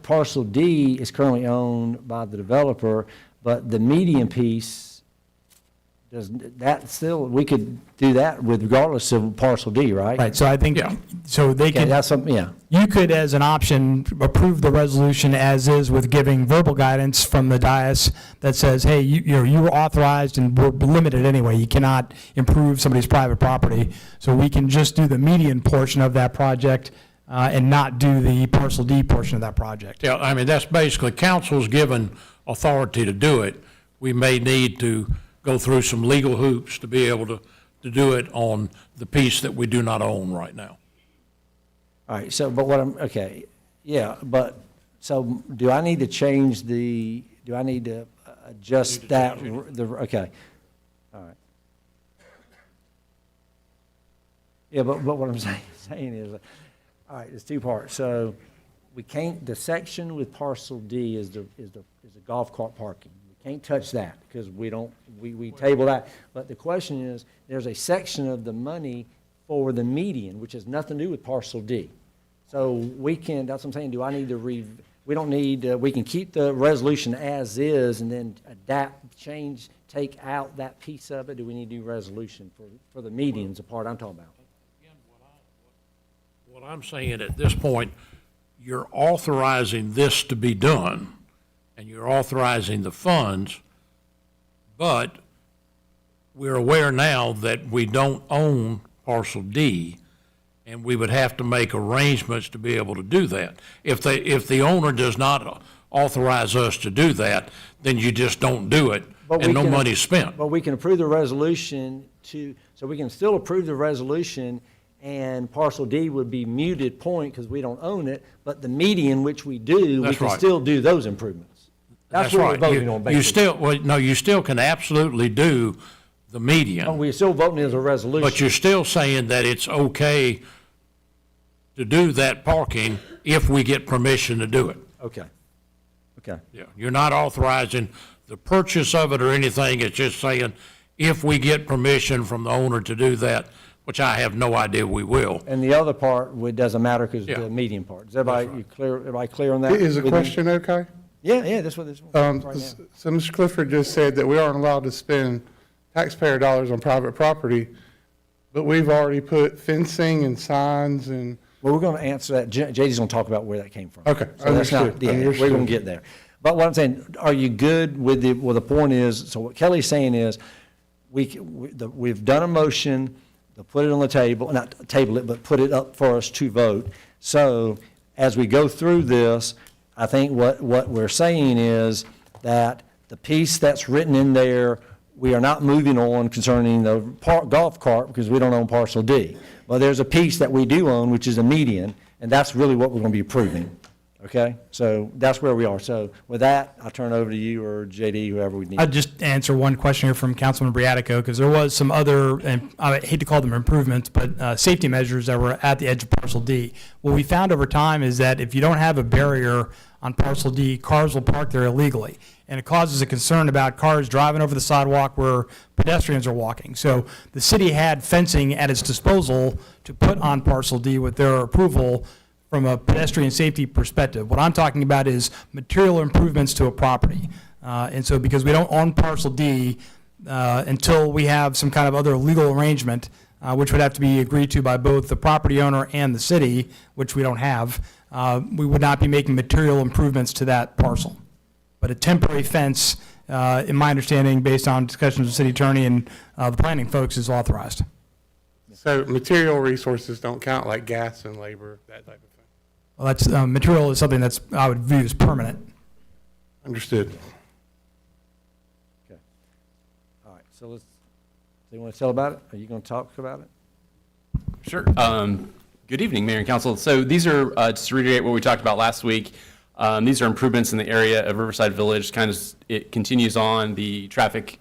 parcel D is currently owned by the developer, but the median piece we could do that with regardless of parcel D, right? Right. So I think so they Okay, can. that's something. Yeah. You could, as an option, approve the resolution as is with giving verbal guidance from the dais that says, hey, you were authorized and we're limited anyway. You cannot improve somebody's private property. So we can just do the median portion of that project and not do the parcel D portion of that project. Yeah, I mean, that's basically council's given authority to do it. We may need to go through some legal hoops to be able to do it on the piece that we do not own right now. All right. So, but but so do I need to change do I need to adjust that? Okay. All right. Yeah, but what I'm saying is, all right, it's two parts. So we can't, the section with parcel D is the golf cart parking. We can't touch that because we table that. But the question is, there's a section of the money for the median, which has nothing to do with parcel D. So we can, that's what I'm saying, do I need to we don't need, we can keep the resolution as is and then adapt, change, take out that piece of it? Do we need to do resolution for the medians, the part I'm talking about? What I'm saying at this point, you're authorizing this to be done, and you're authorizing the funds, but we're aware now that we don't own parcel D, and we would have to make arrangements to be able to do that. If the owner does not authorize us to do that, then you just don't do it, and no money's spent. But we can approve the resolution so we can still approve the resolution, and parcel D would be muted point because we don't own it, but the median, which we do, we That's can right. still do those improvements. That's what we're right. voting on, You basically. you still can absolutely do the median. Oh, we're still voting as a resolution. But you're still saying that it's okay to do that parking if we get permission to do it. Okay. Okay. Yeah, you're not authorizing the purchase of it or anything, it's just saying if we get permission from the owner to do that, which I have no idea we will. And the other part, it doesn't matter because Yeah. the median part. Is everybody clear on that? Is the With me? question okay? Yeah, that's what this one right now. So Mr. Clifford just said that we aren't allowed to spend taxpayer dollars on private property, but we've already put fencing and signs and. Well, we're going to answer that. JD's going to talk about where that came from. Okay, So that's not, understood, yeah, we're understood. going to get there. But what I'm saying, are you good with the point is, so what Kelly's saying is, we've done a motion to put it on the table, not table it, but put it up for us to vote. So as we go through this, I think what we're saying is that the piece that's written in there, we are not moving on concerning the golf cart because we don't own parcel D. Well, there's a piece that we do own, which is a median, and that's really what we're going to be approving. Okay? So that's where we are. So with that, I'll turn it over to you or JD, whoever we need. I'd just answer one question here from Councilman Briatico, because there was some other, and I hate to call them improvements, but safety measures that were at the edge of parcel D. What we found over time is that if you don't have a barrier on parcel D, cars will park there illegally. And it causes a concern about cars driving over the sidewalk where pedestrians are walking. So the city had fencing at its disposal to put on parcel D with their approval from a pedestrian safety perspective. What I'm talking about is material improvements to a property. And so because we don't own parcel D until we have some kind of other legal arrangement, which would have to be agreed to by both the property owner and the city, which we don't have, we would not be making material improvements to that parcel. But a temporary fence, in my understanding, based on discussions with the city attorney and the planning folks, is authorized. So material resources don't count like gas and labor, that type of thing. Well, that's, material is something that's, I would view as permanent. Understood. Okay. All right, so do you want to tell about it? Are you going to talk about it? Sure. Good evening, Mayor and Council. So these are, just to reiterate what we talked about last week, these are improvements in the area of Riverside Village. It continues on the traffic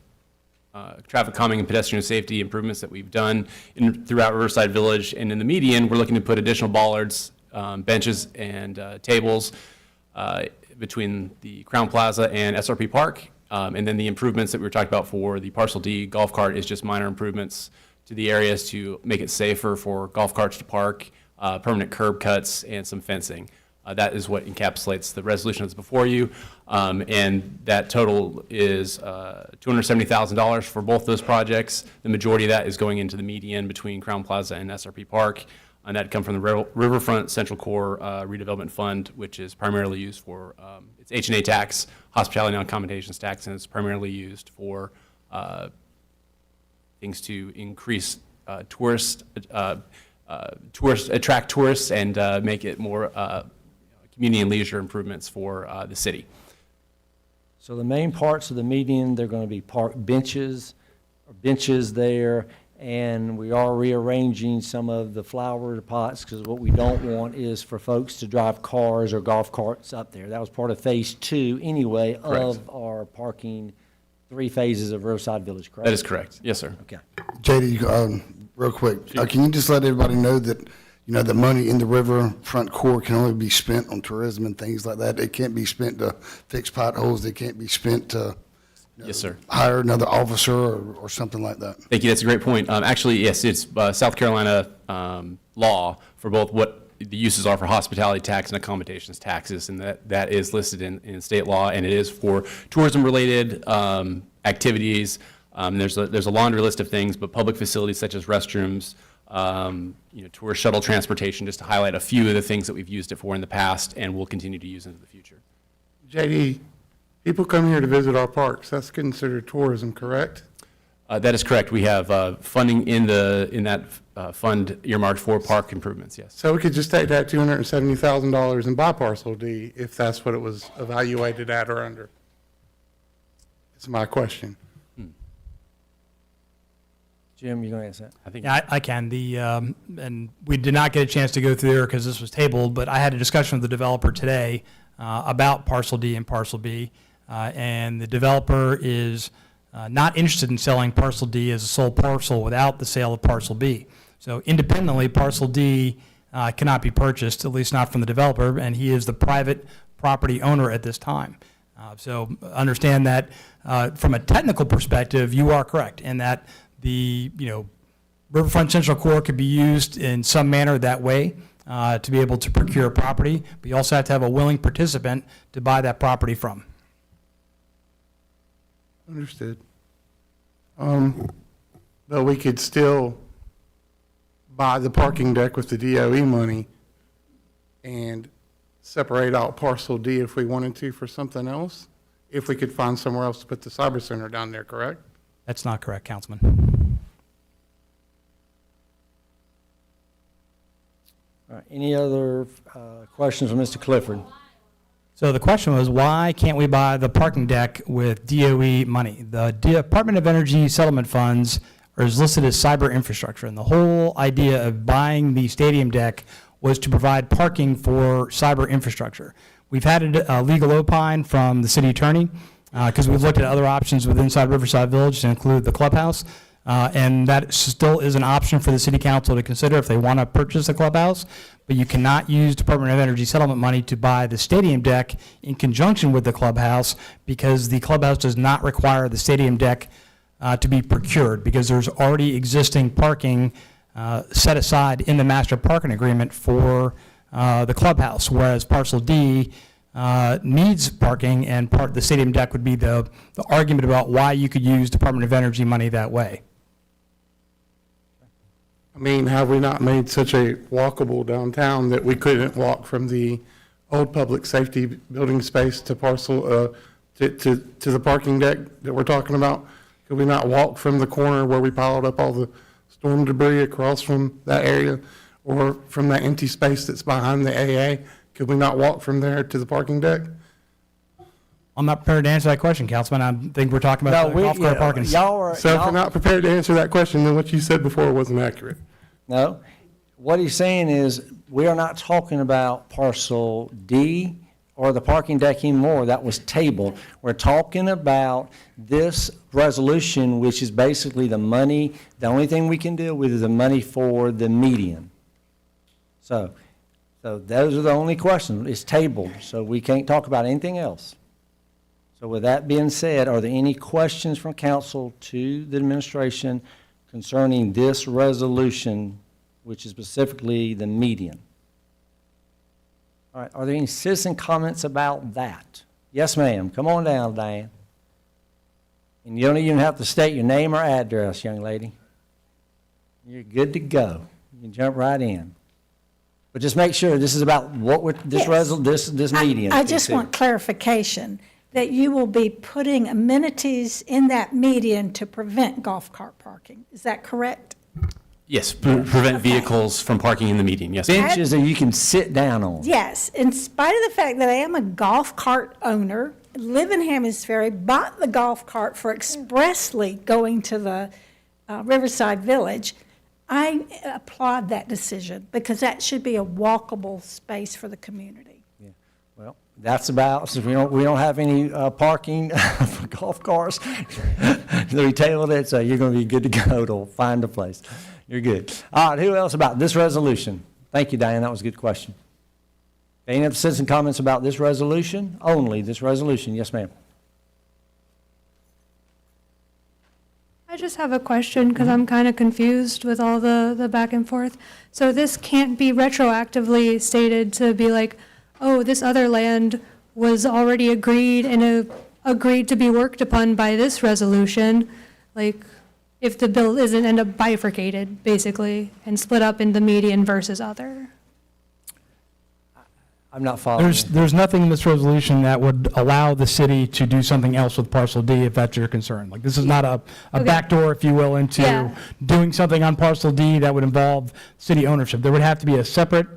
calming and pedestrian safety improvements that we've done throughout Riverside Village. And in the median, we're looking to put additional bollards, benches, and tables between the Crown Plaza and SRP Park. And then the improvements that we were talking about for the Parcel D golf cart is just minor improvements to the areas to make it safer for golf carts to park, permanent curb cuts, and some fencing. That is what encapsulates the resolution that's before you. And that total is $270,000 for both those projects. The majority of that is going into the median between Crown Plaza and SRP Park. And that come from the Riverfront Central Core Redevelopment Fund, which is primarily used for, it's H&A tax, hospitality and accommodations tax, and it's primarily used for things to increase attract tourists and make it more community and leisure improvements for the city. So the main parts of the median, they're going to be park benches there, and we are rearranging some of the flower pots because what we don't want is for folks to drive cars or golf carts up there. That was part of phase 2 anyway of our parking 3 phases of Riverside Village, correct? That is correct. Yes, sir. Okay. JD, real quick, can you just let everybody know that, the money in the riverfront core can only be spent on tourism and things like that? It can't be spent to fix potholes. They can't be spent to Yes, sir. hire another officer or something like that. Thank you. That's a great point. Actually, yes, it's South Carolina law for both what the uses are for hospitality tax and accommodations taxes, and that is listed in state law, and it is for tourism-related activities. There's a laundry list of things, but public facilities such as restrooms, tourist shuttle transportation, just to highlight a few of the things that we've used it for in the past and will continue to use into the future. JD, people come here to visit our parks. That's considered tourism, correct? That is correct. We have funding in that fund earmarked for park improvements, yes. So we could just take that $270,000 and buy parcel D if that's what it was evaluated at or under? That's my question. Jim, you going to answer that? I think. Yeah, I can. And we did not get a chance to go through there because this was tabled, but I had a discussion with the developer today about parcel D and parcel B. And the developer is not interested in selling parcel D as a sole parcel without the sale of parcel B. So independently, parcel D cannot be purchased, at least not from the developer, and he is the private property owner at this time. So understand that from a technical perspective, you are correct in that the Riverfront Central Core could be used in some manner that way to be able to procure property, but you also have to have a willing participant to buy that property from. Understood. But we could still buy the parking deck with the DOE money and separate out parcel D if we wanted to for something else, if we could find somewhere else to put the cyber center down there, correct? That's not correct, Councilman. All right, any other questions from Mr. Clifford? So the question was, why can't we buy the parking deck with DOE money? The Department of Energy settlement funds are listed as cyber infrastructure, and the whole idea of buying the stadium deck was to provide parking for cyber infrastructure. We've had a legal opine from the city attorney because we've looked at other options within inside Riverside Village to include the clubhouse, and that still is an option for the city council to consider if they want to purchase the clubhouse, but you cannot use Department of Energy settlement money to buy the stadium deck in conjunction with the clubhouse because the clubhouse does not require the stadium deck to be procured because there's already existing parking set aside in the master parking agreement for the clubhouse, whereas parcel D needs parking, and the stadium deck would be the argument about why you could use Department of Energy money that way. I mean, have we not made such a walkable downtown that we couldn't walk from the old public safety building space to parcel, to the parking deck that we're talking about? Could we not walk from the corner where we piled up all the storm debris across from that area, or from that empty space that's behind the AA? Could we not walk from there to the parking deck? I'm not prepared to answer that question, Councilman. I think we're talking about the golf cart parking. So if you're not prepared to answer that question, then what you said before wasn't accurate. No. What he's saying is, we are not talking about parcel D or the parking deck anymore. That was tabled. We're talking about this resolution, which is basically the money. The only thing we can deal with is the money for the median. So those are the only questions. It's tabled, so we can't talk about anything else. So with that being said, are there any questions from council to the administration concerning this resolution, which is specifically the median? All right, are there any citizen comments about that? Yes, ma'am. Come on down, Diane. And you don't even have to state your name or address, young lady. You're good to go. You can jump right in. But just make sure this is about what we're, this median. I just want clarification that you will be putting amenities in that median to prevent golf cart parking. Is that correct? Yes, prevent vehicles from parking in the median, yes. Benches that you can sit down on. Yes, in spite of the fact that I am a golf cart owner, live in Hammond's Ferry, bought the golf cart for expressly going to the Riverside Village, I applaud that decision because that should be a walkable space for the community. Yeah. Well, that's about, since we don't have any parking for golf carts, we tabled it, so you're going to be good to go to find a place. You're good. All right, who else about this resolution? Thank you, Diane, that was a good question. Any other citizen comments about this resolution? Only this resolution. Yes, ma'am. I just have a question because I'm kind of confused with all the back and forth. So this can't be retroactively stated to be like, oh, this other land was already agreed and agreed to be worked upon by this resolution. Like, if the bill isn't end up bifurcated, basically, and split up into median versus other. I'm not following. There's nothing in this resolution that would allow the city to do something else with parcel D, if that's your concern. Like, this is not a backdoor, if you will, into Yeah. doing something on parcel D that would involve city ownership. There would have to be a separate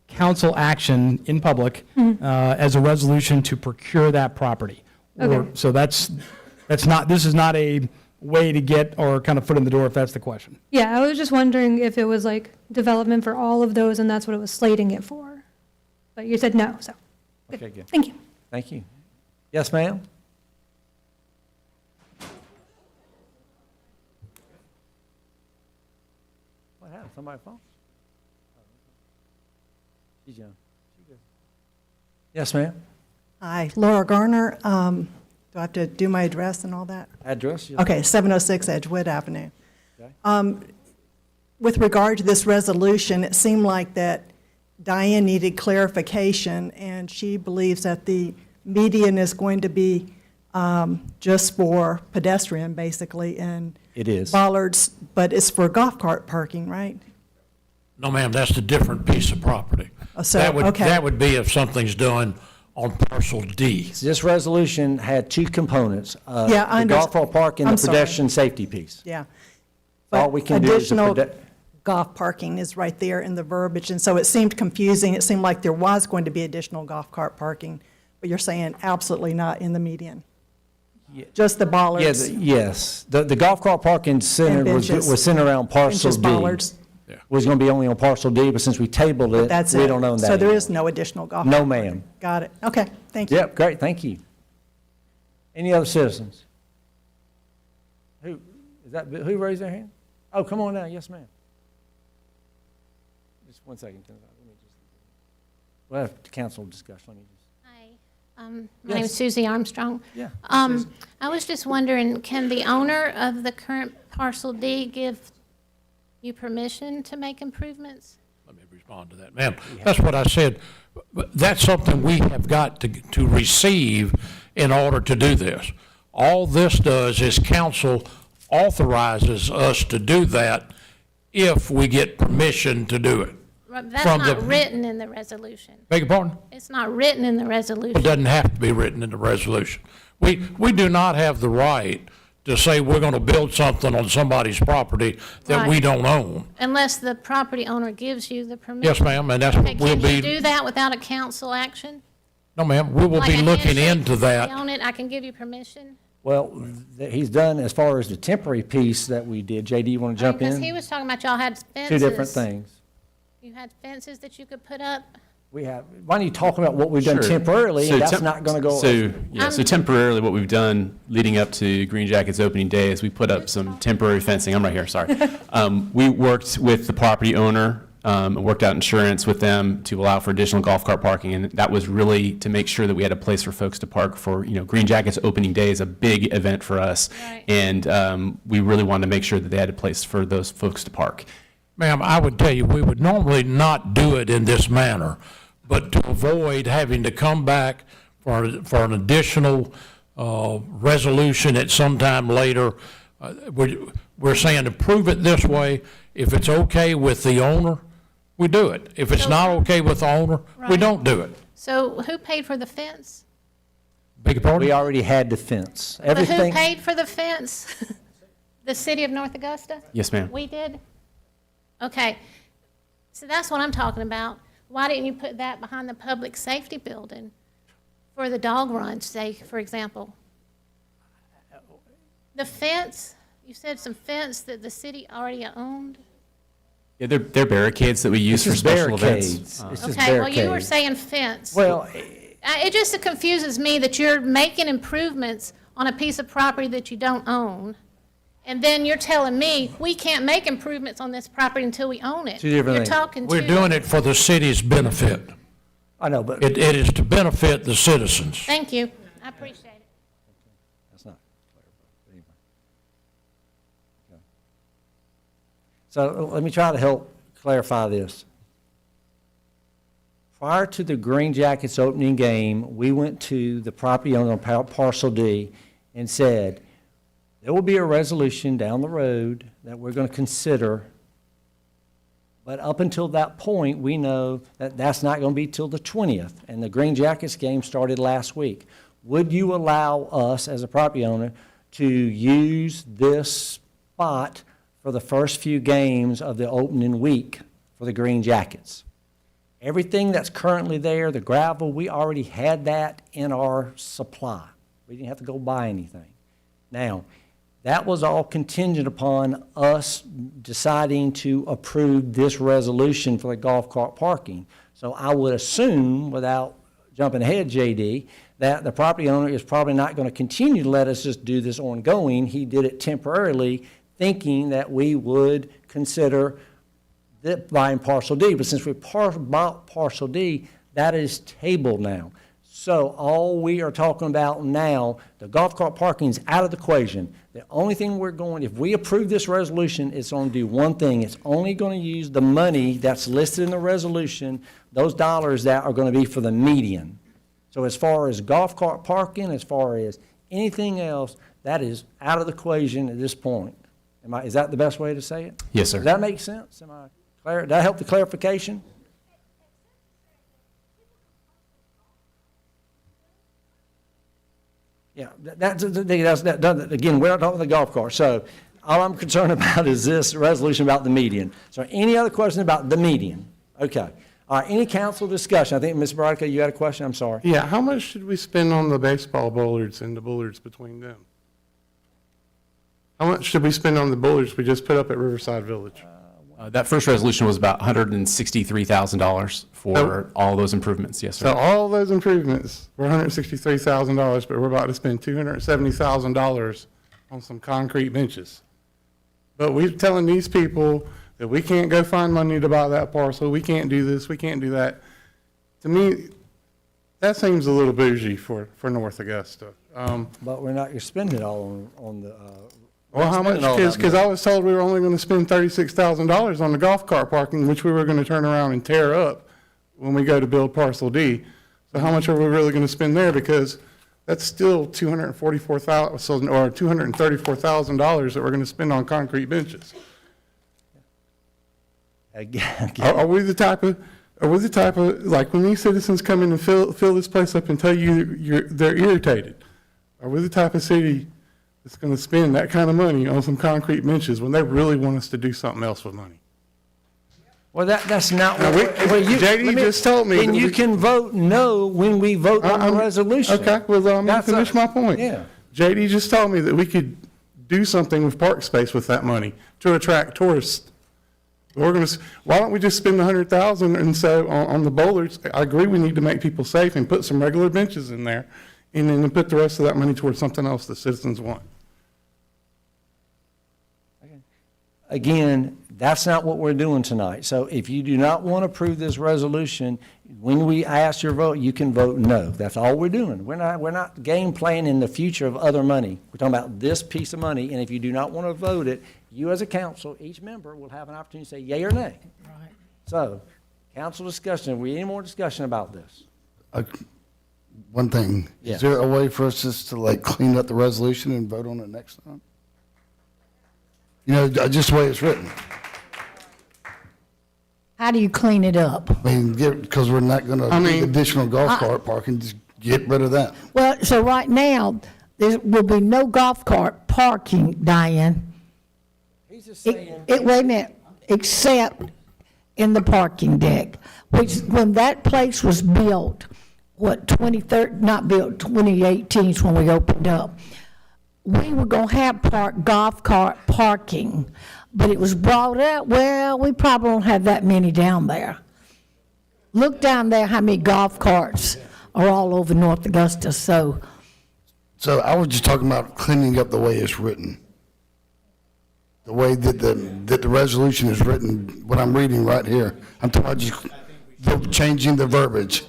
council action in public as a resolution to procure that property. Okay. So that's not, this is not a way to get or kind of foot in the door, if that's the question. Yeah, I was just wondering if it was like development for all of those and that's what it was slating it for. But you said no, so. Okay, good. Thank you. Thank you. Yes, ma'am? What happened? Somebody phone? She's young. Yes, ma'am? Hi, Laura Garner. Do I have to do my address and all that? Address? Yes. Okay, 706 Edgewood Avenue. Okay. With regard to this resolution, it seemed like that Diane needed clarification, and she believes that the median is going to be just for pedestrian, basically, and It is. bollards, but it's for golf cart parking, right? No, ma'am, that's a different piece of property. So, okay. That would be if something's done on parcel D. This resolution had two components. Yeah, I The golf ball park and I'm the sorry. pedestrian safety piece. Yeah. All we can do is. Additional golf parking is right there in the verbiage, and so it seemed confusing. It seemed like there was going to be additional golf cart parking, but you're saying absolutely not in the median? Just the bollards? Yes. The golf cart parking center benches. was centered around parcel Benches, D. bollards. Was going to be only on parcel D, but since we tabled it, That's we it. don't own that So there anymore. is no additional golf? No, cart ma'am. parking. Got it. Okay, thank you. Yep, great, thank you. Any other citizens? Who raised their hand? Oh, come on now, yes, ma'am. Just 1 second. Let me just, we'll have council discussion. Let me just. Hi, my name is Yes. Susie Armstrong. Yeah. I was just wondering, can the owner of the current parcel D give you permission to make improvements? Let me respond to that. Ma'am, that's what I said. But that's something we have got to receive in order to do this. All this does is council authorizes us to do that if we get permission to do it. That's From not the- written in the resolution. Beg your pardon? It's not written in the It resolution. doesn't have to be written in the resolution. We do not have the right to say we're going to build something on somebody's property that we Right. don't own. Unless the property owner gives you the permission. Yes, ma'am, and that's Okay, what we'll can you be, do that without a council action? no, ma'am, we will Like be a looking handshake, into that. I own it, I can give you permission? Well, he's done as far as the temporary piece that we did. JD, you want to jump Because he in? was talking about y'all had fences. Two different things. You had fences that you could put up? We have, why don't you talk about what we've done Sure. temporarily, So and that's temp- not going to go. So temporarily, what we've done leading up to Green Jackets opening day is we put up some temporary fencing. I'm right here, sorry. We worked with the property owner, worked out insurance with them to allow for additional golf cart parking, and that was really to make sure that we had a place for folks to park for, Green Jackets opening day is a big event for us. Right. And we really wanted to make sure that they had a place for those folks to park. Ma'am, I would tell you, we would normally not do it in this manner, but to avoid having to come back for an additional resolution at some time later, we're saying approve it this way. If it's okay with the owner, we do it. If it's not okay with the owner, we Right. don't do it. So who paid for the fence? Beg your pardon? We already had the fence. But who Everything, paid for the fence? The city of North Augusta? Yes, ma'am. We did? Okay. So that's what I'm talking about. Why didn't you put that behind the public safety building for the dog run, say, for example? The fence, you said some fence that the city already owned? Yeah, they're barricades that we use for is special barricades. events. It's just Okay, well, you were barricades. saying fence. Well, It just confuses me that you're making improvements on a piece of property that you don't own, and then you're telling me we can't make improvements on this property until we own it. Two different You're things. talking We're two doing it for the city's benefit. I know, but It is to benefit the citizens. Thank you. I appreciate it. that's not clear. But anyway. So let me try to help clarify this. Prior to the Green Jackets opening game, we went to the property owner on parcel D and said, there will be a resolution down the road that we're going to consider, But up until that point, we know that that's not going to be till the 20th, and the Green Jackets game started last week. Would you allow us, as a property owner, to use this spot for the first few games of the opening week for the Green Jackets? Everything that's currently there, the gravel, we already had that in our supply. We didn't have to go buy anything. Now, that was all contingent upon us deciding to approve this resolution for the golf cart parking. So I would assume, without jumping ahead, JD, that the property owner is probably not going to continue to let us just do this ongoing. He did it temporarily, thinking that we would consider buying parcel D. But since we bought parcel D, that is tabled now. So all we are talking about now, the golf cart parking is out of the equation. The only thing we're going, if we approve this resolution, it's going to do one thing. It's only going to use the money that's listed in the resolution, those dollars that are going to be for the median. So as far as golf cart parking, as far as anything else, that is out of the equation at this point. Is that the best way to say it? Yes, sir. Does that make sense? Did that help the clarification? Yeah, again, we're not talking the golf cart. So all I'm concerned about is this resolution about the median. So any other questions about the median? Okay. All right, any council discussion? I think, Ms. Veronica, you had a question? I'm sorry. Yeah, how much should we spend on the baseball bullards and the bullards between them? How much should we spend on the bullards we just put up at Riverside Village? That first resolution was about $163,000 for all those improvements. Yes, sir. So all those improvements were $163,000, but we're about to spend $270,000 on some concrete benches. But we're telling these people that we can't go find money to buy that parcel, we can't do this, we can't do that. To me, that seems a little bougie for North Augusta. But we're not going to spend it all on the, well, how much? Because I was told we were only going to spend $36,000 on the golf cart parking, which we were going to turn around and tear up when we go to build parcel D. So how much are we really going to spend there? Because that's still $234,000 or $234,000 that we're going to spend on concrete benches. again, Are we the type of, like when these citizens come in and fill this place up and tell you they're irritated? Are we the type of city that's going to spend that kind of money on some concrete benches when they really want us to do something else with money? well, that's not what, JD just told me. And you can vote no when we vote on the resolution. Okay, well, let me finish my point. Yeah. JD just told me that we could do something with park space with that money to attract tourists. Why don't we just spend $100,000 and so on the boulders? I agree we need to make people safe and put some regular benches in there, and then put the rest of that money towards something else that citizens want. Again, that's not what we're doing tonight. So if you do not want to approve this resolution, when we ask your vote, you can vote no. That's all we're doing. We're not game planning the future of other money. We're talking about this piece of money, and if you do not want to vote it, you as a council, each member will have an opportunity to say yay or nay. Right. So, council discussion, any more discussion about this? One thing, Yeah. is there a way for us just to like clean up the resolution and vote on it next time? You know, just the way it's written. How do you clean it up? I mean, because we're not going to do additional golf cart parking, just get rid of that. Well, so right now, there will be no golf cart parking, Diane. He's just saying. Wait a minute, except in the parking deck, which, when that place was built, not built, 2018 is when we opened up. We were gonna have golf cart parking, but it was brought up, well, we probably don't have that many down there. Look down there how many golf carts are all over North Augusta, so. So I was just talking about cleaning up the way it's written. The way that the resolution is written, what I'm reading right here. I'm talking about just changing the verbiage.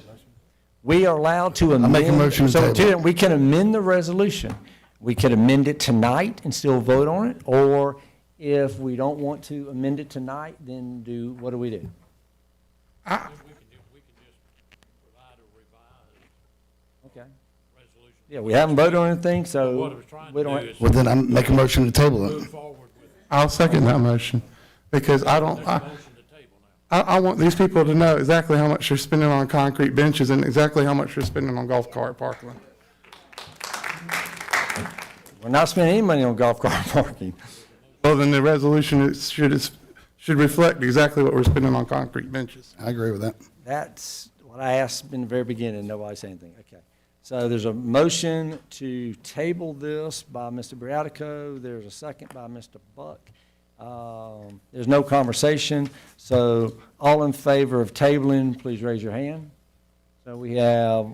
We are allowed to amend. I make a motion to table. We can amend the resolution. We could amend it tonight and still vote on it, or if we don't want to amend it tonight, then what do we do? Okay. Yeah, we haven't voted on anything, so we don't. Well, then I make a motion to table it. I'll second that motion, because I want these people to know exactly how much they're spending on concrete benches and exactly how much they're spending on golf cart parking. We're not spending any money on golf cart parking. Well, then the resolution should reflect exactly what we're spending on concrete benches. I agree with that. That's what I asked in the very beginning, nobody said anything. Okay. So there's a motion to table this by Mr. Briatico. There's a second by Mr. Buck. There's no conversation. So all in favor of tabling, please raise your hand. So we have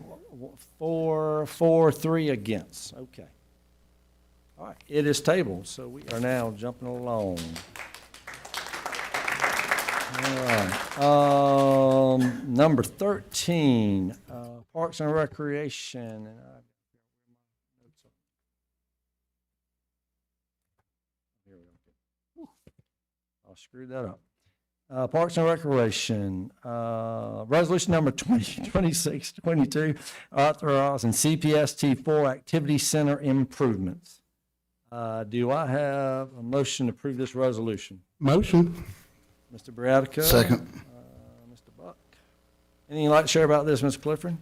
3 against. Okay. All right, it is tabled, so we are now jumping along. All right. Number 13, Parks and Recreation. I'll screw that up. Parks and Recreation, resolution number 2026-22, authorizing CPST 4 Activity Center improvements. Do I have a motion to approve this resolution? Motion. Mr. Briatico. Second. Mr. Buck. Anything you'd like to share about this, Mr. Clifford?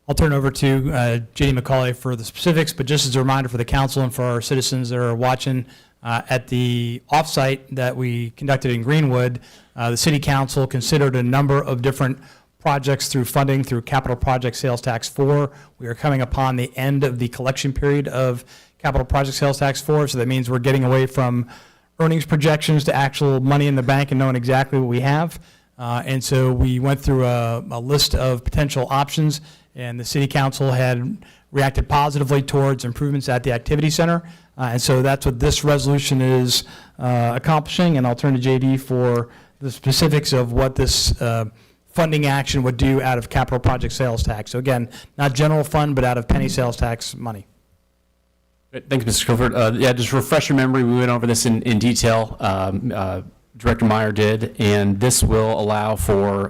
I'll turn over to J.D. McCauley for the specifics, but just as a reminder for the council and for our citizens that are watching, at the offsite that we conducted in Greenwood, the city council considered a number of different projects through funding through Capital Project Sales Tax 4. We are coming upon the end of the collection period of Capital Project Sales Tax 4, so that means we're getting away from earnings projections to actual money in the bank and knowing exactly what we have. And so we went through a list of potential options, and the city council had reacted positively towards improvements at the activity center. And so that's what this resolution is accomplishing, and I'll turn to JD for the specifics of what this funding action would do out of capital project sales tax. So again, not general fund, but out of penny sales tax money. Great. Thanks, Mr. Clifford. Yeah, just refresh your memory, we went over this in detail. Director Meyer did, and this will allow for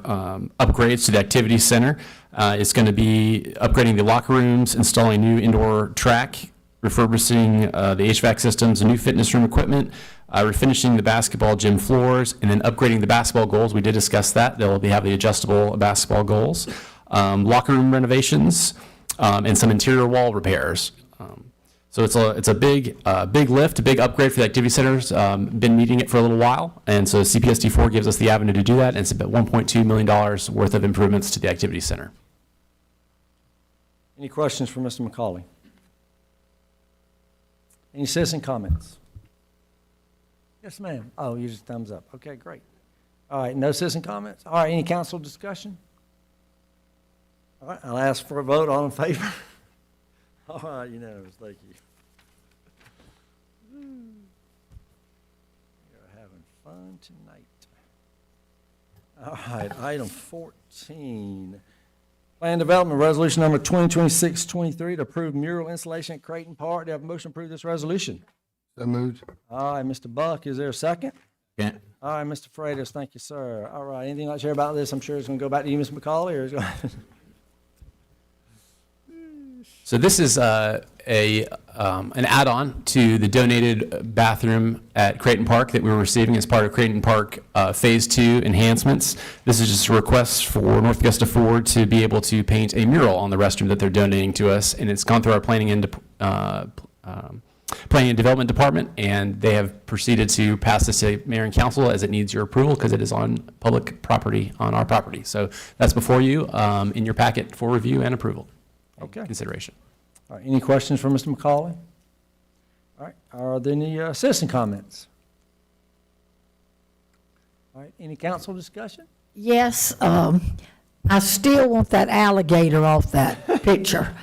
upgrades to the activity center. It's going to be upgrading the locker rooms, installing new indoor track, refurbishing the HVAC systems, new fitness room equipment, refinishing the basketball gym floors, and then upgrading the basketball goals. We did discuss that. They'll have the adjustable basketball goals, locker room renovations, and some interior wall repairs. So it's a big lift, a big upgrade for the activity centers. Been meeting it for a little while, and so CPSD 4 gives us the avenue to do that, and it's about $1.2 million worth of improvements to the activity center. Any questions for Mr. McCauley? Any citizen comments? Yes, ma'am. Oh, you just thumbs up. Okay, great. All right, no citizen comments? All right, any council discussion? All right, I'll ask for a vote. All in favor? All right, unanimous. Thank you. You're having fun tonight. All right, item 14. Plan Development Resolution number 2026-23 to approve mural installation at Creighton Park. Do you have a motion to approve this resolution? So moved. All right, Mr. Buck, is there a second? Yeah. All right, Mr. Freitas, thank you, sir. All right, anything you'd like to share about this? I'm sure it's going to go back to you, Mr. McCauley, or is it going So this is an add-on to the donated bathroom at Creighton Park that we were receiving as part of Creighton Park Phase 2 enhancements. This is just a request for North Augusta Ford to be able to paint a mural on the restroom that they're donating to us, and it's gone through our planning and development department, and they have proceeded to pass this to Mayor and Council as it needs your approval because it is on public property, on our property. So that's before you in your packet for review and approval. Okay. Consideration. All right, any questions for Mr. McCauley? All right, are there any citizen comments? All right, any council discussion? Yes, I still want that alligator off that picture.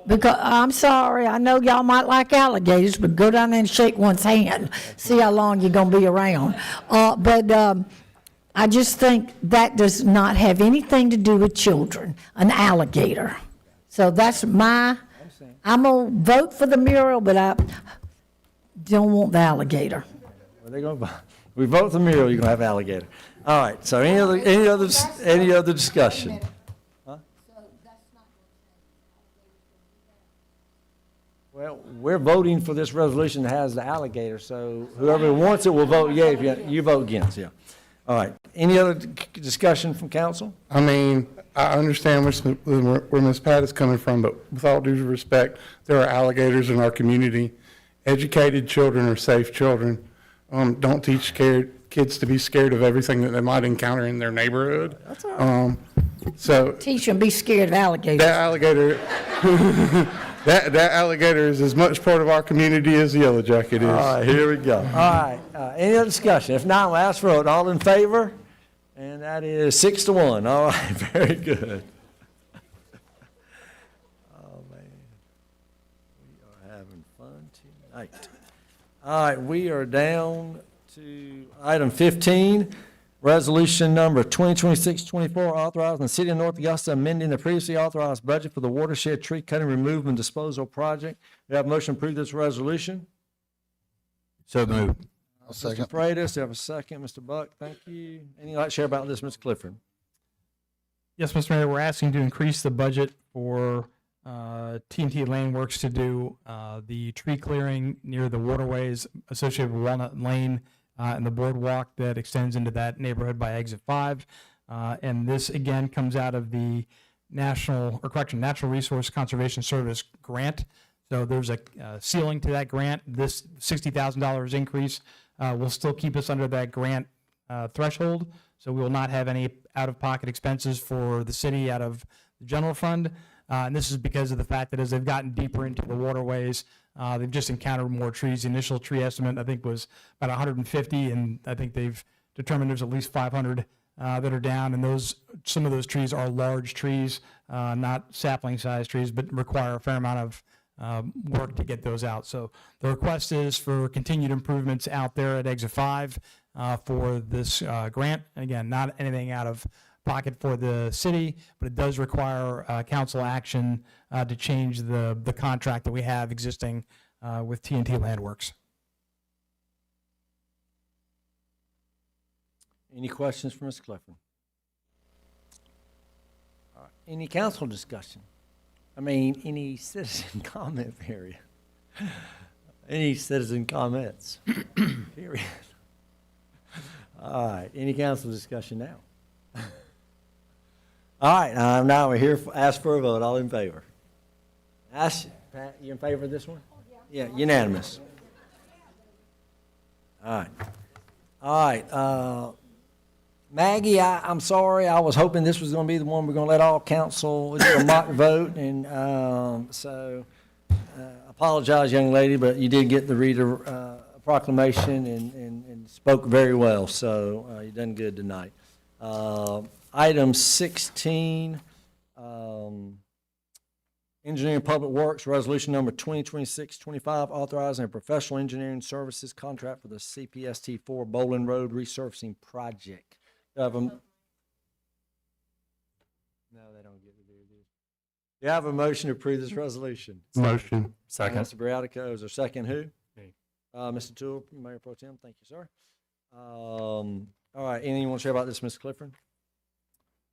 Because, I'm sorry, I know y'all might like alligators, but go down there and shake one's hand, see how long you're gonna be around. But I just think that does not have anything to do with children, an alligator. So that's I'm gonna vote for the mural, but I don't want the alligator. Well, they're going to, we vote for the mural, you're going to have alligator. All right, so any other discussion? Huh? Well, we're voting for this resolution that has the alligator, so whoever wants it will vote yea if you vote against, yeah. All right, Any other discussion from council? I mean, I understand where Ms. Pat is coming from, but with all due respect, there are alligators in our community. Educated children are safe children. Don't teach kids to be scared of everything that they might encounter in their neighborhood. That's all right. So Teach them be scared of alligators. that alligator, that alligator is as much part of our community as the yellow jacket is. All right, here we go. All right, any other discussion? If not, we'll ask for a vote. All in favor? And that is 6-1. All right, very good. Oh, man. We are having fun tonight. All right, we are down to item 15, resolution number 2026-24, authorizing the City of North Augusta amending the previously authorized budget for the watershed tree cutting, removal, and disposal project. We have a motion to approve this resolution. So moved. I'll second. Mr. Freitas, you have a second. Mr. Buck, thank you. Anything you'd like to share about this, Mr. Clifford? Yes, Mr. Mayor, we're asking to increase the budget for T&T Lane Works to do the tree clearing near the waterways associated with Walnut Lane and the boardwalk that extends into that neighborhood by exit 5. And this again comes out of the Natural Resource Conservation Service grant. So there's a ceiling to that grant. This $60,000 increase will still keep us under that grant threshold. So we will not have any out-of-pocket expenses for the city out of the general fund. And this is because of the fact that as they've gotten deeper into the waterways, they've just encountered more trees. The initial tree estimate, I think, was about 150, and I think they've determined there's at least 500 that are down. And some of those trees are large trees, not sapling-sized trees, but require a fair amount of work to get those out. So the request is for continued improvements out there at exit 5 for this grant. Again, not anything out of pocket for the city, but it does require council action to change the contract that we have existing with T&T Landworks. Any questions for Mr. Clifford? All right. Any council discussion? I mean, any citizen comment period? Any citizen comments? Period. All right, any council discussion now? All right, now we're here, ask for a vote, all in favor. Pat, you in favor of this one? Yeah, unanimous. All right, Maggie, I'm sorry, I was hoping this was gonna be the one we're gonna let all council do a mock vote, and apologize, young lady, but you did get the reader proclamation and spoke very well, so you done good tonight. Item 16, Engineering Public Works, resolution number 2026-25, authorizing a professional engineering services contract for the CPST 4 Bowling Road resurfacing project. Do I have a, no, they don't get to do this. Do you have a motion to approve this resolution? Motion. Second. Mr. Briatico, is there a second who? Mr. Toole, Mayor Pro Tem, thank you, sir. All right, anything you want to share about this, Mr. Clifford?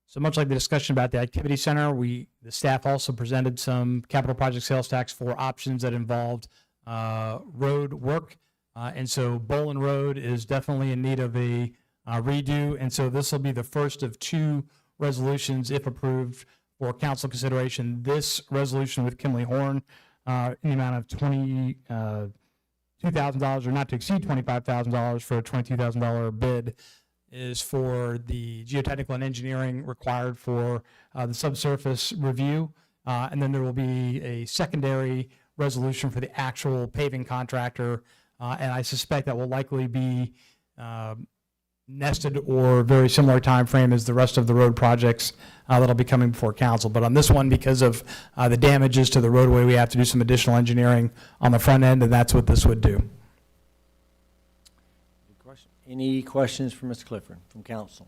So much like the discussion about the activity center, the staff also presented some capital project sales tax for options that involved road work. And so Bolin Road is definitely in need of a redo. And so this will be the first of 2 resolutions, if approved, for council consideration. This resolution with Kimley Horn in the amount of $22,000 or not to exceed $25,000 for a $22,000 bid is for the geotechnical and engineering required for the subsurface review. And then there will be a secondary resolution for the actual paving contractor. And I suspect that will likely be nested or very similar time frame as the rest of the road projects that'll be coming before council. But on this one, because of the damages to the roadway, we have to do some additional engineering on the front end, and that's what this would do. Any questions for Mr. Clifford from council?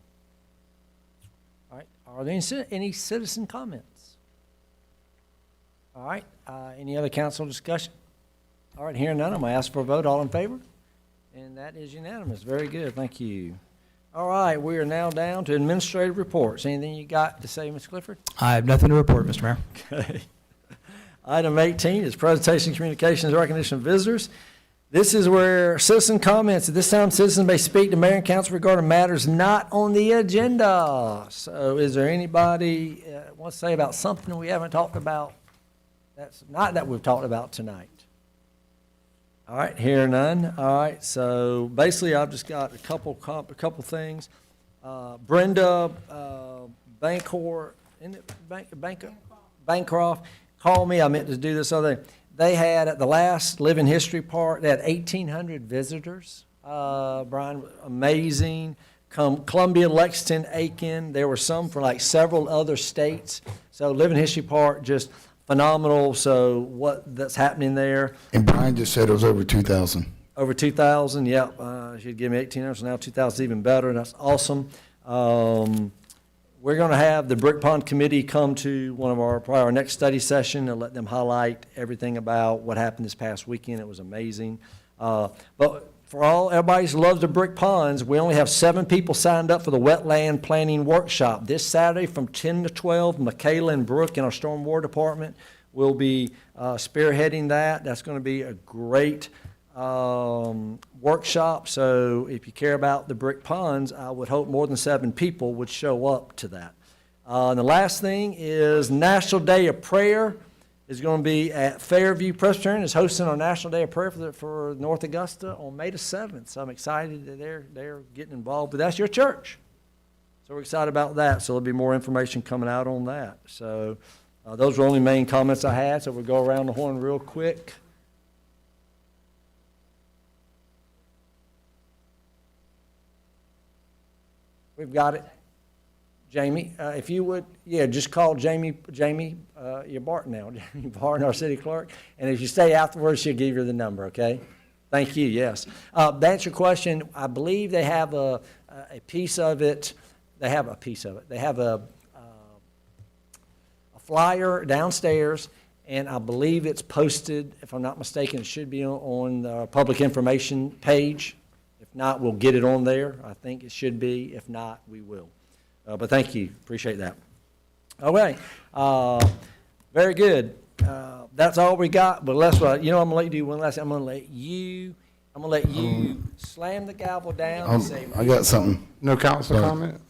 All right, are there any citizen comments? All right, any other council discussion? All right, hearing none, I'm gonna ask for a vote. All in favor? And that is unanimous. Very good, thank you. All right, we are now down to administrative reports. Anything you got to say, Mr. Clifford? I have nothing to report, Mr. Mayor. Okay. Item 18 is presentation, communications, recognition of visitors. This is where citizen comments. At this time, citizens may speak to mayor and council regarding matters not on the agenda. So is there anybody wants to say about something we haven't talked about? That's not that we've talked about tonight. All right, hear none. All right, so basically I've just got a couple things. Brenda Bancroft called me. I meant to do this other thing. They had, at the last Living History Park, they had 1,800 visitors. Brian, amazing. Columbia, Lexington, Aiken. There were some from like several other states. So Living History Park, just phenomenal. So what that's happening there. And Brian just said it was over 2,000. Over 2,000, yep. She'd give me 1,800, so now 2,000 is even better. That's awesome. We're going to have the Brick Pond Committee come to probably our next study session and let them highlight everything about what happened this past weekend. It was amazing. But for everybody who loves the Brick Ponds, we only have 7 people signed up for the wetland planning workshop. This Saturday from 10 to 12, Michaela and Brooke in our stormwater department will be spearheading that. That's going to be a great workshop. So if you care about the Brick Ponds, I would hope more than 7 people would show up to that. And the last thing is National Day of Prayer is going to be at Fairview Presbyterian. Is hosting our National Day of Prayer for North Augusta on May the 7th. So I'm excited that they're getting involved. But that's your church. So we're excited about that. So there'll be more information coming out on that. So those were only main comments I had. So we'll go around the horn real quick. We've got it. Jamie, if you would, just call Jamie, you're Barton now, Jamie Barton, our city clerk, and if you stay afterwards, she'll give you the number, okay? Thank you, yes. To answer your question, I believe they have a piece of it. They have a piece of it. They have a flyer downstairs, and I believe it's posted, if I'm not mistaken, it should be on the public information page. If not, we'll get it on there. I think it should be. If not, we will. But thank you. Appreciate that. Okay. Very good. That's all we got. But let's, I'm going to let you do one last thing. I'm going to let you slam the gavel down and say. I got something. No council comment?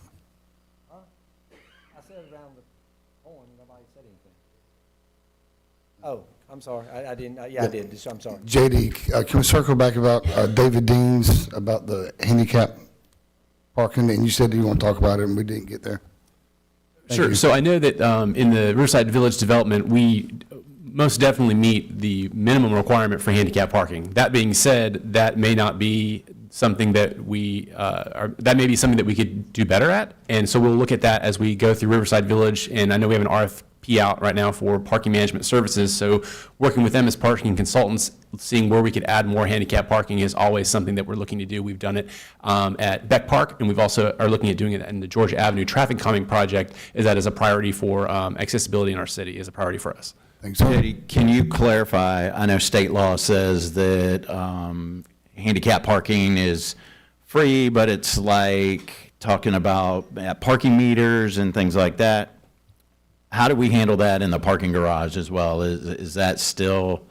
Huh? I said around the horn. Nobody said anything. Oh, I'm sorry. I didn't. I did. I'm sorry. JD, can we circle back about David Dean's, about the handicap parking? And you said you want to talk about it, and we didn't get there. Sure. So I know that in the Riverside Village development, we most definitely meet the minimum requirement for handicap parking. That being said, that may not be something that that may be something that we could do better at. And so we'll look at that as we go through Riverside Village. And I know we have an RFP out right now for parking management services. So working with them as parking consultants, seeing where we could add more handicap parking is always something that we're looking to do. We've done it at Beck Park, and we've also are looking at doing it in the Georgia Avenue traffic calming project. That is a priority for accessibility in our city, is a priority for us. Thanks. Katie, can you clarify? I know state law says that handicap parking is free, but it's like talking about parking meters and things like that. How do we handle that in the parking garage as well? Is that still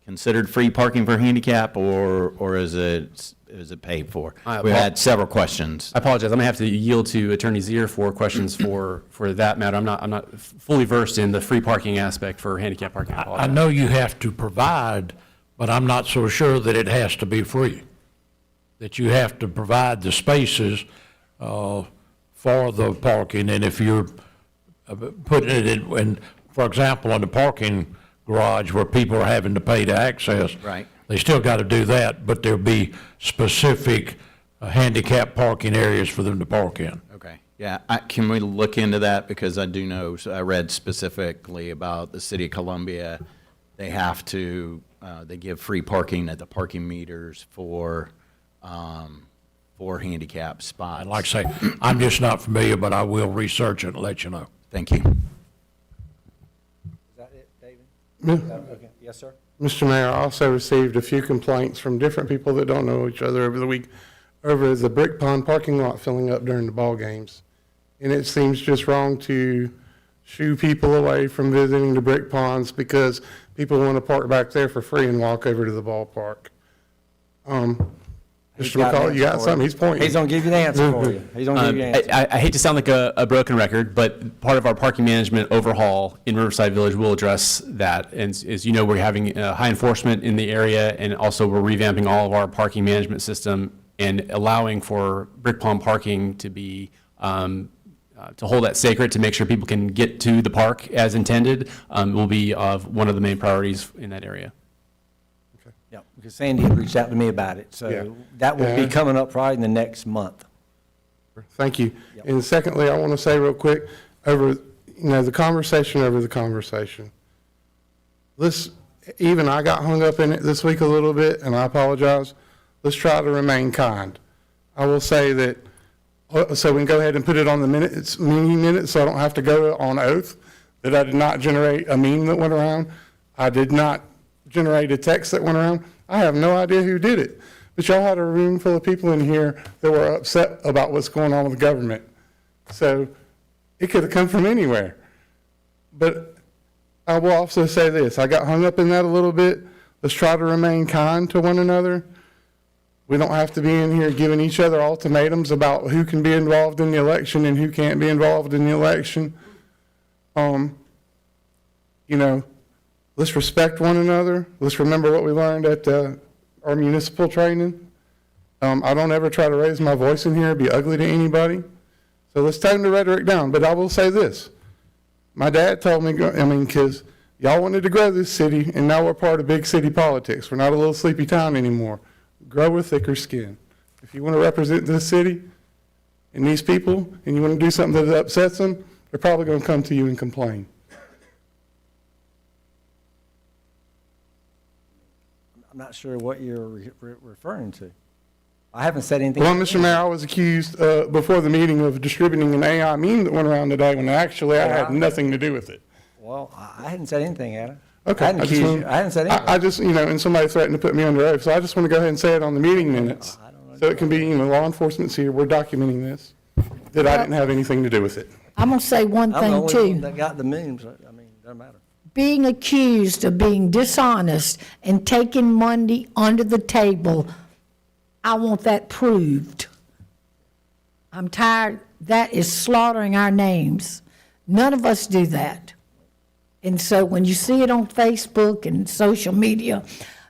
considered free parking for handicap, or is it paid for? We had several questions. I apologize. I'm gonna have to yield to Attorney Zier for questions for that matter. I'm not fully versed in the free parking aspect for handicap parking. I know you have to provide, but I'm not so sure that it has to be free. That you have to provide the spaces for the parking, and if you're putting it in, for example, in the parking garage where people are having to pay to access. Right. They still got to do that, but there'll be specific handicap parking areas for them to park in. Okay. Yeah. Can we look into that? Because I do know, so I read specifically about the city of Columbia. They have to, they give free parking at the parking meters for handicap spots. And like I say, I'm just not familiar, but I will research it and let you know. Thank you. Is that it, David? Okay. Yes, sir. Mr. Mayor, I also received a few complaints from different people that don't know each other over the week over the Brick Pond parking lot filling up during the ball games. And it seems just wrong to shoo people away from visiting the Brick Ponds because people want to park back there for free and walk over to the ballpark. He's Mr. got an McCall, you got answer for something? He's pointing. He's gonna give you the answer for you. He's gonna give you the answer. I hate to sound like a broken record, but part of our parking management overhaul in Riverside Village will address that. And as you know, we're having high enforcement in the area, and also we're revamping all of our parking management system and allowing for brick palm parking to be, to hold that sacred, to make sure people can get to the park as intended, will be one of the main priorities in that area. Yeah, because Sandy had reached out to me about it, Yeah. so that will be coming up probably in the next month. Thank you. And secondly, I want to say real quick, the conversation over the conversation. Even I got hung up in it this week a little bit, and I apologize. Let's try to remain kind. I will say that, so we can go ahead and put it on the meeting minutes, so I don't have to go on oath, that I did not generate a meme that went around. I did not generate a text that went around. I have no idea who did it. But y'all had a room full of people in here that were upset about what's going on with the government. So it could have come from anywhere. But I will also say this. I got hung up in that a little bit. Let's try to remain kind to one another. We don't have to be in here giving each other ultimatums about who can be involved in the election and who can't be involved in the election. Let's respect one another. Let's remember what we learned at our municipal training. I don't ever try to raise my voice in here, be ugly to anybody. So let's tone the rhetoric down. But I will say this. My dad told me, because y'all wanted to grow this city, and now we're part of big city politics. We're not a little sleepy town anymore. Grow with thicker skin. If you want to represent this city and these people, and you want to do something that upsets them, they're probably going to come to you and complain. I'm not sure what you're referring to. I haven't said anything. Well, Mr. Mayor, I was accused before the meeting of distributing an AI meme that went around today when actually I had nothing to do with it. Well, I hadn't said anything, Adam. Okay. I hadn't said anything. I just, and somebody threatened to put me under oath, so I just want to go ahead and say it on the meeting minutes. So it can be, law enforcement's here, we're documenting this, that I didn't have anything to do with it. I'm going to say one I'm the thing, only too. one that got the memes. I mean, doesn't matter. Being accused of being dishonest and taking money under the table, I want that proved. I'm tired. That is slaughtering our names. None of us do that. And so when you see it on Facebook and social media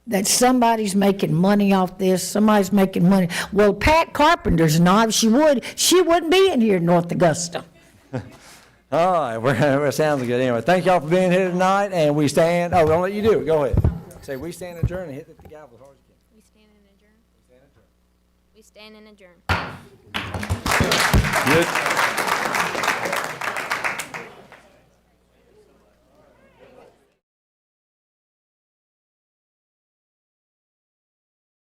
that somebody's making money off this, somebody's making money. Well, Pat Carpenter's not. She wouldn't be in here in North Augusta. All right, we're sounds good. Anyway, thank y'all for being here tonight, and we stand. Oh, don't let you do it. Go ahead. Say, we stand adjourned and hit the gavel as hard as you can. We stand and adjourn. We stand and adjourn. Good.